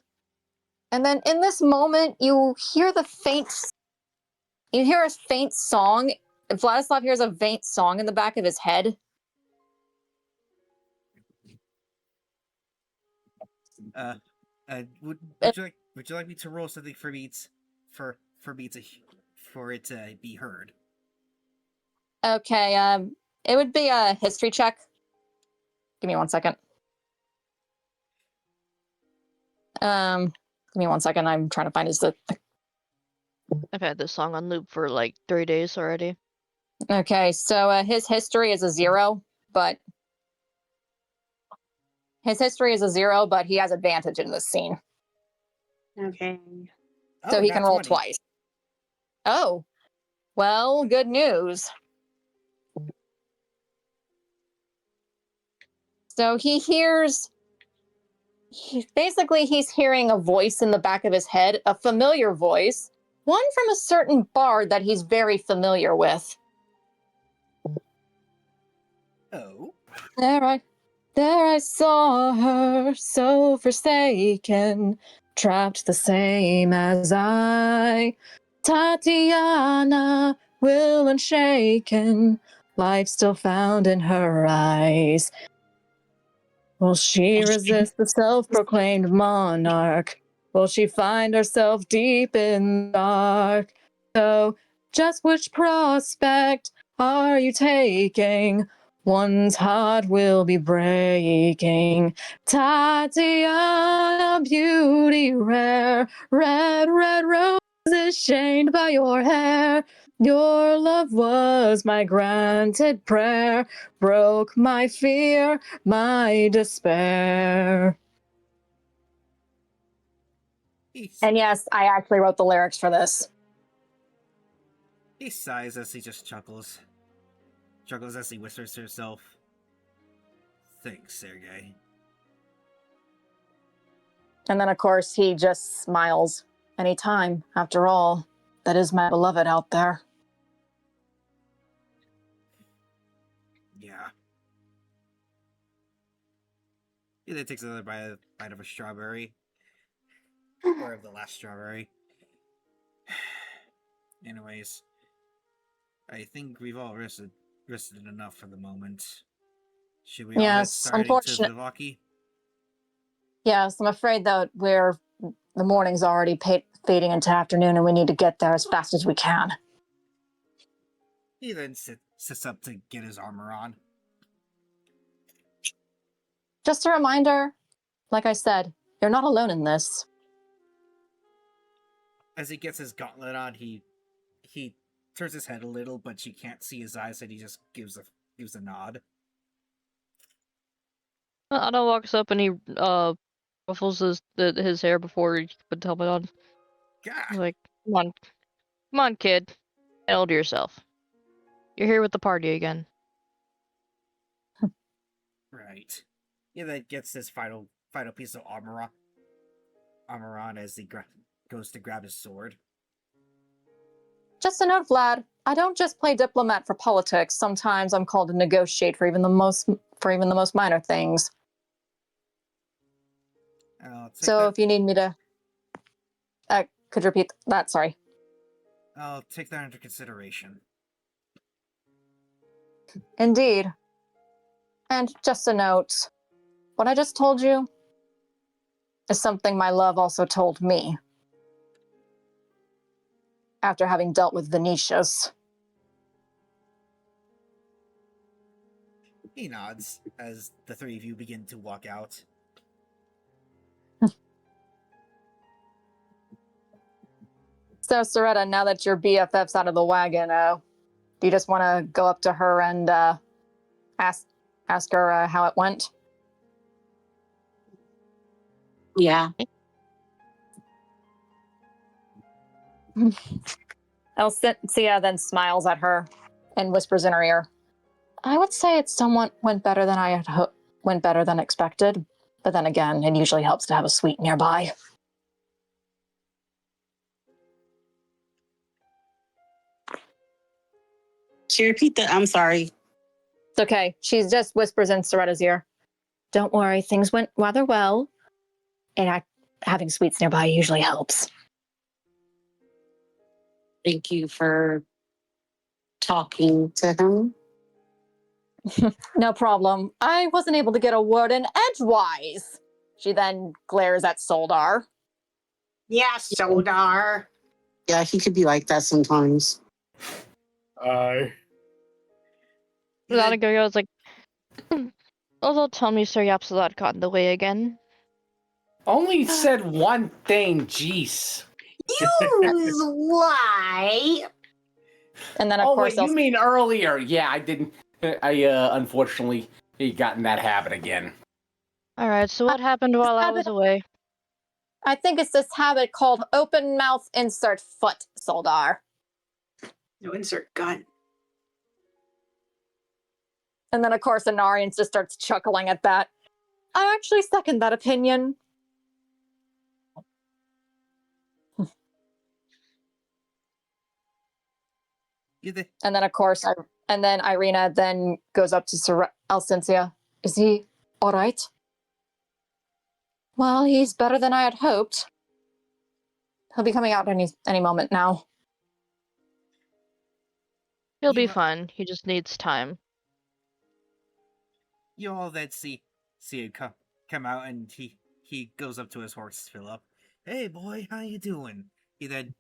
then in this moment, you hear a faint song. Vladislav hears a faint song in the back of his head. Would you like me to roll something for it to be heard? Okay, it would be a history check. Give me 1 second. Give me 1 second. I'm trying to find his. I've had this song on loop for like 3 days already. Okay, so his history is a 0, but he has advantage in this scene. Okay. So he can roll 20. twice. Oh, well, good news. So he's hearing a voice in the back of his head, a familiar voice, one from a certain bard that he's very familiar with. Oh. There I saw her, so forsaken, trapped the same as I. Tatiana, will unshaken, life still found in her eyes. Will she resist the self-proclaimed monarch? Will she find herself deep in the dark? So, just which prospect are you taking? One's heart will be breaking. Tatiana, beauty rare, red, red roses shamed by your hair. Your love was my granted prayer, broke my fear, my despair. And yes, I actually wrote the lyrics for this. He sighs as he just chuckles. Chuckles as he whispers to himself, "Thanks, Sergei." And then, of course, he just smiles. Any time, after all, that is my beloved out there. Yeah. He then takes another bite of a strawberry. Or of the last strawberry. Anyways, I think we've all rested enough for the moment. Should we all head Yes, starting to unfortunate. Vivaki? Yes, I'm afraid that the morning's already fading into afternoon, and we need to get there as fast as we can. He then sits up to get his armor on. Just a reminder, like I said, you're not alone in this. As he gets his gauntlet on, he turns his head a little, but you can't see his eyes, and he just gives a nod. Otto walks up and he ruffles his hair before he put the helmet on. He's God. like, come on, kid, handle to yourself. You're here with the party again. Right. He then gets this final piece of armor on as he goes to grab his sword. Just a note, Vlad, I don't just play diplomat for politics. Sometimes I'm called to negotiate for even the most minor things. So if you need me to... could you repeat that? Sorry. I'll take that into consideration. Indeed. And just a note, what I just told you is something my love also told me. After having dealt with Venetius. He nods as the three of you begin to walk out. So, Soretta, now that your BFF's out of the wagon, do you just want to go up to her and ask her how it went? Yeah. Elsensia then smiles at her and whispers in her ear, I would say it somewhat went better than I had went better than expected. But then again, it usually helps to have a sweet nearby. Can you repeat that? I'm sorry. It's okay. She just whispers in Soretta's ear. Don't worry, things went rather well. And having sweets nearby usually helps. Thank you for talking to him. No problem. I wasn't able to get a word in edgewise. She then glares at Soldar. Yeah, Soldar. Yeah, he could be like that sometimes. Vladislav goes like, although tell me Sir Yapsalat got in the way again. Only said one thing, jeez. You lie. And then, of course, wait, you mean earlier? Yeah, I didn't. I unfortunately got in that habit again. Alright, so what happened while I was away? I think it's this habit called open mouth insert foot, Soldar. No, insert gun. And then, of course, Anarian just starts chuckling at that. I actually second that opinion. And then, of course, Irina then goes up to Elsensia. Is he all right? Well, he's better than I had hoped. He'll be coming out any moment now. He'll be fine. He just needs time. You all then see see him come out, and he goes up to his horse, Philip. Hey, boy, how you doing? He then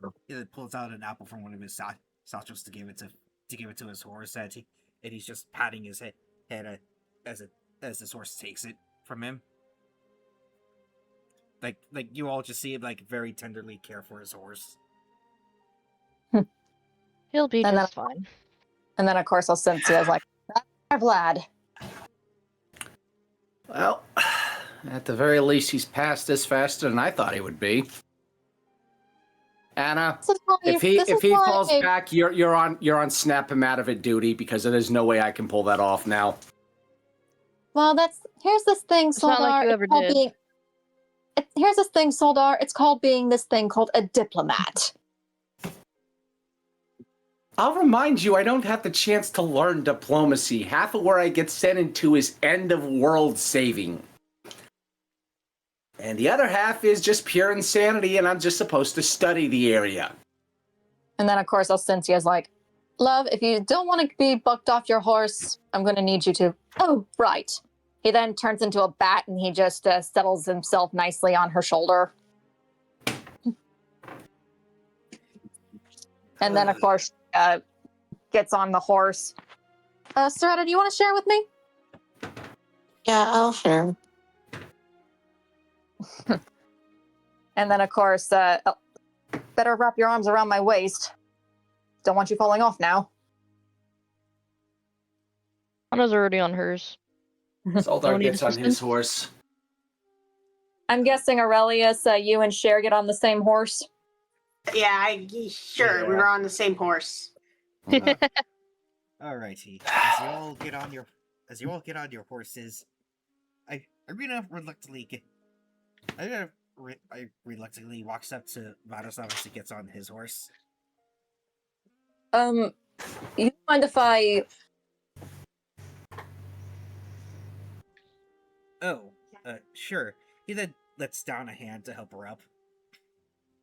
pulls out an apple from one of his satchels to give it to his horse, and he's just patting his head as his horse takes it from him. Like you all just see him like very tenderly care for his horse. He'll be And just fine. And then, of course, Alcincia's like, "That's our Vlad." Well, at the very least, he's passed this faster than I thought he would be. Anna, if he falls back, you're on snap him out of it duty, because there's no way I can pull that off now. Well, here's this thing, It's not like Soldar. you ever did. Here's this thing, Soldar. It's called being this thing called a diplomat. I'll remind you, I don't have the chance to learn diplomacy. Half of where I get sent into is end of world saving. And the other half is just pure insanity, and I'm just supposed to study the area. And then, of course, Alcincia's like, "Love, if you don't want to be bucked off your horse, I'm going to need you to..." Oh, right. He then turns into a bat, and he just settles himself nicely on her shoulder. And then, of course, gets on the horse. Strahd, do you want to share with me? Yeah, I'll share. And then, of course, better wrap your arms around my waist. Don't want you falling off now. Anna's already on hers. Soldar need gets on his assistance? horse. I'm guessing, Aurelius, you and Cher get on the same horse. Yeah, sure, we were on the same horse. Alrighty. As you all get on your horses, I reluctantly walks up to Vladislav as he gets on his horse. You mind if I... Oh, sure. He then lets down a hand to help her up.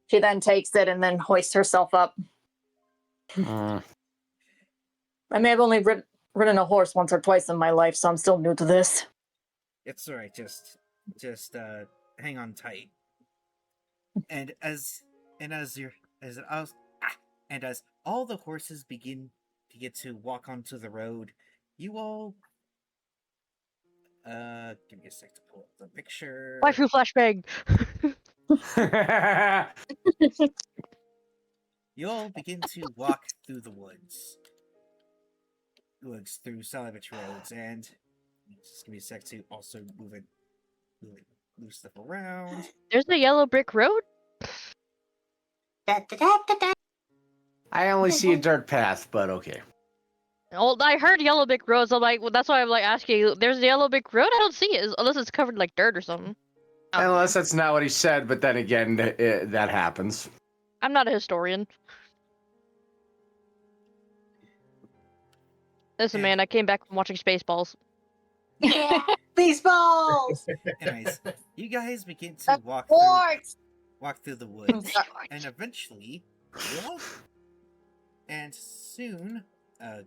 She then takes it and then hoists herself up. I may have only ridden a horse once or twice in my life, so I'm still new to this. It's alright, just hang on tight. And as all the horses begin to walk onto the road, you all give me a sec to pull up the picture. Waifu flashbang. You all begin to walk through the woods. Through salvage roads, and just give me a sec to also move stuff around. There's the yellow brick road. I only see a dirt path, but okay. Oh, I heard yellow brick roads. I'm like, well, that's why I'm like asking you. There's the yellow brick road. I don't see it unless it's covered in, like dirt or something. Unless that's not what he said, but then again, that happens. I'm not a historian. Listen, man, I came back from watching Spaceballs. Yeah, baseballs. Anyways, you guys begin to walk through the woods, and eventually, and soon,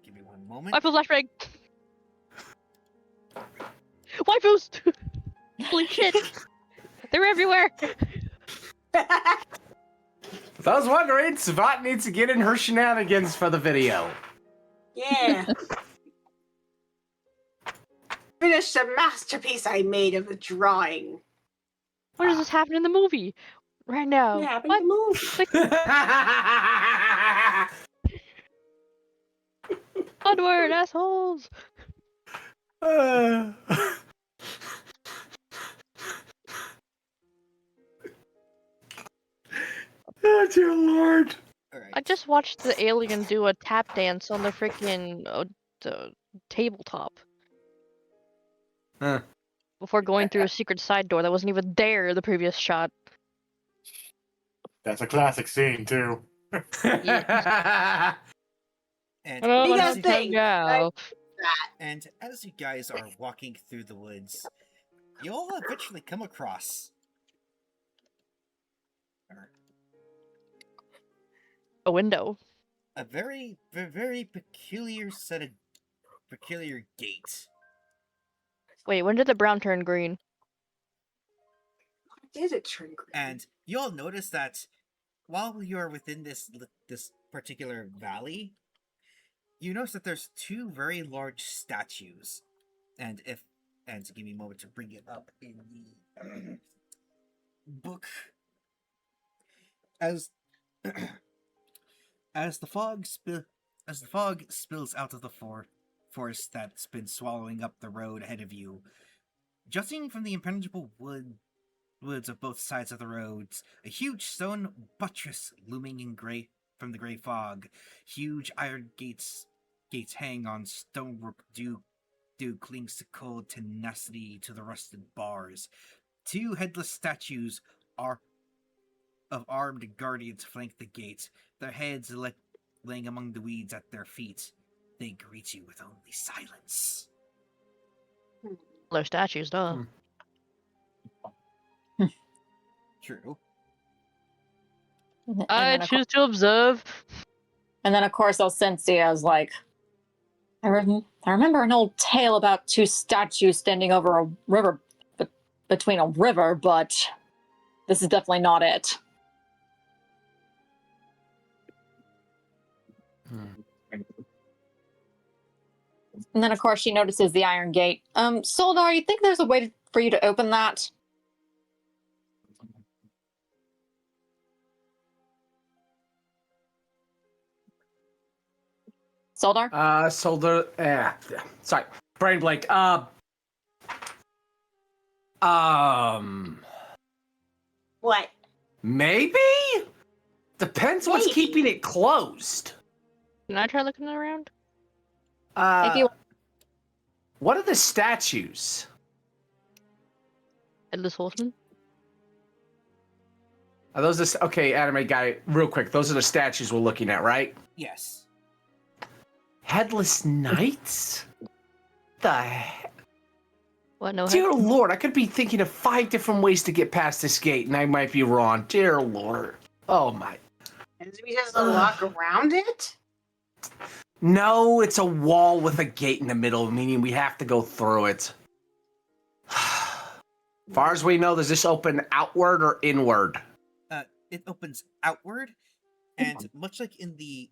give me one moment. Waifu flashbang. Waifus! Holy shit! They're everywhere! If I was wondering, Savat needs to get in her shenanigans for the video. Yeah. Finished a masterpiece I made of a drawing. What does this happen in the movie? Right now. What happened in the movie? Onward, assholes! Oh, dear Lord. Alright. I just watched the alien do a tap dance on the freaking the tabletop. Huh. Before going through a secret side door that wasn't even there in the previous shot. That's a classic scene, too. And Oh, You let's gotta think, go. and as you guys are walking through the woods, you all eventually come across A window. a very, very peculiar gate. Wait, when did the brown turn green? Did it turn green? And you'll notice that while you're within this particular valley, you notice that there's two very large statues. And give me a moment to bring it up in the book. As as the fog spills out of the forest that's been swallowing up the road ahead of you, jutting from the impenetrable woods of both sides of the roads, a huge stone buttress looming in gray from the gray fog. Huge iron gates hang on stonework. Dew clings to cold tenacity to the rusted bars. Two headless statues of armed guardians flank the gate, their heads laying among the weeds at their feet. They greet you with only silence. They're statues, duh. True. I choose to observe. And then, of course, Alcencia is like, I remember an old tale about two statues standing over a river, between a river, but this is definitely not it. And then, of course, she notices the iron gate. Soldar, you think there's a way for you to open that? Soldar? Sorry, brain blank. What? Maybe? Depends what's Maybe. keeping it closed. Can I try looking around? If you What are the statues? Headless horseman? Are those okay, anime guy, real quick, those are the statues we're looking at, right? Yes. Headless Knights? The heck? What, no Dear head? Lord, I could be thinking of 5 different ways to get past this gate, and I might be wrong. Dear Lord. Oh my. And we just walk around it? No, it's a wall with a gate in the middle, meaning we have to go through it. Far as we know, does this open outward or inward? It opens outward, and much like in the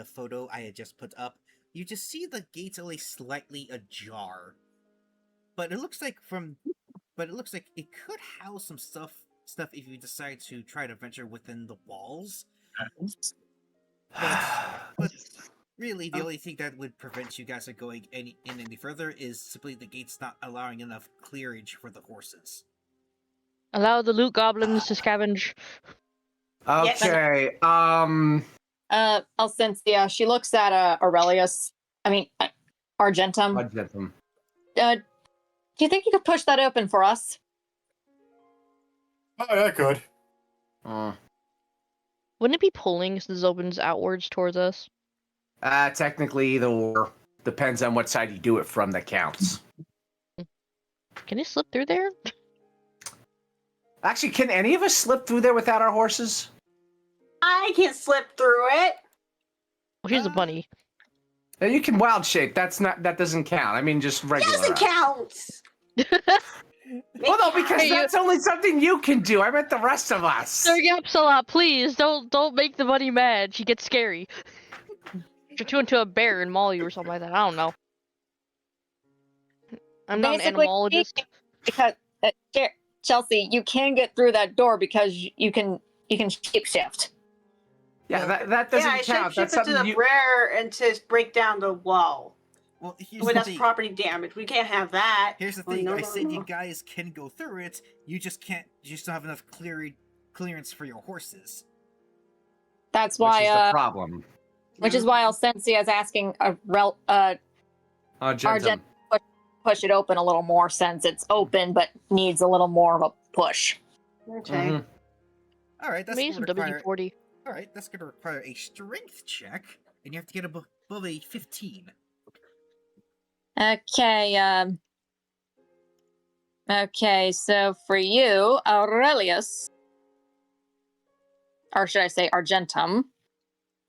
photo I had just put up, you just see the gates only slightly ajar. But it looks like it could house some stuff if you decide to try to venture within the walls. But really, the only thing that would prevent you guys from going any further is simply the gates not allowing enough clearage for the horses. Allow the loot goblins to scavenge. Okay, Alcencia, she looks at Aurelius. Argentum. Argentum. Do you think you could push that open for us? Oh, yeah, good. Wouldn't it be pulling so this opens outwards towards us? Technically, either or. Depends on what side you do it from that counts. Can you slip through there? Actually, can any of us slip through there without our horses? I can't slip through it. Well, she's a bunny. Yeah, you can wild shape. That doesn't count. I mean, just regular. Doesn't count. Well, no, because that's only something you can do. I meant the rest of us. Sir Yapsalot, please don't make the bunny mad. She gets scary. She'll turn into a bear and maul you or something like that. I don't know. I'm not an animalologist. Because Chelsea, you can get through that door because you can shapeshift. Yeah, that doesn't I count. shift That's into the something you. rare and to break down the wall. Well, here's Well, the that's thing. property damage. We can't have that. Here's the Oh, thing. no, I no, said you no. guys can go through it. You just can't. You just don't have enough clearance for your horses. That's Which is the why problem. which is why Alcencia is asking Argentum. push it open a little more since it's open but needs a little more of a push. Okay. Mhm. All right, that's Maybe gonna some require. WD-40. All right, that's gonna require a strength check, and you have to get above a 15. Okay, okay, so for you, Aurelius, or should I say Argentum,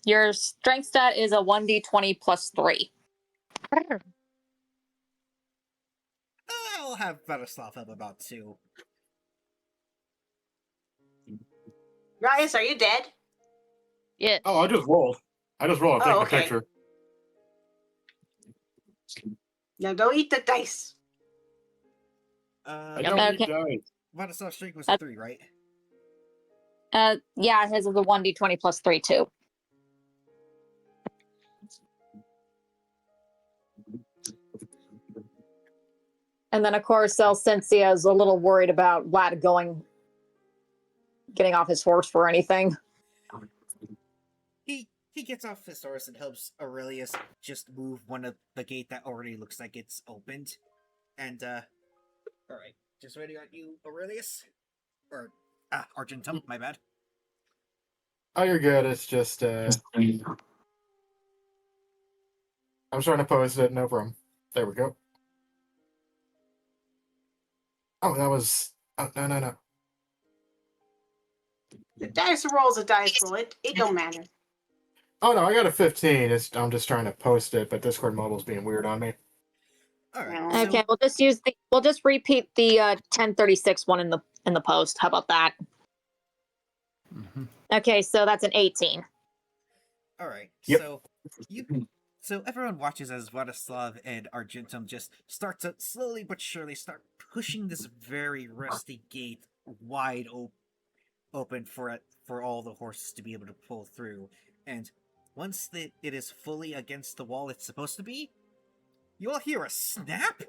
your strength stat is a 1d20 plus 3. I'll have Vladislav help about too. Rias, are you dead? Yeah. Oh, I just rolled. I'm taking a okay. picture. No, don't eat the dice. I Yep. don't Okay. need dice. Vladislav's strength was 3, right? Yeah, his is a 1d20 plus 3 too. And then, of course, Celestia is a little worried about Vlad getting off his horse for anything. He gets off his horse and helps Aurelius just move one of the gate that already looks like it's opened. And, alright. Just waiting on you, Aurelius? Or, Argentum, my bad. Oh, you're good. It's just, I'm trying to post it. No problem. There we go. Oh, that was... Oh, no. The dice roll's a dice roll. It don't matter. Oh, no, I got a 15. I'm just trying to post it, but Discord Mobile's being weird on me. Alright, Okay, we'll just repeat the 1036 one in the post. How about that? Mhm. Okay, so that's an 18. Alright, Yep. So everyone watches as Vladislav and Argentum just start to slowly but surely start pushing this very rusty gate wide open for all the horses to be able to pull through. And once it is fully against the wall it's supposed to be, you all hear a snap,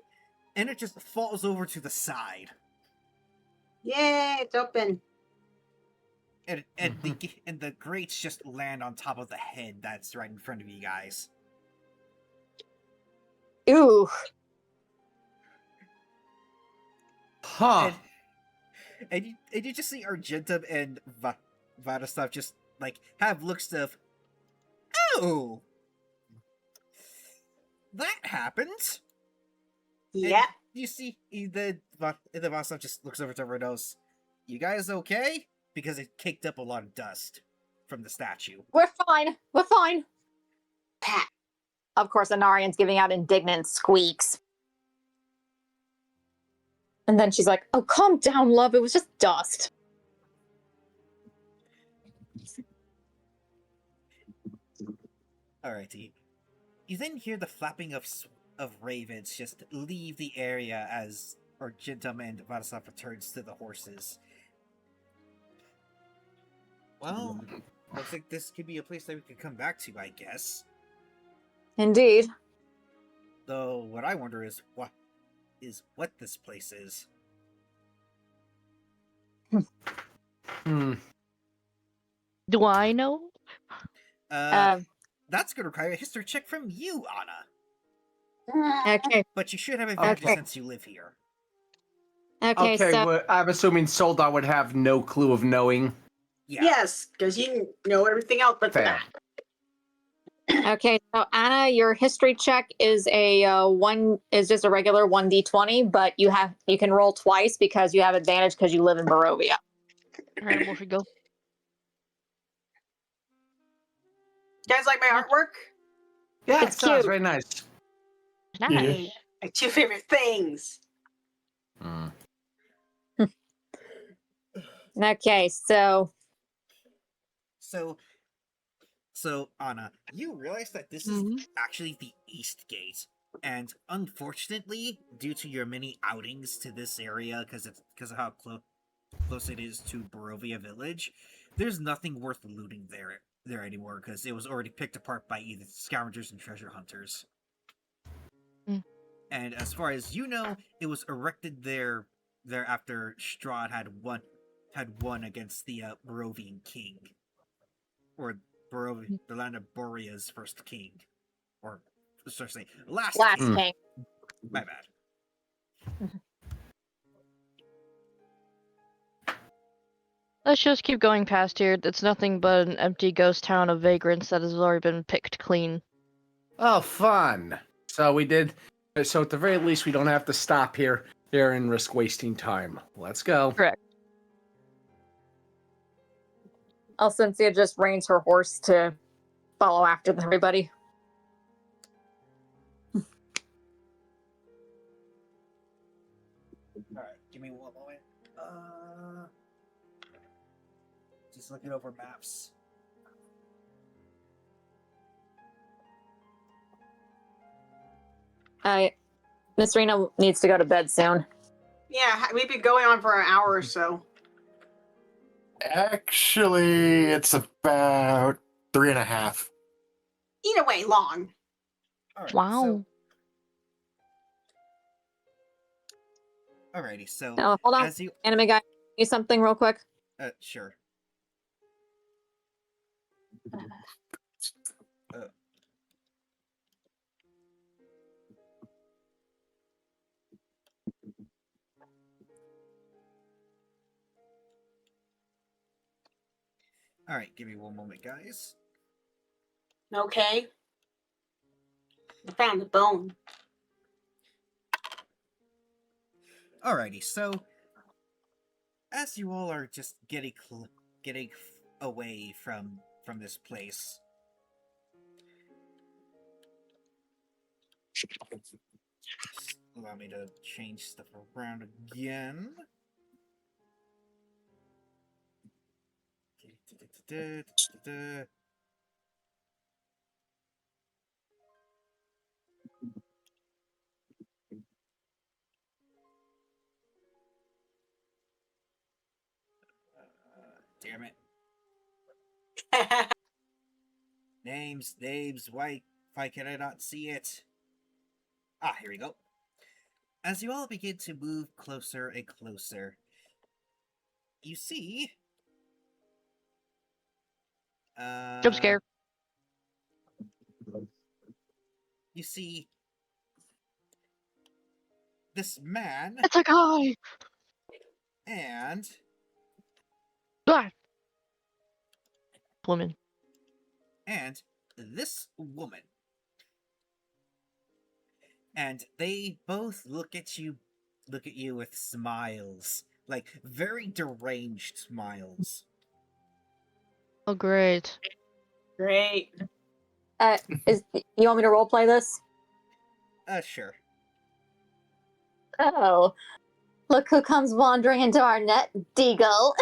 and it just falls over to the side. Yay, it's open. And the grates just land on top of the head that's right in front of you guys. Ooh. Huh. And you just see Argentum and Vladislav just have looks of, oh, that happened. Yeah. And you see the Vladislav just looks over to everyone else. You guys okay? Because it kicked up a lot of dust from the statue. We're fine. We're fine. Pat. Of course, Anarian's giving out indignant squeaks. And then she's like, oh, calm down, love. It was just dust. Alrighty. You then hear the flapping of ravens just leave the area as Argentum and Vladislav returns to the horses. Well, looks like this could be a place that we could come back to, I guess. Indeed. Though, what I wonder is what this place is. Hmm. Do I know? That's going to require a history check from you, Anna. Okay. But you should have advantage Okay. since you live here. Okay, so well, I'm assuming Soldar would have no clue of knowing. Yeah. Yes, because you know everything else but Fair. that. Okay, so Anna, your history check is just a regular 1d20, but you can roll twice because you have advantage because you live in Barovia. Alright, where should we go? You guys like my artwork? Yeah, It's it sounds cute. very nice. Nice. My two favorite things. Mm. Okay, so So Anna, you realize that this is actually the East Gate, and unfortunately, due to your many outings to this area, because of how close it is to Barovia Village, there's nothing worth looting there anymore, because it was already picked apart by either scavengers and treasure hunters. Mm. And as far as you know, it was erected there after Strahd had won against the Barovian king, or the land of Boria's first king, or should I say last king. king. My bad. Let's just keep going past here. It's nothing but an empty ghost town of vagrants that has already been picked clean. Oh, fun. So at the very least, we don't have to stop here and risk wasting time. Let's go. Correct. Alcencia just reins her horse to follow after everybody. Just looking over maps. Miss Rena needs to go to bed soon. Yeah, we've been going on for an hour or so. Actually, it's about 3.5. Either way, long. All right, Wow. Alrighty, so Oh, hold on. as you Anime guy, do something real quick. sure. All right, give me one moment, guys. Okay. I found the bone. Alrighty, so as you all are just getting away from this place, just allow me to change stuff around again. Damn it. Names, why can I not see it? Ah, here we go. As you all begin to move closer and closer, you see... Jump scare. You see... this man It's a guy! and... Ah. Woman. and this woman. And they both look at you with smiles. Like, very deranged smiles. Oh, great. Great. You want me to roleplay this? Sure. Oh, look who comes wandering into our net, Deagle.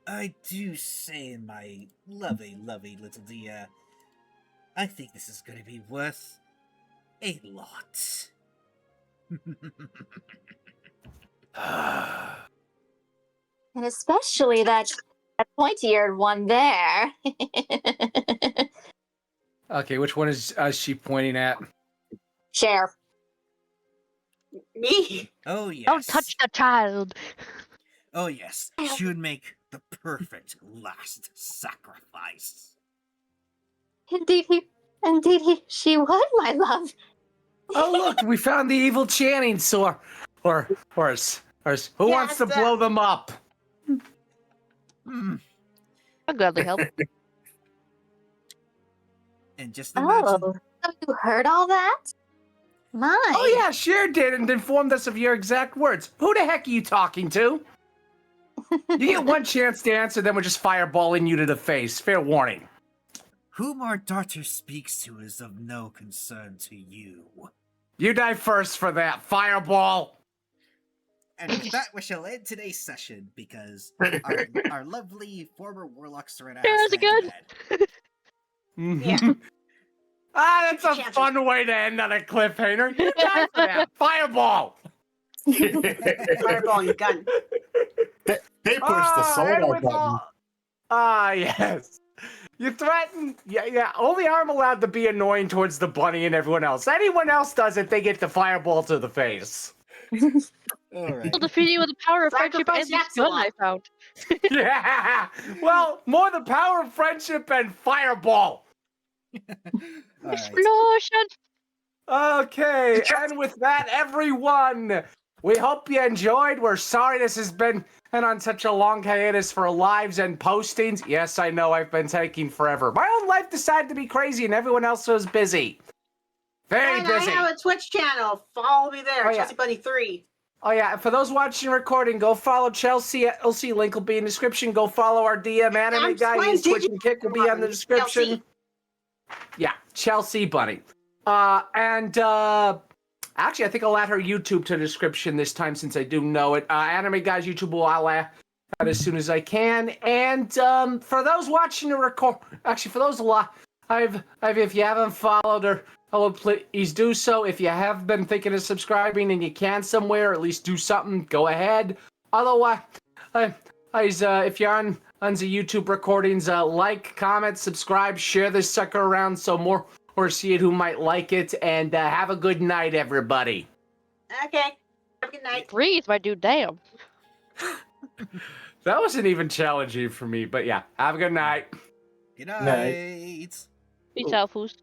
I do say, my lovely little dear, I think this is going to be worth a lot. And especially that pointy-eared one there. Okay, which one is she pointing at? Cher. Me? Oh, yes. Don't touch the child! Oh, yes. She would make the perfect last sacrifice. Indeed, she would, my love. Oh, look, we found the evil chanting sword. Or who wants to blow them up? I'll gladly help. And just imagine... Oh, so you heard all that? My. Oh yeah, Cher did and informed us of your exact words. Who the heck are you talking to? You get one chance to answer, then we're just fireballing you to the face. Fair warning. Whom our daughter speaks to is of no concern to you. You die first for that, fireball! And with that, we shall end today's session, because our lovely former warlock Serena has Cher's to good. Yeah. That's a fun way to end on a cliffhanger. You die for that, fireball! Fireball and gun. They pushed the solar button. Yes. You threaten. Yeah. Only I'm allowed to be annoying towards the bunny and everyone else. Anyone else does it, they get the fireball to the face. Alright. I'll defeat you with the power of friendship and Sacrifice this gun I found. Yeah. Well, more the power of friendship and fireball. Alright. Explosion! Okay, and with that, everyone, we hope you enjoyed. We're sorry this has been on such a long hiatus for lives and postings. Yes, I know I've been taking forever. My own life decided to be crazy and everyone else was busy. Very And busy. I have a Twitch channel. Follow me there, Oh, yeah. Chelsea Bunny 3. Oh yeah, for those watching recording, go follow Chelsea at LC. Link will be in the description. Go follow our DM anime I'm guy. playing His Twitch and Kick will be on the description. Chelsea. Yeah, Chelsea Bunny. And Actually, I think I'll add her YouTube to the description this time since I do know it. Anime Guys YouTube will I'll add as soon as I can. And for those watching the record, actually for those if you haven't followed her, please do so. If you have been thinking of subscribing and you can somewhere, at least do something. Go ahead. Otherwise, if you're on the YouTube recordings, like, comment, subscribe, share this sucker around so more or see it who might like it, and have a good night, everybody. Okay. Have a good night. Breathe, my dude. Damn. That wasn't even challenging for me, but yeah, have a good night. Good night. Peace out, foos.